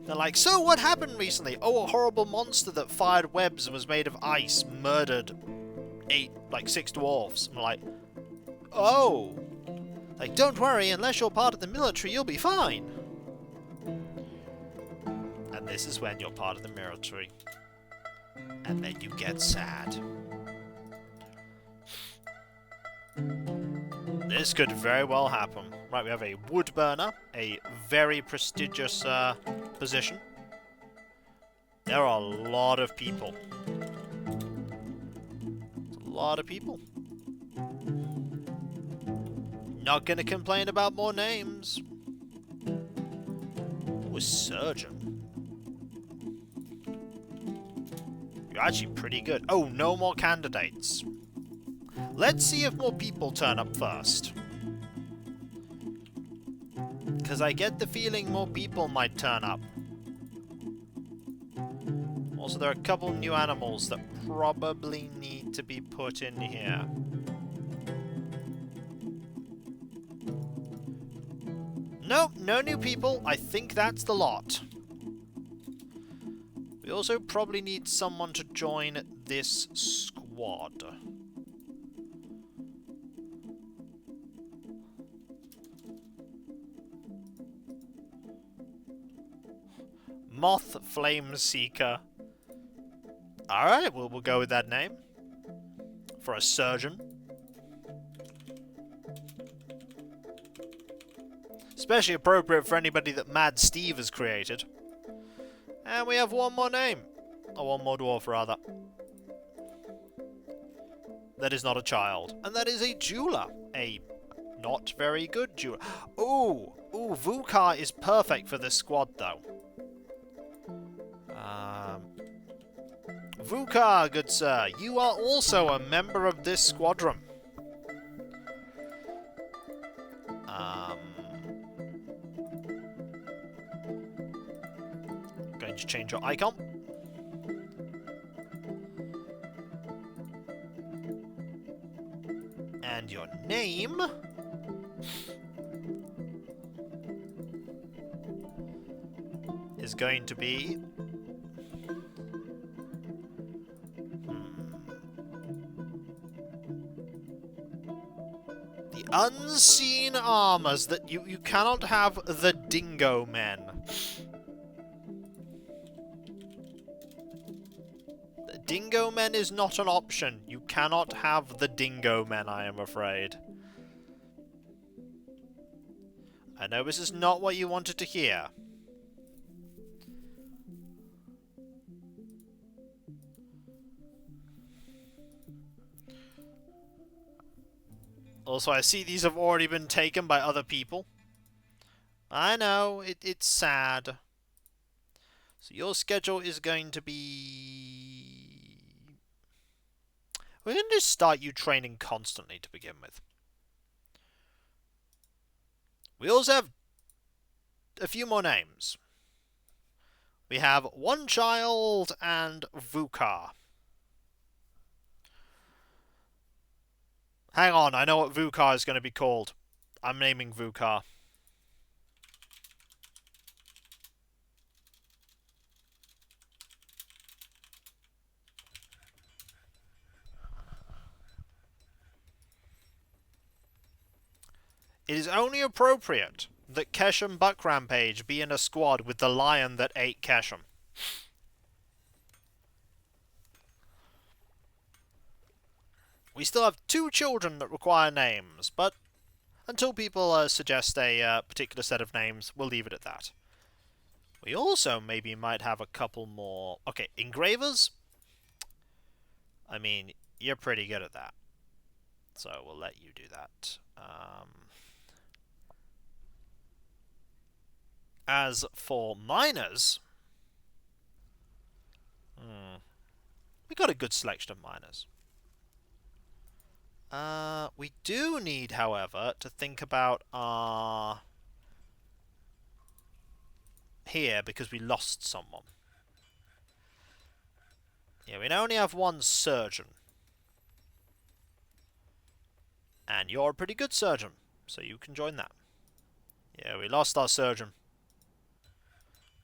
They're like, so what happened recently? Oh, a horrible monster that fired webs and was made of ice murdered 6 dwarfs. I'm like, oh. Like, don't worry, unless you're part of the military, you'll be fine. And this is when you're part of the military. And then you get sad. This could very well happen. Right, we have a wood burner, a very prestigious position. There are a lot of people. A lot of people. Not gonna complain about more names. Ooh, a surgeon. You're actually pretty good. Oh, no more candidates. Let's see if more people turn up first. because I get the feeling more people might turn up. Also, there are a couple new animals that probably need to be put in here. Nope, no new people. I think that's the lot. We also probably need someone to join this squad. Moth Flame Seeker. Alright, we'll go with that name. For a surgeon. Especially appropriate for anybody that Mad Steve has created. And we have one more name. Or one more dwarf, rather. That is not a child. And that is a jeweler. A not very good jeweler. Ooh, Vukar is perfect for this squad, though. Vukar, good sir, you are also a member of this squadron. Going to change your icon. And your name is going to be... The Unseen Armors. That you cannot have the Dingo Men. The Dingo Men is not an option. You cannot have the Dingo Men, I am afraid. I know this is not what you wanted to hear. Also, I see these have already been taken by other people. I know, it's sad. So your schedule is going to be... We're going to just start you training constantly to begin with. We also have a few more names. We have One Child and Vukar. Hang on, I know what Vukar is going to be called. I'm naming Vukar. It is only appropriate that Keshem Buckrampage be in a squad with the lion that ate Keshem. We still have 2 children that require names, but until people suggest a particular set of names, we'll leave it at that. We also maybe might have a couple more... Okay, engravers? I mean, you're pretty good at that. So we'll let you do that. As for miners... we got a good selection of miners. We do need, however, to think about our... here, because we lost someone. Yeah, we only have 1 surgeon. And you're a pretty good surgeon, so you can join that. Yeah, we lost our surgeon.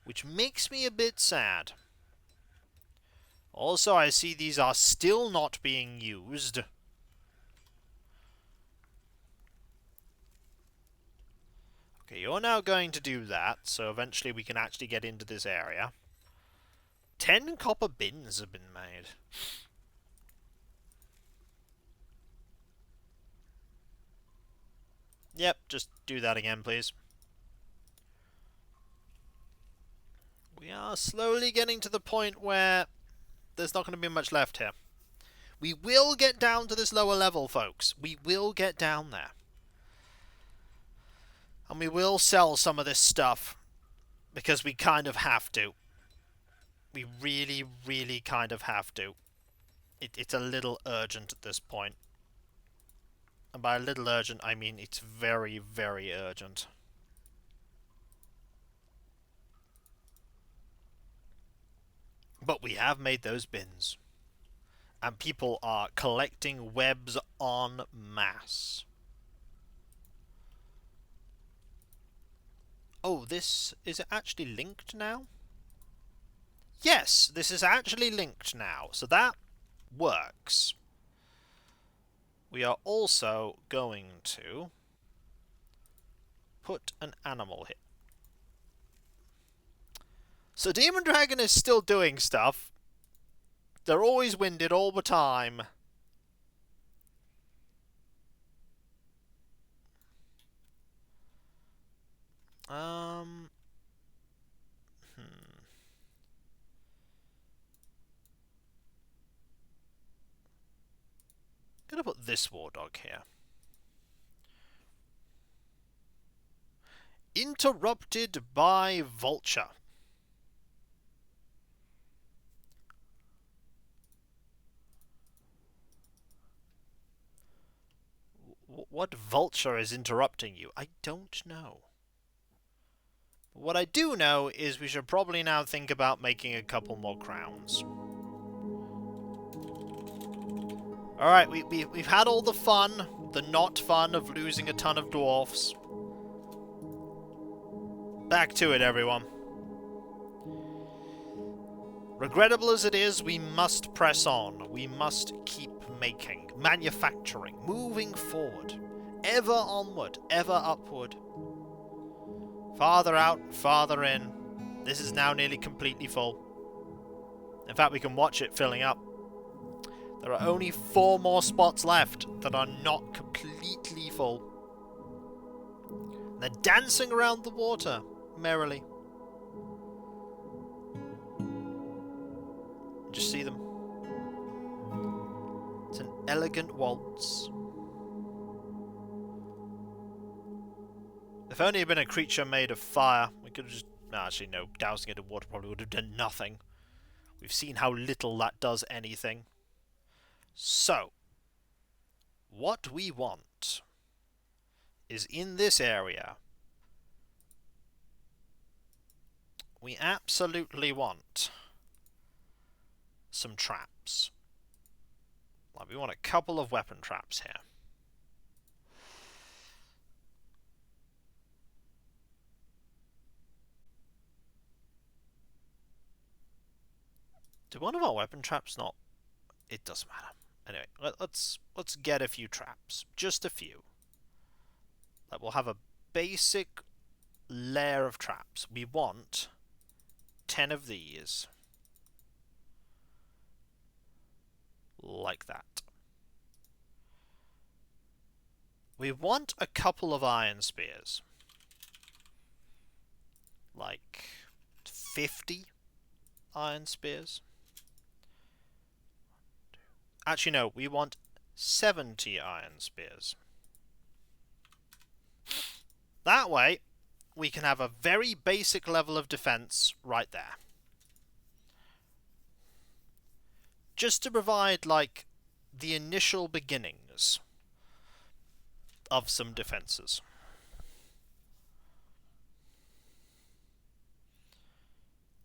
Which makes me a bit sad. Also, I see these are still not being used. Okay, you're now going to do that, so eventually we can actually get into this area. 10 copper bins have been made. Yep, just do that again, please. We are slowly getting to the point where there's not going to be much left here. We will get down to this lower level, folks. We will get down there. And we will sell some of this stuff, because we kind of have to. We really, really kind of have to. It's a little urgent at this point. And by a little urgent, I mean it's very, very urgent. But we have made those bins. And people are collecting webs en masse. Oh, is it actually linked now? Yes, this is actually linked now. So that works. We are also going to put an animal here. So Demon Dragon is still doing stuff. They're always winded all the time. Gonna put this war dog here. Interrupted by Vulture. What vulture is interrupting you? I don't know. What I do know is we should probably now think about making a couple more crowns. Alright, we've had all the fun, the not fun of losing a ton of dwarfs. Back to it, everyone. Regrettable as it is, we must press on. We must keep making, manufacturing, moving forward. Ever onward, ever upward. Farther out, farther in. This is now nearly completely full. In fact, we can watch it filling up. There are only 4 more spots left that are not completely full. They're dancing around the water, merrily. Just see them. It's an elegant waltz. If only it had been a creature made of fire, we could have just... No, actually, no. Dousing it in water probably would have done nothing. We've seen how little that does anything. So, what we want is in this area. We absolutely want some traps. Like, we want a couple of weapon traps here. Do one of our weapon traps not... It doesn't matter. Anyway, let's get a few traps. Just a few. Like, we'll have a basic layer of traps. We want 10 of these. Like that. We want a couple of iron spears. Like 50 iron spears. Actually, no, we want 70 iron spears. That way, we can have a very basic level of defense right there. Just to provide, like, the initial beginnings of some defenses.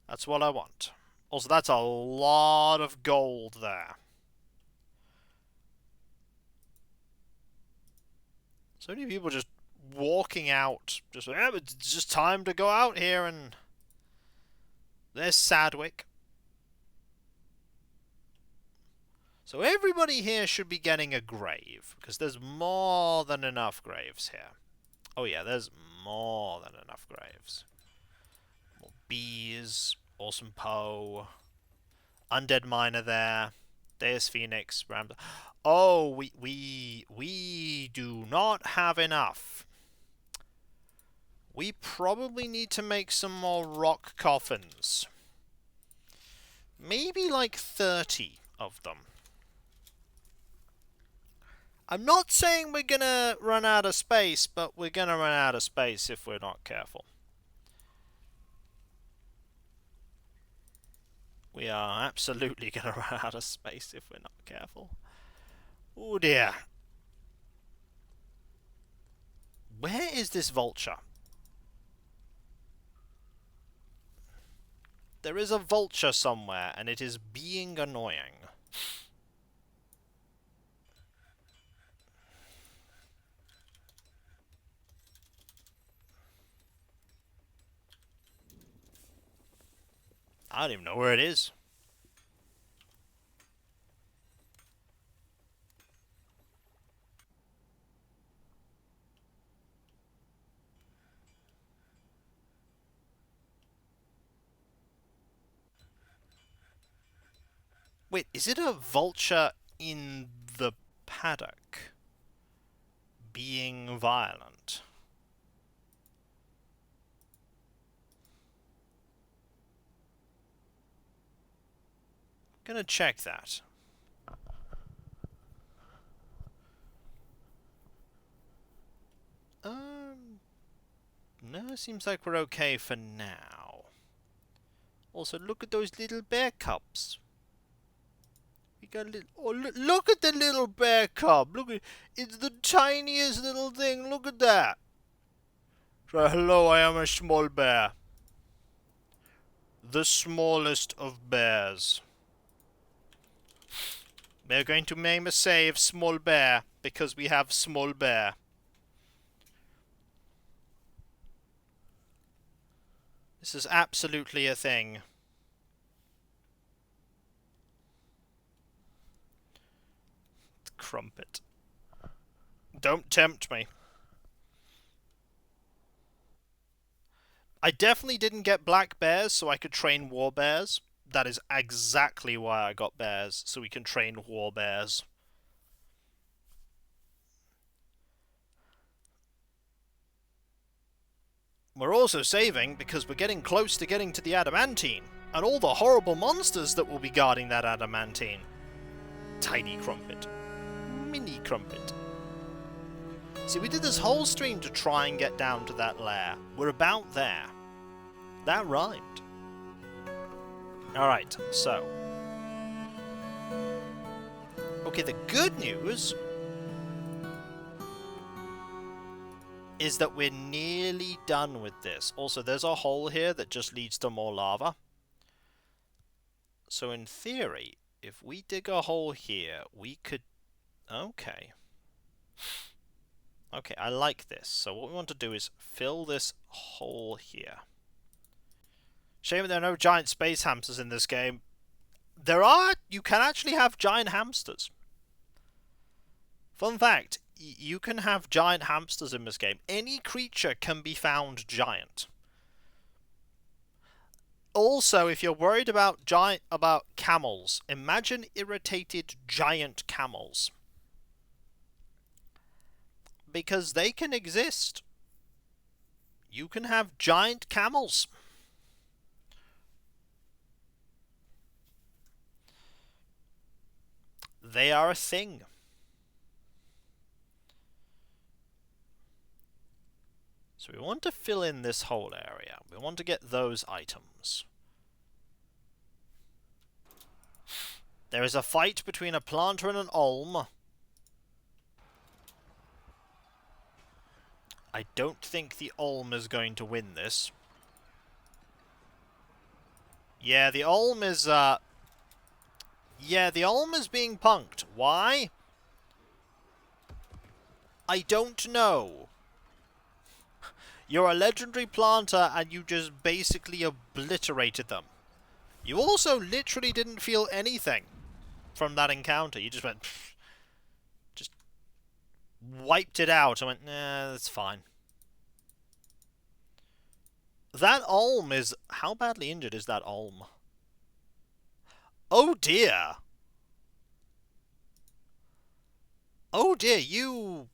That's what I want. Also, that's a lot of gold there. So many people just walking out. Just, yeah, it's just time to go out here and... There's Sadwick. So everybody here should be getting a grave, because there's more than enough graves here. Oh yeah, there's more than enough graves. More bees, awesome Poe, Undead Miner there, Deus Phoenix, Rambo. Oh, we do not have enough. We probably need to make some more rock coffins. Maybe like 30 of them. I'm not saying we're gonna run out of space, but we're gonna run out of space if we're not careful. We are absolutely gonna run out of space if we're not careful. Oh dear. Where is this vulture? There is a vulture somewhere, and it is being annoying. I don't even know where it is. Wait, is it a vulture in the paddock? Being violent. Gonna check that. No, seems like we're okay for now. Also, look at those little bear cubs. We got a little. Oh, look at the little bear cub. Look at it's the tiniest little thing. Look at that. So, hello, I am a small bear. The smallest of bears. We're going to name a save small bear because we have small bear. This is absolutely a thing. Crumpet. Don't tempt me. I definitely didn't get black bears so I could train war bears. That is exactly why I got bears, so we can train war bears. We're also saving because we're getting close to getting to the adamantine, and all the horrible monsters that will be guarding that adamantine. Tiny Crumpet. Mini Crumpet. See, we did this whole stream to try and get down to that lair. We're about there. That rhymed. Alright, so. Okay, the good news is that we're nearly done with this. Also, there's a hole here that just leads to more lava. So in theory, if we dig a hole here, we could... Okay. Okay, I like this. So what we want to do is fill this hole here. Shame there are no giant space hamsters in this game. There are... You can actually have giant hamsters. Fun fact, you can have giant hamsters in this game. Any creature can be found giant. Also, if you're worried about camels, imagine irritated giant camels. Because they can exist. You can have giant camels. They are a thing. So we want to fill in this whole area. We want to get those items. There is a fight between a planter and an olm. I don't think the olm is going to win this. Yeah, the olm is, Yeah, the olm is being punked. Why? I don't know. You're a legendary planter and you just basically obliterated them. You also literally didn't feel anything from that encounter. You just went... just wiped it out and went, nah, that's fine. That olm is... How badly injured is that olm? Oh dear! Oh dear, you...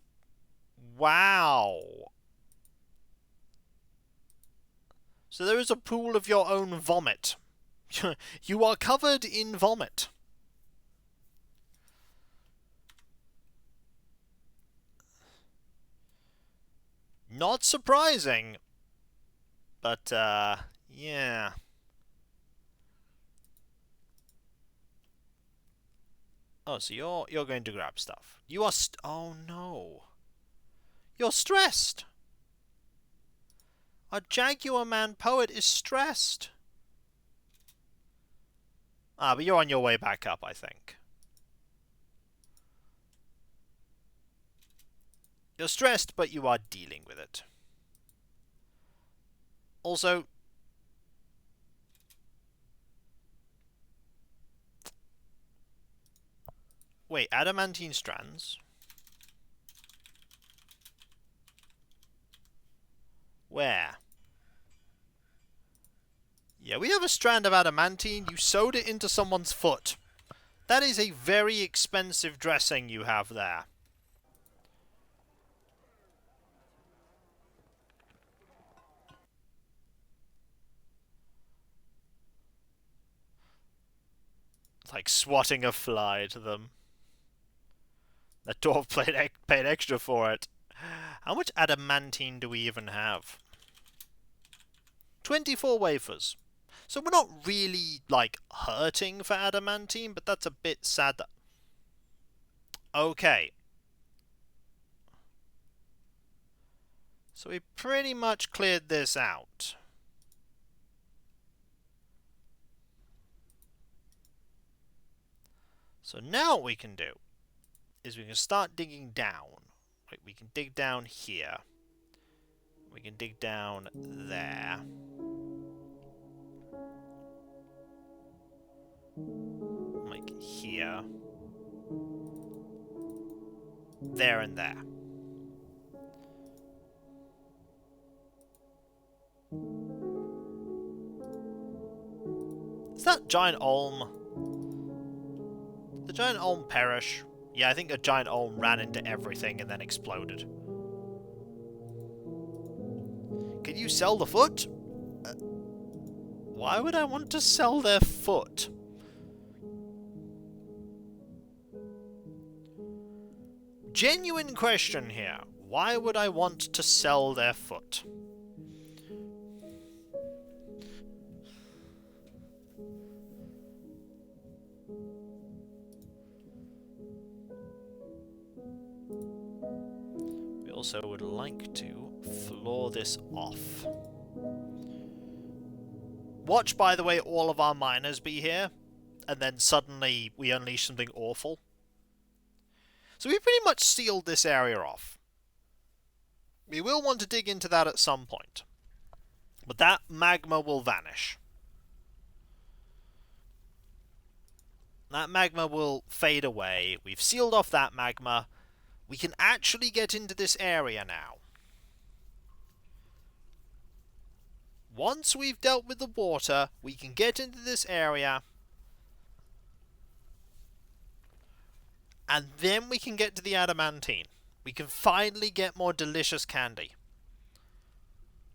Wow. So there is a pool of your own vomit. You are covered in vomit. Not surprising. But, yeah. Oh, so you're going to grab stuff. You are oh no. You're stressed. A Jaguar Man poet is stressed. Ah, but you're on your way back up, I think. You're stressed, but you are dealing with it. Also, wait, adamantine strands? Where? Yeah, we have a strand of adamantine. You sewed it into someone's foot. That is a very expensive dressing you have there. It's like swatting a fly to them. The dwarf paid extra for it. How much adamantine do we even have? 24 wafers. So we're not really, like, hurting for adamantine, but that's a bit sad. Okay. So we pretty much cleared this out. So now what we can do is we can start digging down. Right, we can dig down here. We can dig down there. Like here. There and there. Is that giant olm? The giant olm perish? Yeah, I think a giant olm ran into everything and then exploded. Can you sell the foot? Why would I want to sell their foot? Genuine question here. Why would I want to sell their foot? We also would like to floor this off. Watch, by the way, all of our miners be here, and then suddenly we unleash something awful. So we pretty much sealed this area off. We will want to dig into that at some point. But that magma will vanish. That magma will fade away. We've sealed off that magma. We can actually get into this area now. Once we've dealt with the water, we can get into this area. And then we can get to the adamantine. We can finally get more delicious candy.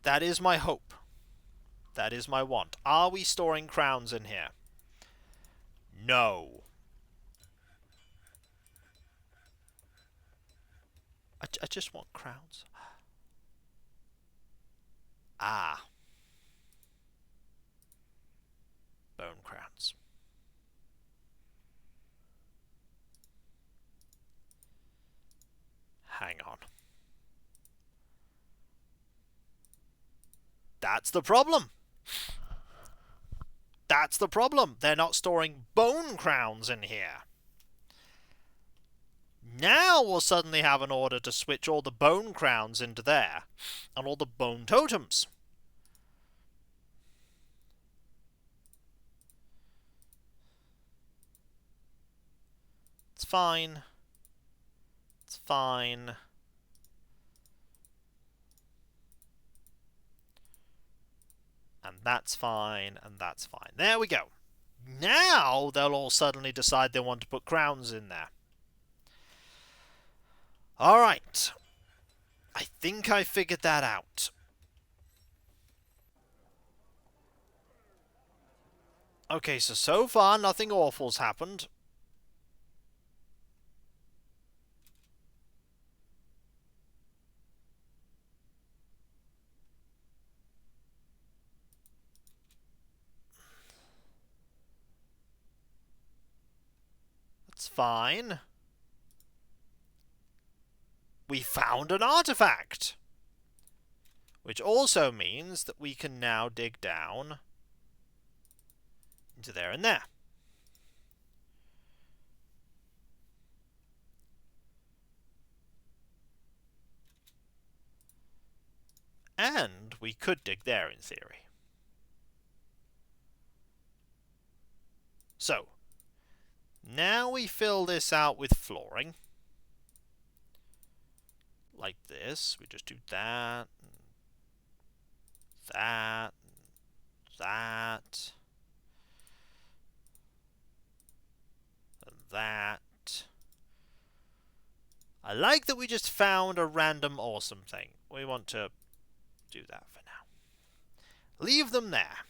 That is my hope. That is my want. Are we storing crowns in here? No. I just want crowns. Ah. Bone crowns. Hang on. That's the problem. That's the problem. They're not storing bone crowns in here. Now we'll suddenly have an order to switch all the bone crowns into there. And all the bone totems. It's fine. It's fine. And that's fine, and that's fine. There we go. Now they'll all suddenly decide they want to put crowns in there. Alright. I think I figured that out. Okay, so far nothing awful's happened. That's fine. We found an artifact! Which also means that we can now dig down into there and there. And we could dig there in theory. So, now we fill this out with flooring. Like this. We just do that, that, that, and that. I like that we just found a random awesome thing. We want to do that for now. Leave them there.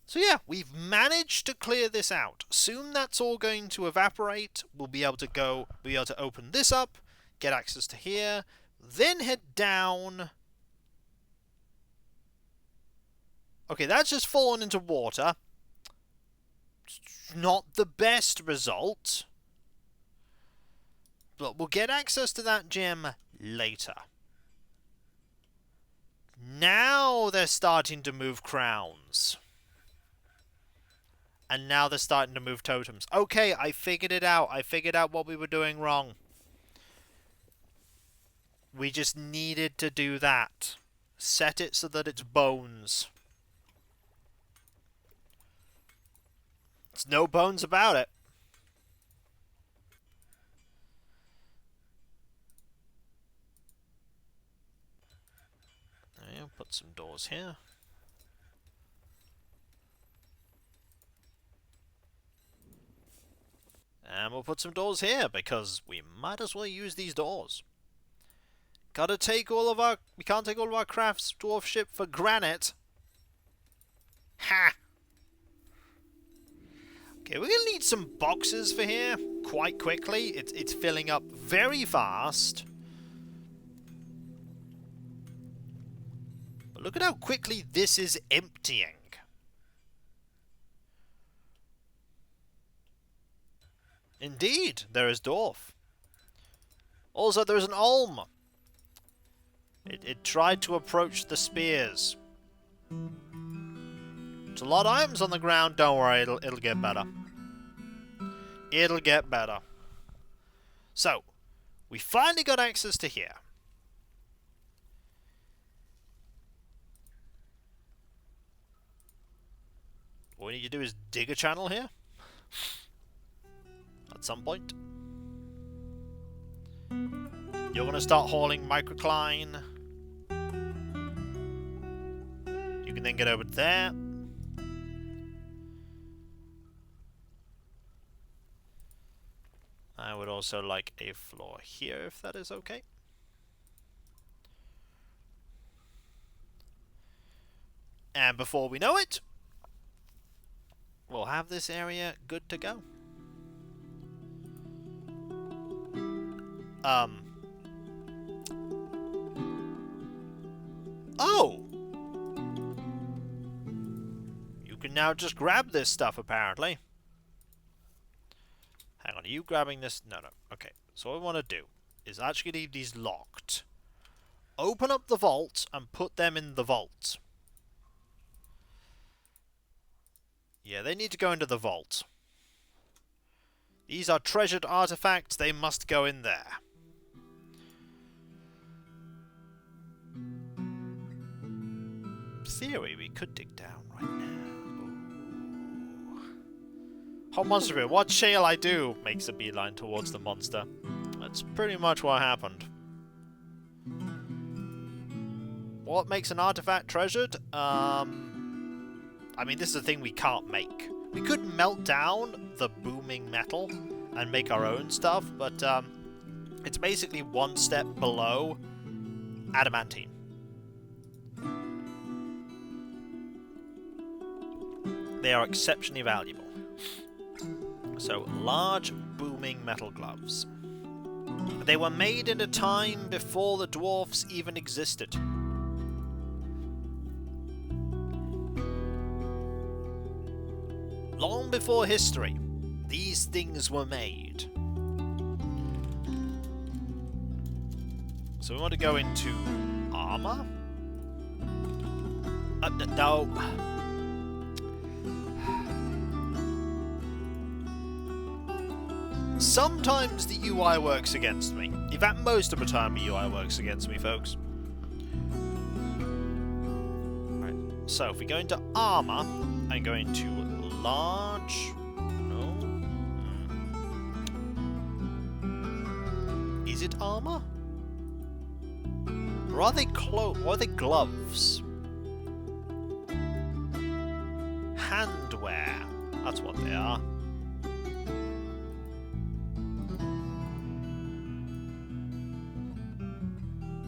So yeah, we've managed to clear this out. Soon that's all going to evaporate. We'll be able to open this up, get access to here, then head down. Okay, that's just fallen into water. Not the best result. But we'll get access to that gem later. Now they're starting to move crowns. And now they're starting to move totems. Okay, I figured it out. I figured out what we were doing wrong. We just needed to do that. Set it so that it's bones. There's no bones about it. I'll put some doors here. And we'll put some doors here, because we might as well use these doors. Gotta take all of our... We can't take all of our crafts dwarf ship for granite. Ha! Okay, we're gonna need some boxes for here quite quickly. It's filling up very fast. But look at how quickly this is emptying. Indeed, there is dwarf. Also, there is an olm. It tried to approach the spears. There's a lot of items on the ground. Don't worry, it'll get better. It'll get better. So, we finally got access to here. All we need to do is dig a channel here. At some point. You're going to start hauling microcline. You can then get over there. I would also like a floor here, if that is okay. And before we know it, we'll have this area good to go. Oh! You can now just grab this stuff, apparently. Hang on, are you grabbing this? No. Okay, so what I want to do is actually leave these locked. Open up the vault and put them in the vault. Yeah, they need to go into the vault. These are treasured artifacts, they must go in there. In theory, we could dig down right now. Ooh. Oh, monster, what shall I do? Makes a beeline towards the monster. That's pretty much what happened. What makes an artifact treasured? I mean, this is a thing we can't make. We could melt down the booming metal and make our own stuff, but it's basically one step below adamantine. They are exceptionally valuable. So, large booming metal gloves. They were made in a time before the dwarfs even existed. Long before history, these things were made. So we want to go into armor? No. Sometimes the UI works against me. In fact, most of the time the UI works against me, folks. Right. So if we go into armor, and go into large... No. Is it armor? Or are they or are they gloves? Handwear. That's what they are.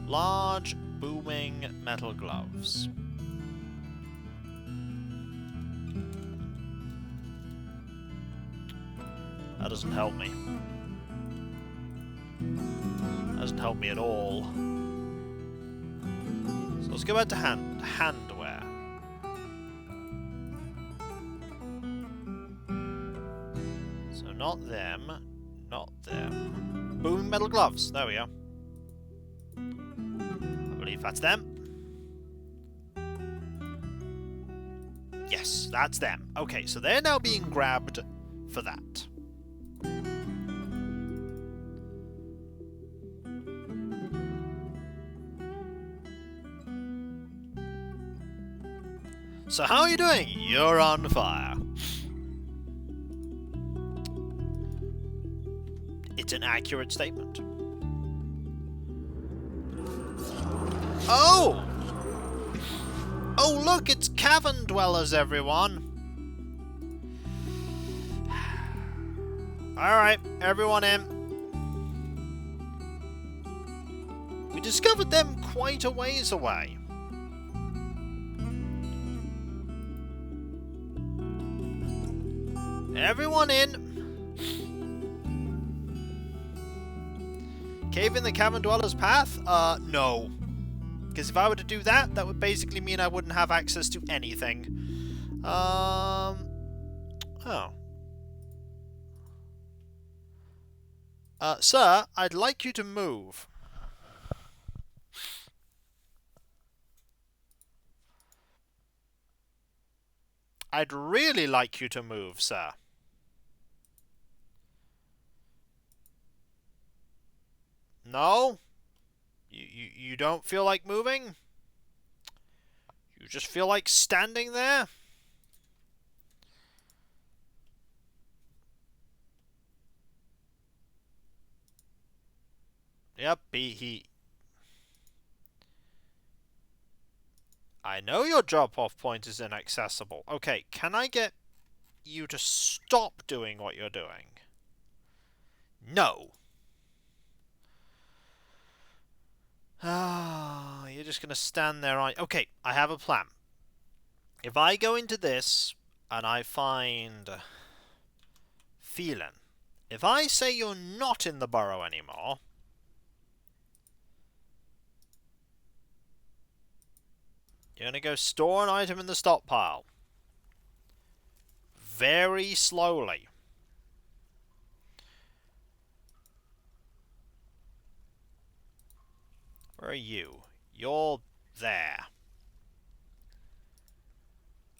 Large, booming metal gloves. That doesn't help me. That doesn't help me at all. So let's go back to handwear. So not them, not them. Booming metal gloves. There we go. I believe that's them. Yes, that's them. Okay, so they're now being grabbed for that. So how are you doing? You're on fire. It's an accurate statement. Oh! Oh look, it's cavern dwellers, everyone. Alright, everyone in. We discovered them quite a ways away. Everyone in. Cave in the cavern dweller's path? No. Because if I were to do that, that would basically mean I wouldn't have access to anything. Oh. Sir, I'd like you to move. I'd really like you to move, sir. No? You don't feel like moving? You just feel like standing there? Yep, I know your drop-off point is inaccessible. Okay, can I get you to stop doing what you're doing? No. Ah, you're just going to stand there, aren't you? Okay, I have a plan. If I go into this, and I find... Phelan. If I say you're not in the burrow anymore... You're going to go store an item in the stockpile. Very slowly. Where are you? You're there.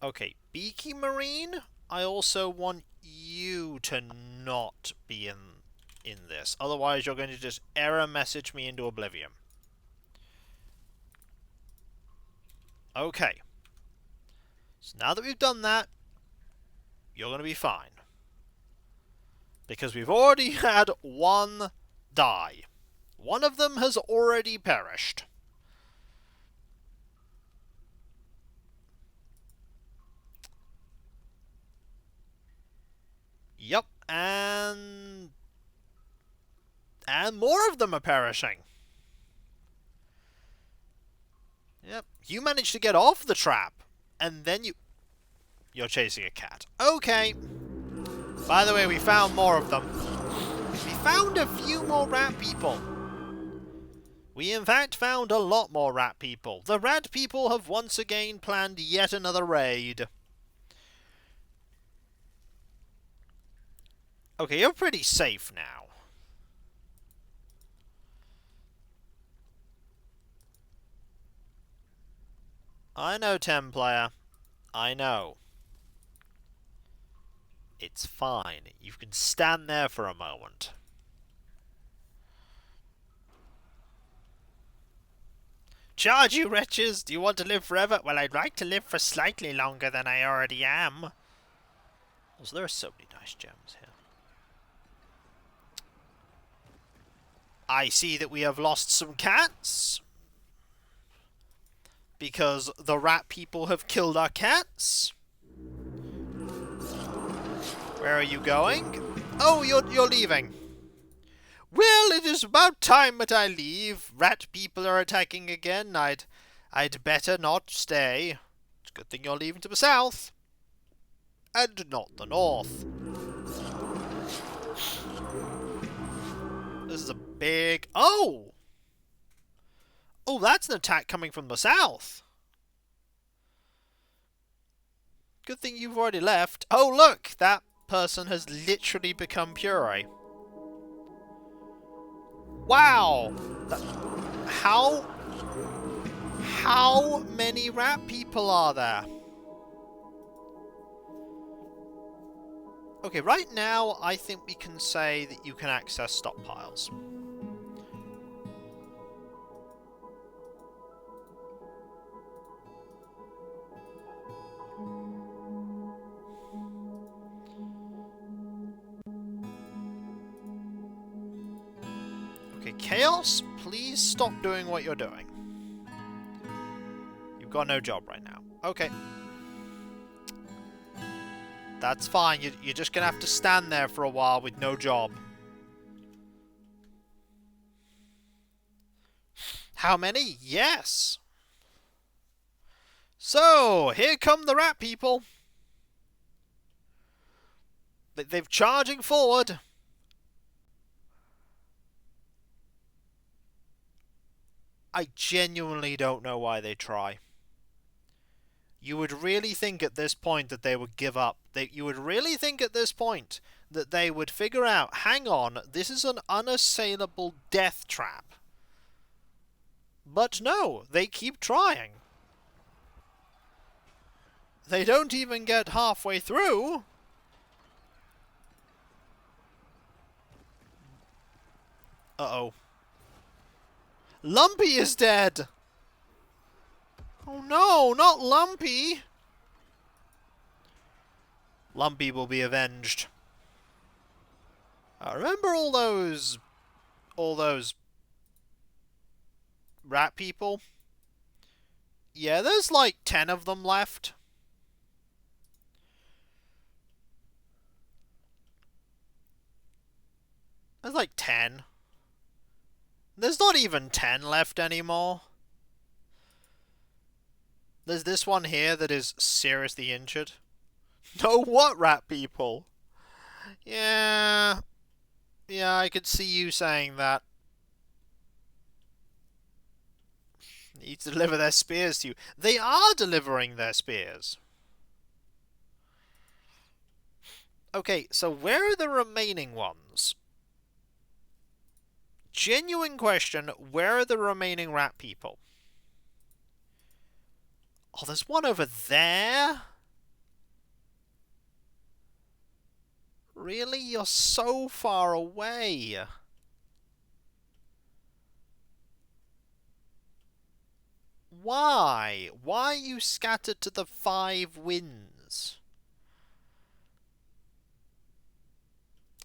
Okay, Beaky Marine, I also want you to not be in this. Otherwise, you're going to just error message me into oblivion. Okay. So now that we've done that, you're going to be fine. Because we've already had one die. One of them has already perished. Yep, and more of them are perishing. Yep, you managed to get off the trap, and then you're chasing a cat. Okay. By the way, we found more of them. We found a few more rat people. We in fact found a lot more rat people. The rat people have once again planned yet another raid. Okay, you're pretty safe now. I know, 10 player. I know. It's fine. You can stand there for a moment. Charge, you wretches! Do you want to live forever? Well, I'd like to live for slightly longer than I already am. Also, there are so many nice gems here. I see that we have lost some cats. Because the rat people have killed our cats. Where are you going? Oh, you're leaving. Well, it is about time that I leave. Rat people are attacking again. I'd better not stay. It's a good thing you're leaving to the south. And not the north. This is a big... Oh! Oh, that's an attack coming from the south. Good thing you've already left. Oh, look! That person has literally become puree. Wow! How many rat people are there? Okay, right now, I think we can say that you can access stockpiles. Okay, Chaos, please stop doing what you're doing. You've got no job right now. Okay. That's fine. You're just going to have to stand there for a while with no job. How many? Yes. So, here come the rat people. They're charging forward. I genuinely don't know why they try. You would really think at this point that they would give up. You would really think at this point that they would figure out, hang on, this is an unassailable death trap. But no, they keep trying. They don't even get halfway through. Uh-oh. Lumpy is dead! Oh no, not Lumpy! Lumpy will be avenged. Remember all those rat people? Yeah, there's like 10 of them left. There's like 10. There's not even 10 left anymore. There's this one here that is seriously injured. No, what rat people? Yeah, I could see you saying that. Need to deliver their spears to you. They are delivering their spears. Okay, so where are the remaining ones? Genuine question, where are the remaining rat people? Oh, there's one over there? Really? You're so far away. Why? Why are you scattered to the 5 winds?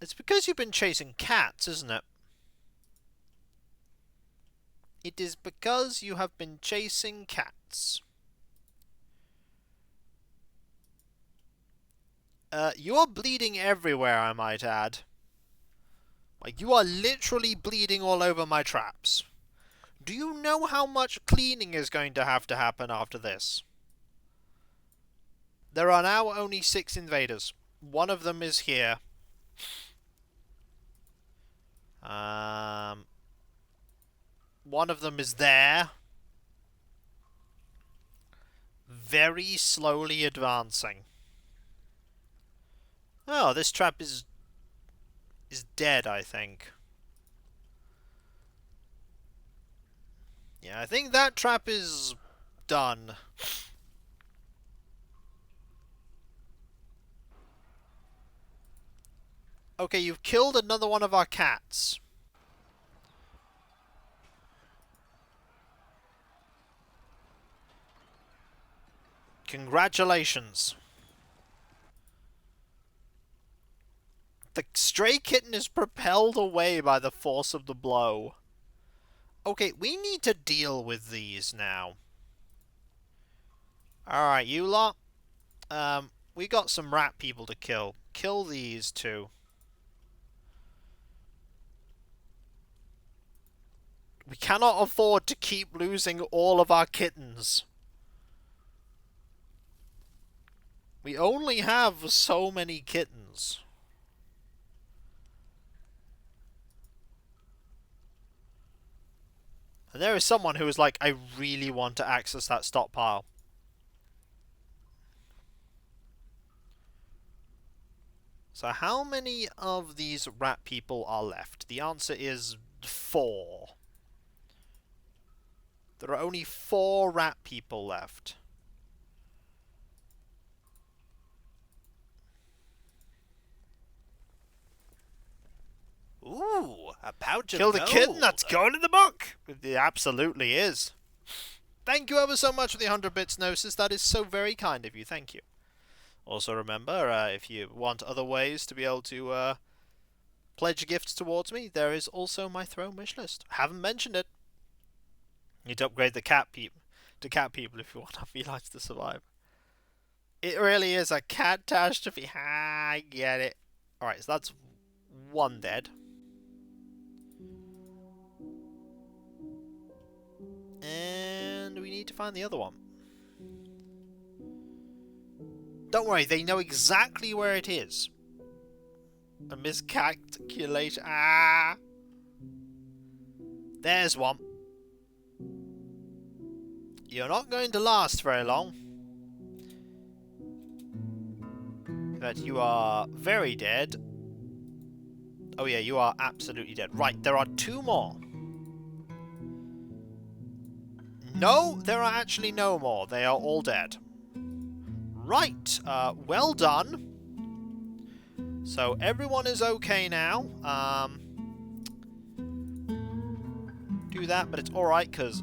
It's because you've been chasing cats, isn't it? It is because you have been chasing cats. You are bleeding everywhere, I might add. Like, you are literally bleeding all over my traps. Do you know how much cleaning is going to happen after this? There are now only 6 invaders. One of them is here. One of them is there. Very slowly advancing. Oh, this trap is dead, I think. Yeah, I think that trap is done. Okay, you've killed another one of our cats. Congratulations. The stray kitten is propelled away by the force of the blow. Okay, we need to deal with these now. Alright, you lot. We got some rat people to kill. Kill these two. We cannot afford to keep losing all of our kittens. We only have so many kittens. And there is someone who is like, I really want to access that stockpile. So how many of these rat people are left? The answer is 4. There are only 4 rat people left. Ooh, a pouch of Kill the gold. kitten, that's going in the book! It absolutely is. Thank you ever so much for the 100 bits, Gnosis. That is so very kind of you. Thank you. Also remember, if you want other ways to be able to pledge gifts towards me, there is also my throne wish list. Haven't mentioned it. Need to upgrade the cat to cat people if you want our felines to survive. It really is a catastrophe. I get it. Alright, so that's 1 dead. And we need to find the other one. Don't worry, they know exactly where it is. A miscalculation. Ah! There's one. You're not going to last very long. But you are very dead. Oh yeah, you are absolutely dead. Right, there are 2 more. No, there are actually no more. They are all dead. Right, well done. So everyone is okay now. Do that, but it's alright, because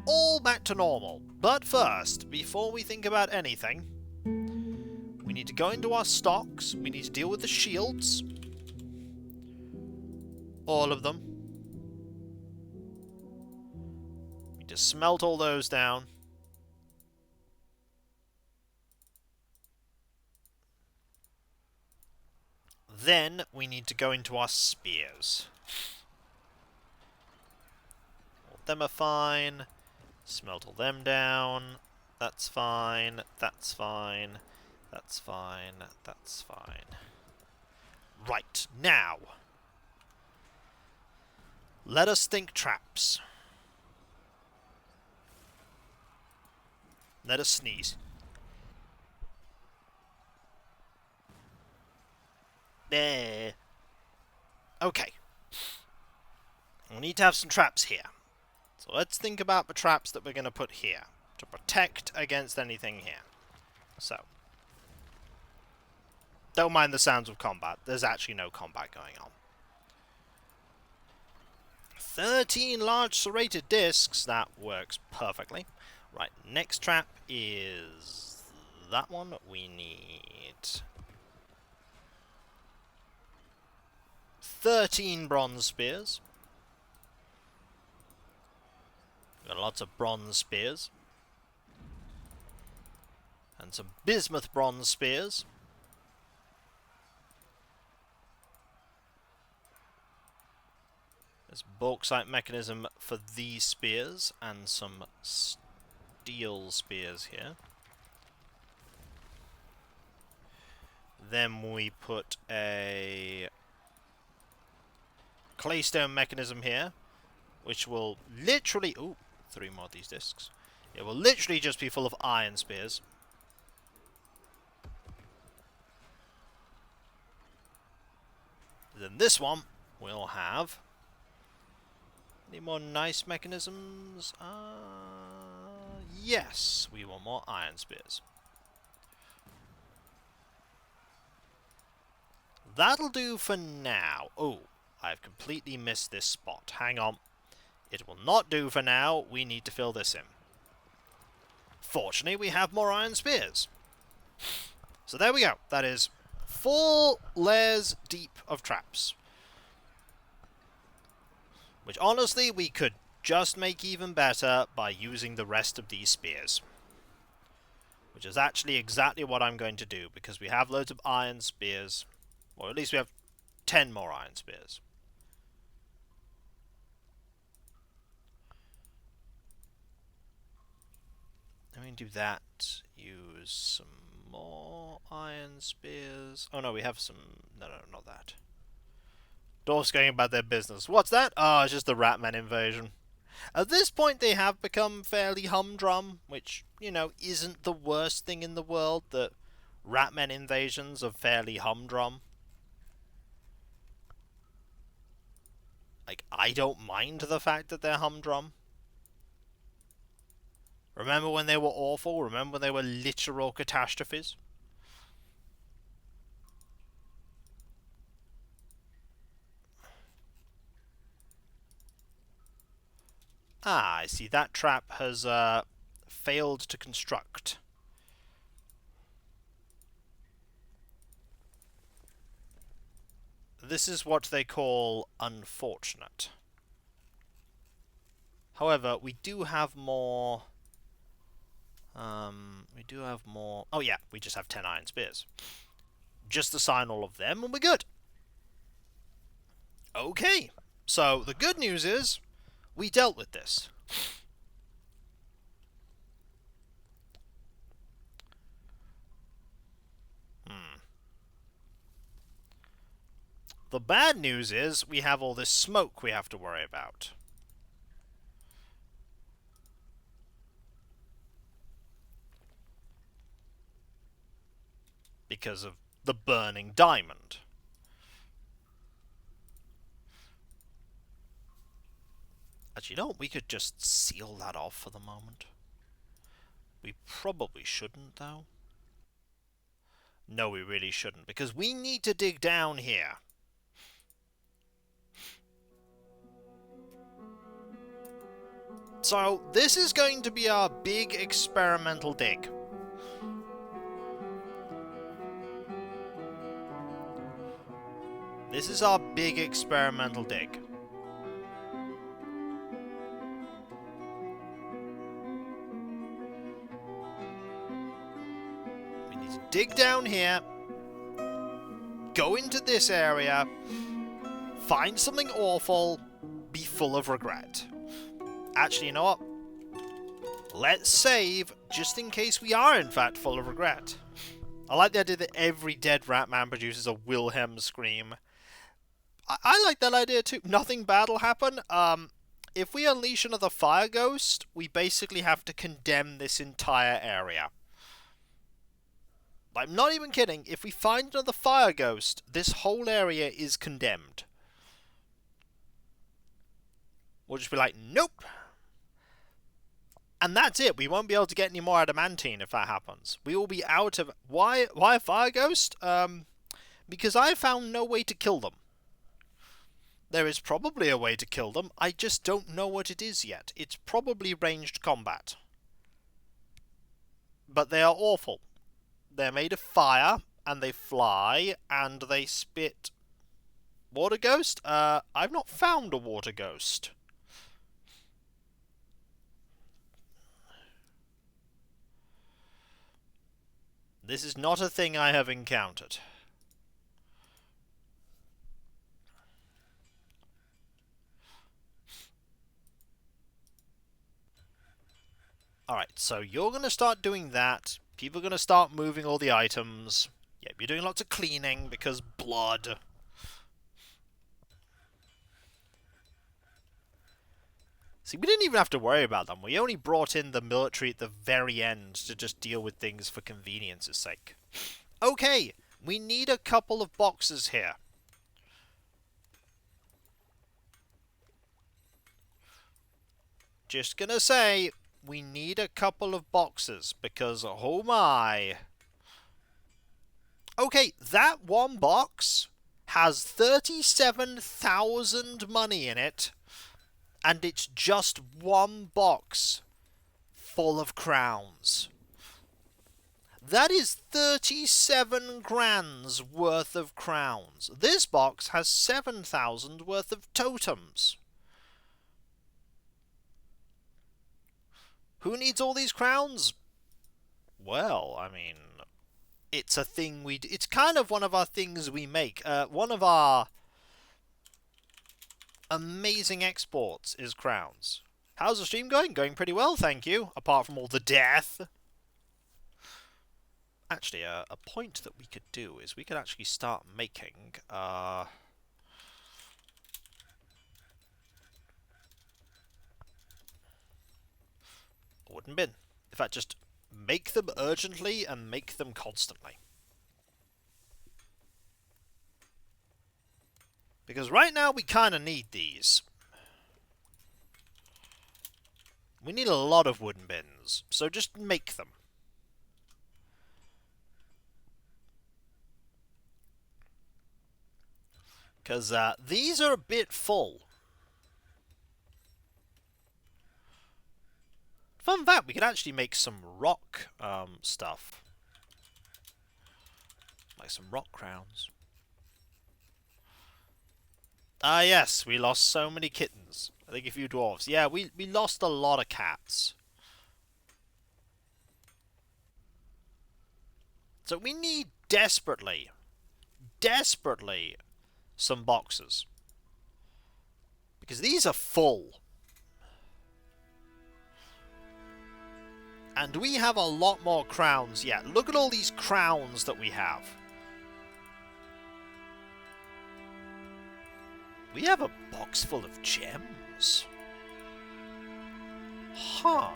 all back to normal. But first, before we think about anything, we need to go into our stocks. We need to deal with the shields. All of them. We need to smelt all those down. Then we need to go into our spears. All them are fine. Smelt all them down. That's fine. That's fine. That's fine. That's fine. Right, now. Let us think traps. Let us sneeze. There. Okay. We need to have some traps here. So let's think about the traps that we're going to put here to protect against anything here. So. Don't mind the sounds of combat. There's actually no combat going on. 13 large serrated discs. That works perfectly. Right, next trap is that one. We need 13 bronze spears. Got lots of bronze spears. And some bismuth bronze spears. There's bauxite mechanism for these spears and some steel spears here. Then we put a claystone mechanism here, which will literally... Ooh, 3 more of these discs. It will literally just be full of iron spears. Then this one will have... Any more nice mechanisms? Yes, we want more iron spears. that'll do for now. Oh, I've completely missed this spot. Hang on. It will not do for now. We need to fill this in. Fortunately, we have more iron spears. So there we go. That is 4 layers deep of traps. Which, honestly, we could just make even better by using the rest of these spears. Which is actually exactly what I'm going to do, because we have loads of iron spears. Or at least we have 10 more iron spears. Let me do that. Use some more iron spears. Oh no, we have some... No, not that. Dwarfs going about their business. What's that? Oh, it's just the Ratman invasion. At this point, they have become fairly humdrum, which, you know, isn't the worst thing in the world, that Ratman invasions are fairly humdrum. Like, I don't mind the fact that they're humdrum. Remember when they were awful? Remember when they were literal catastrophes? Ah, I see. That trap has failed to construct. This is what they call unfortunate. However, we do have more... Oh yeah, we just have 10 iron spears. Just assign all of them and we're good. Okay, so the good news is we dealt with this. The bad news is we have all this smoke we have to worry about. Because of the burning diamond. Actually, you know what? We could just seal that off for the moment. We probably shouldn't, though. No, we really shouldn't, because we need to dig down here. So, this is going to be our big experimental dig. This is our big experimental dig. We need to dig down here, go into this area, find something awful, be full of regret. Actually, you know what? Let's save, just in case we are in fact full of regret. I like the idea that every dead Ratman produces a Wilhelm scream. I like that idea too. Nothing bad will happen. If we unleash another fire ghost, we basically have to condemn this entire area. I'm not even kidding. If we find another fire ghost, this whole area is condemned. We'll just be like, nope. And that's it. We won't be able to get any more adamantine if that happens. We will be out of... Why a fire ghost? Because I found no way to kill them. There is probably a way to kill them. I just don't know what it is yet. It's probably ranged combat. But they are awful. They're made of fire, and they fly, and they spit... Water ghost? I've not found a water ghost. This is not a thing I have encountered. Alright, so you're going to start doing that. People are going to start moving all the items. Yep, you're doing lots of cleaning because blood. See, we didn't even have to worry about them. We only brought in the military at the very end to just deal with things for convenience's sake. Okay, we need a couple of boxes here. Just gonna say, we need a couple of boxes, because, oh my... Okay, that one box has 37,000 money in it, and it's just one box full of crowns. That is 37 grand's worth of crowns. This box has 7,000 worth of totems. Who needs all these crowns? Well, I mean, it's a thing it's kind of one of our things we make. One of our amazing exports is crowns. How's the stream going? Going pretty well, thank you. Apart from all the death. Actually, a point that we could do is we could actually start making a wooden bin. In fact, just make them urgently and make them constantly. Because right now we kind of need these. We need a lot of wooden bins, so just make them. Because these are a bit full. Fun fact, we could actually make some rock stuff. Like some rock crowns. Ah yes, we lost so many kittens. I think a few dwarves. Yeah, we lost a lot of cats. So we need desperately some boxes. Because these are full. And we have a lot more crowns yet. Look at all these crowns that we have. We have a box full of gems. Huh.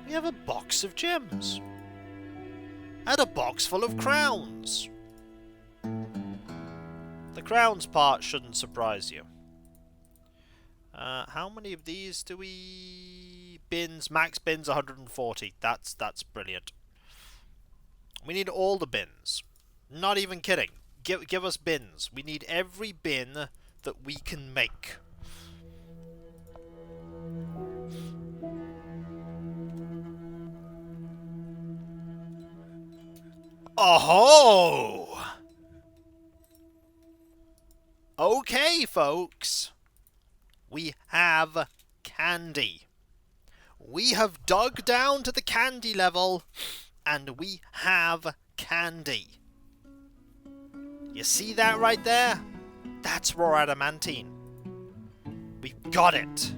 We have a box of gems. And a box full of crowns. The crowns part shouldn't surprise you. How many of these do we... Bins, max bins 140. That's brilliant. We need all the bins. Not even kidding. Give us bins. We need every bin that we can make. Oh! Okay, folks. We have candy. We have dug down to the candy level, and we have candy. You see that right there? That's raw adamantine. We've got it.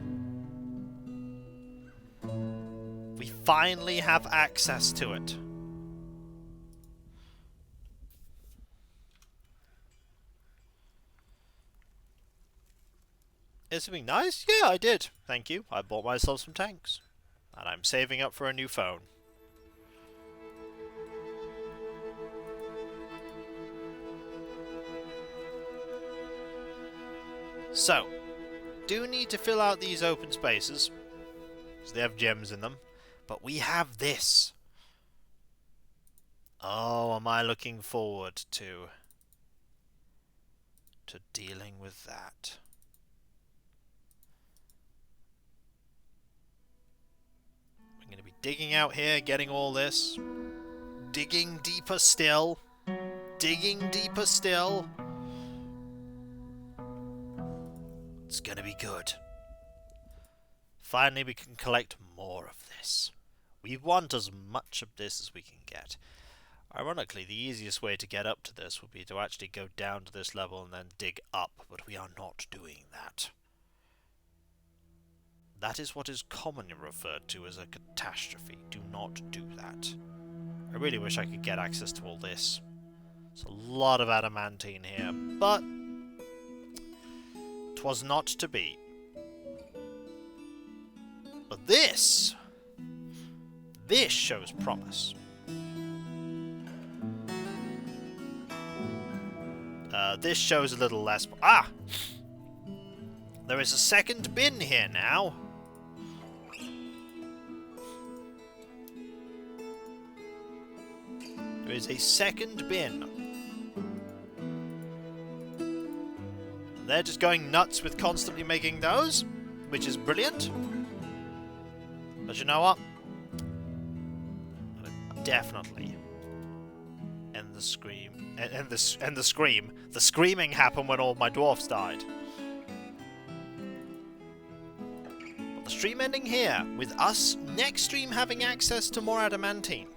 We finally have access to it. Is something nice? Yeah, I did. Thank you. I bought myself some tanks. And I'm saving up for a new phone. So, do need to fill out these open spaces. So they have gems in them. But we have this. Oh, am I looking forward to dealing with that. I'm going to be digging out here, getting all this. Digging deeper still. Digging deeper still. It's going to be good. Finally, we can collect more of this. We want as much of this as we can get. Ironically, the easiest way to get up to this would be to actually go down to this level and then dig up, but we are not doing that. That is what is commonly referred to as a catastrophe. Do not do that. I really wish I could get access to all this. There's a lot of adamantine here, but 'twas not to be. But this shows promise. This shows a little less... Ah! There is a second bin here now. There is a second bin. They're just going nuts with constantly making those, which is brilliant. But you know what? Definitely end the scream. End the scream. The screaming happened when all my dwarfs died. But the stream ending here, with us next stream having access to more adamantine.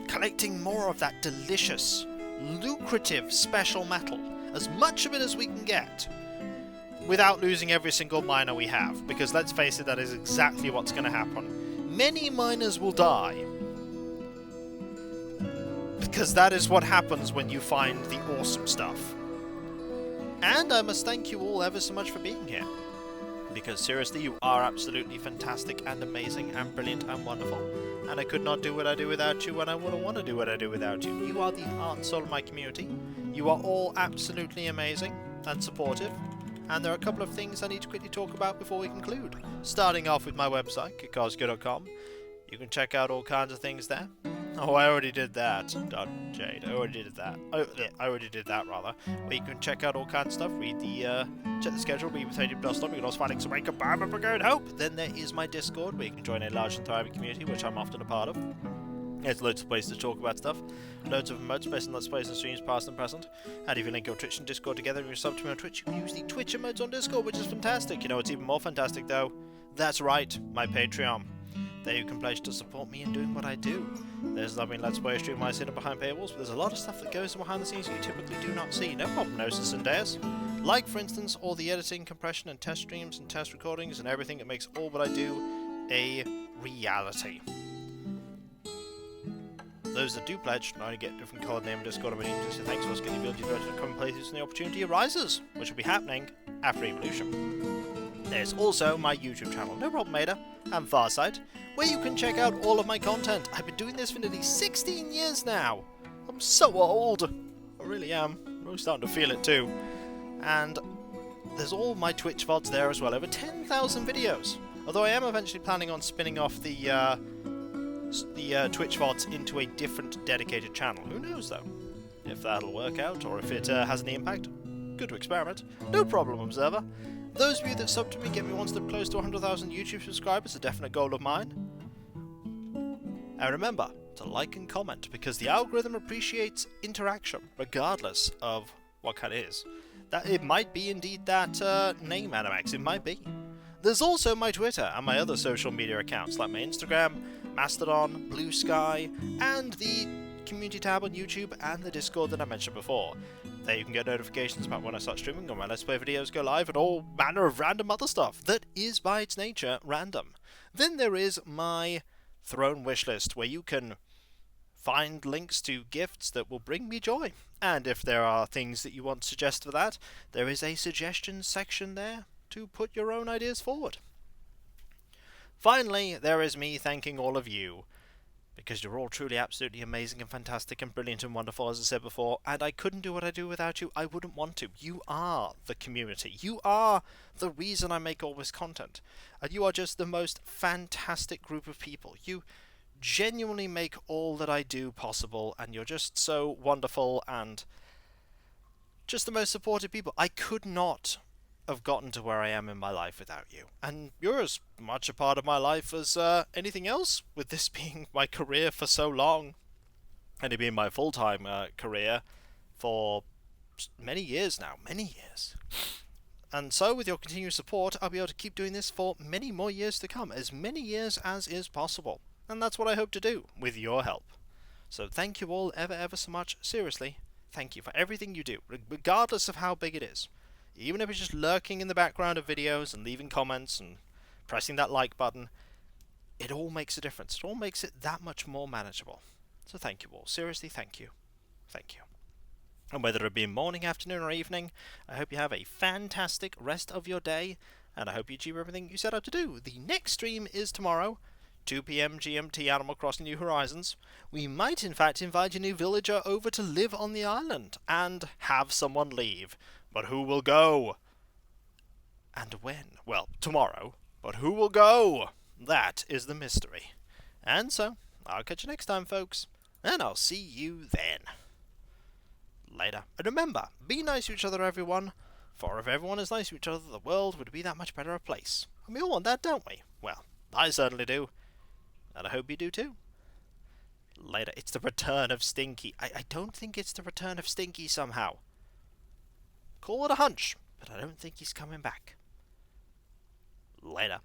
Collecting more of that delicious, lucrative special metal. As much of it as we can get. Without losing every single miner we have. Because let's face it, that is exactly what's going to happen. Many miners will die. Because that is what happens when you find the awesome stuff. And I must thank you all ever so much for being here. Because seriously, you are absolutely fantastic and amazing and brilliant and wonderful. And I could not do what I do without you, and I wouldn't want to do what I do without you. You are the heart and soul of my community. You are all absolutely amazing and supportive. And there are a couple of things I need to quickly talk about before we conclude. Starting off with my website, Kikoskia.com. You can check out all kinds of things there. Oh, I already did that. Jade, I already did that. Oh, yeah, I already did that, rather. Where you can check out all kinds of stuff, read the, check the schedule, read with HDB.stop, you can also find links to make a bam and good hope. Then there is my Discord, where you can join a large and thriving community, which I'm often a part of. There's loads of places to talk about stuff. Loads of emotes based on Let's Plays and streams past and present. And if you link your Twitch and Discord together and you sub to me on Twitch, you can use the Twitch emotes on Discord, which is fantastic. You know what's even more fantastic, though? That's right, my Patreon. There you can pledge to support me in doing what I do. There's lovely Let's Play stream where I sit behind paywalls, but there's a lot of stuff that goes behind the scenes you typically do not see. No prognosis and dares. Like, for instance, all the editing, compression, and test streams and test recordings and everything that makes all what I do a reality. Those that do pledge not only get different coloured name and Discord, but even just say thanks for us getting the ability to come and play through when the opportunity arises, which will be happening after Evolution. There's also my YouTube channel, No Problem Ada, and Farsight, where you can check out all of my content. I've been doing this for nearly 16 years now. I'm so old. I really am. I'm really starting to feel it too. And there's all my Twitch VODs there as well, over 10,000 videos. Although I am eventually planning on spinning off the Twitch VODs into a different dedicated channel. Who knows though? If that'll work out, or if it has any impact. Good to experiment. No problem, Observer. Those of you that sub to me get me one step close to 100,000 YouTube subscribers, a definite goal of mine. And remember to like and comment, because the algorithm appreciates interaction, regardless of what kind it is. That it might be indeed that name, Animax, it might be. There's also my Twitter and my other social media accounts, like my Instagram, Mastodon, Blue Sky, and the community tab on YouTube and the Discord that I mentioned before. There you can get notifications about when I start streaming, or when Let's Play videos go live, and all manner of random other stuff that is by its nature random. Then there is my Throne wishlist, where you can find links to gifts that will bring me joy. And if there are things that you want to suggest for that, there is a suggestions section there to put your own ideas forward. Finally, there is me thanking all of you, because you're all truly absolutely amazing and fantastic and brilliant and wonderful, as I said before, and I couldn't do what I do without you. I wouldn't want to. You are the community. You are the reason I make all this content. And you are just the most fantastic group of people. You genuinely make all that I do possible, and you're just so wonderful and just the most supportive people. I could not have gotten to where I am in my life without you. And you're as much a part of my life as anything else, with this being my career for so long. And it being my full-time career for many years now. Many years. And so, with your continued support, I'll be able to keep doing this for many more years to come. As many years as is possible. And that's what I hope to do, with your help. So thank you all ever so much. Seriously, thank you for everything you do, regardless of how big it is. Even if it's just lurking in the background of videos and leaving comments and pressing that like button, it all makes a difference. It all makes it that much more manageable. So thank you all. Seriously, thank you. Thank you. And whether it be morning, afternoon, or evening, I hope you have a fantastic rest of your day, and I hope you achieve everything you set out to do. The next stream is tomorrow, 2 PM GMT, Animal Crossing New Horizons. We might in fact invite a new villager over to live on the island, and have someone leave. But who will go? And when? Well, tomorrow. But who will go? That is the mystery. And so, I'll catch you next time, folks. And I'll see you then. Later. And remember, be nice to each other, everyone. For if everyone is nice to each other, the world would be that much better a place. And we all want that, don't we? Well, I certainly do. And I hope you do too. Later. It's the return of Stinky. I don't think it's the return of Stinky somehow. Call it a hunch, but I don't think he's coming back. Later.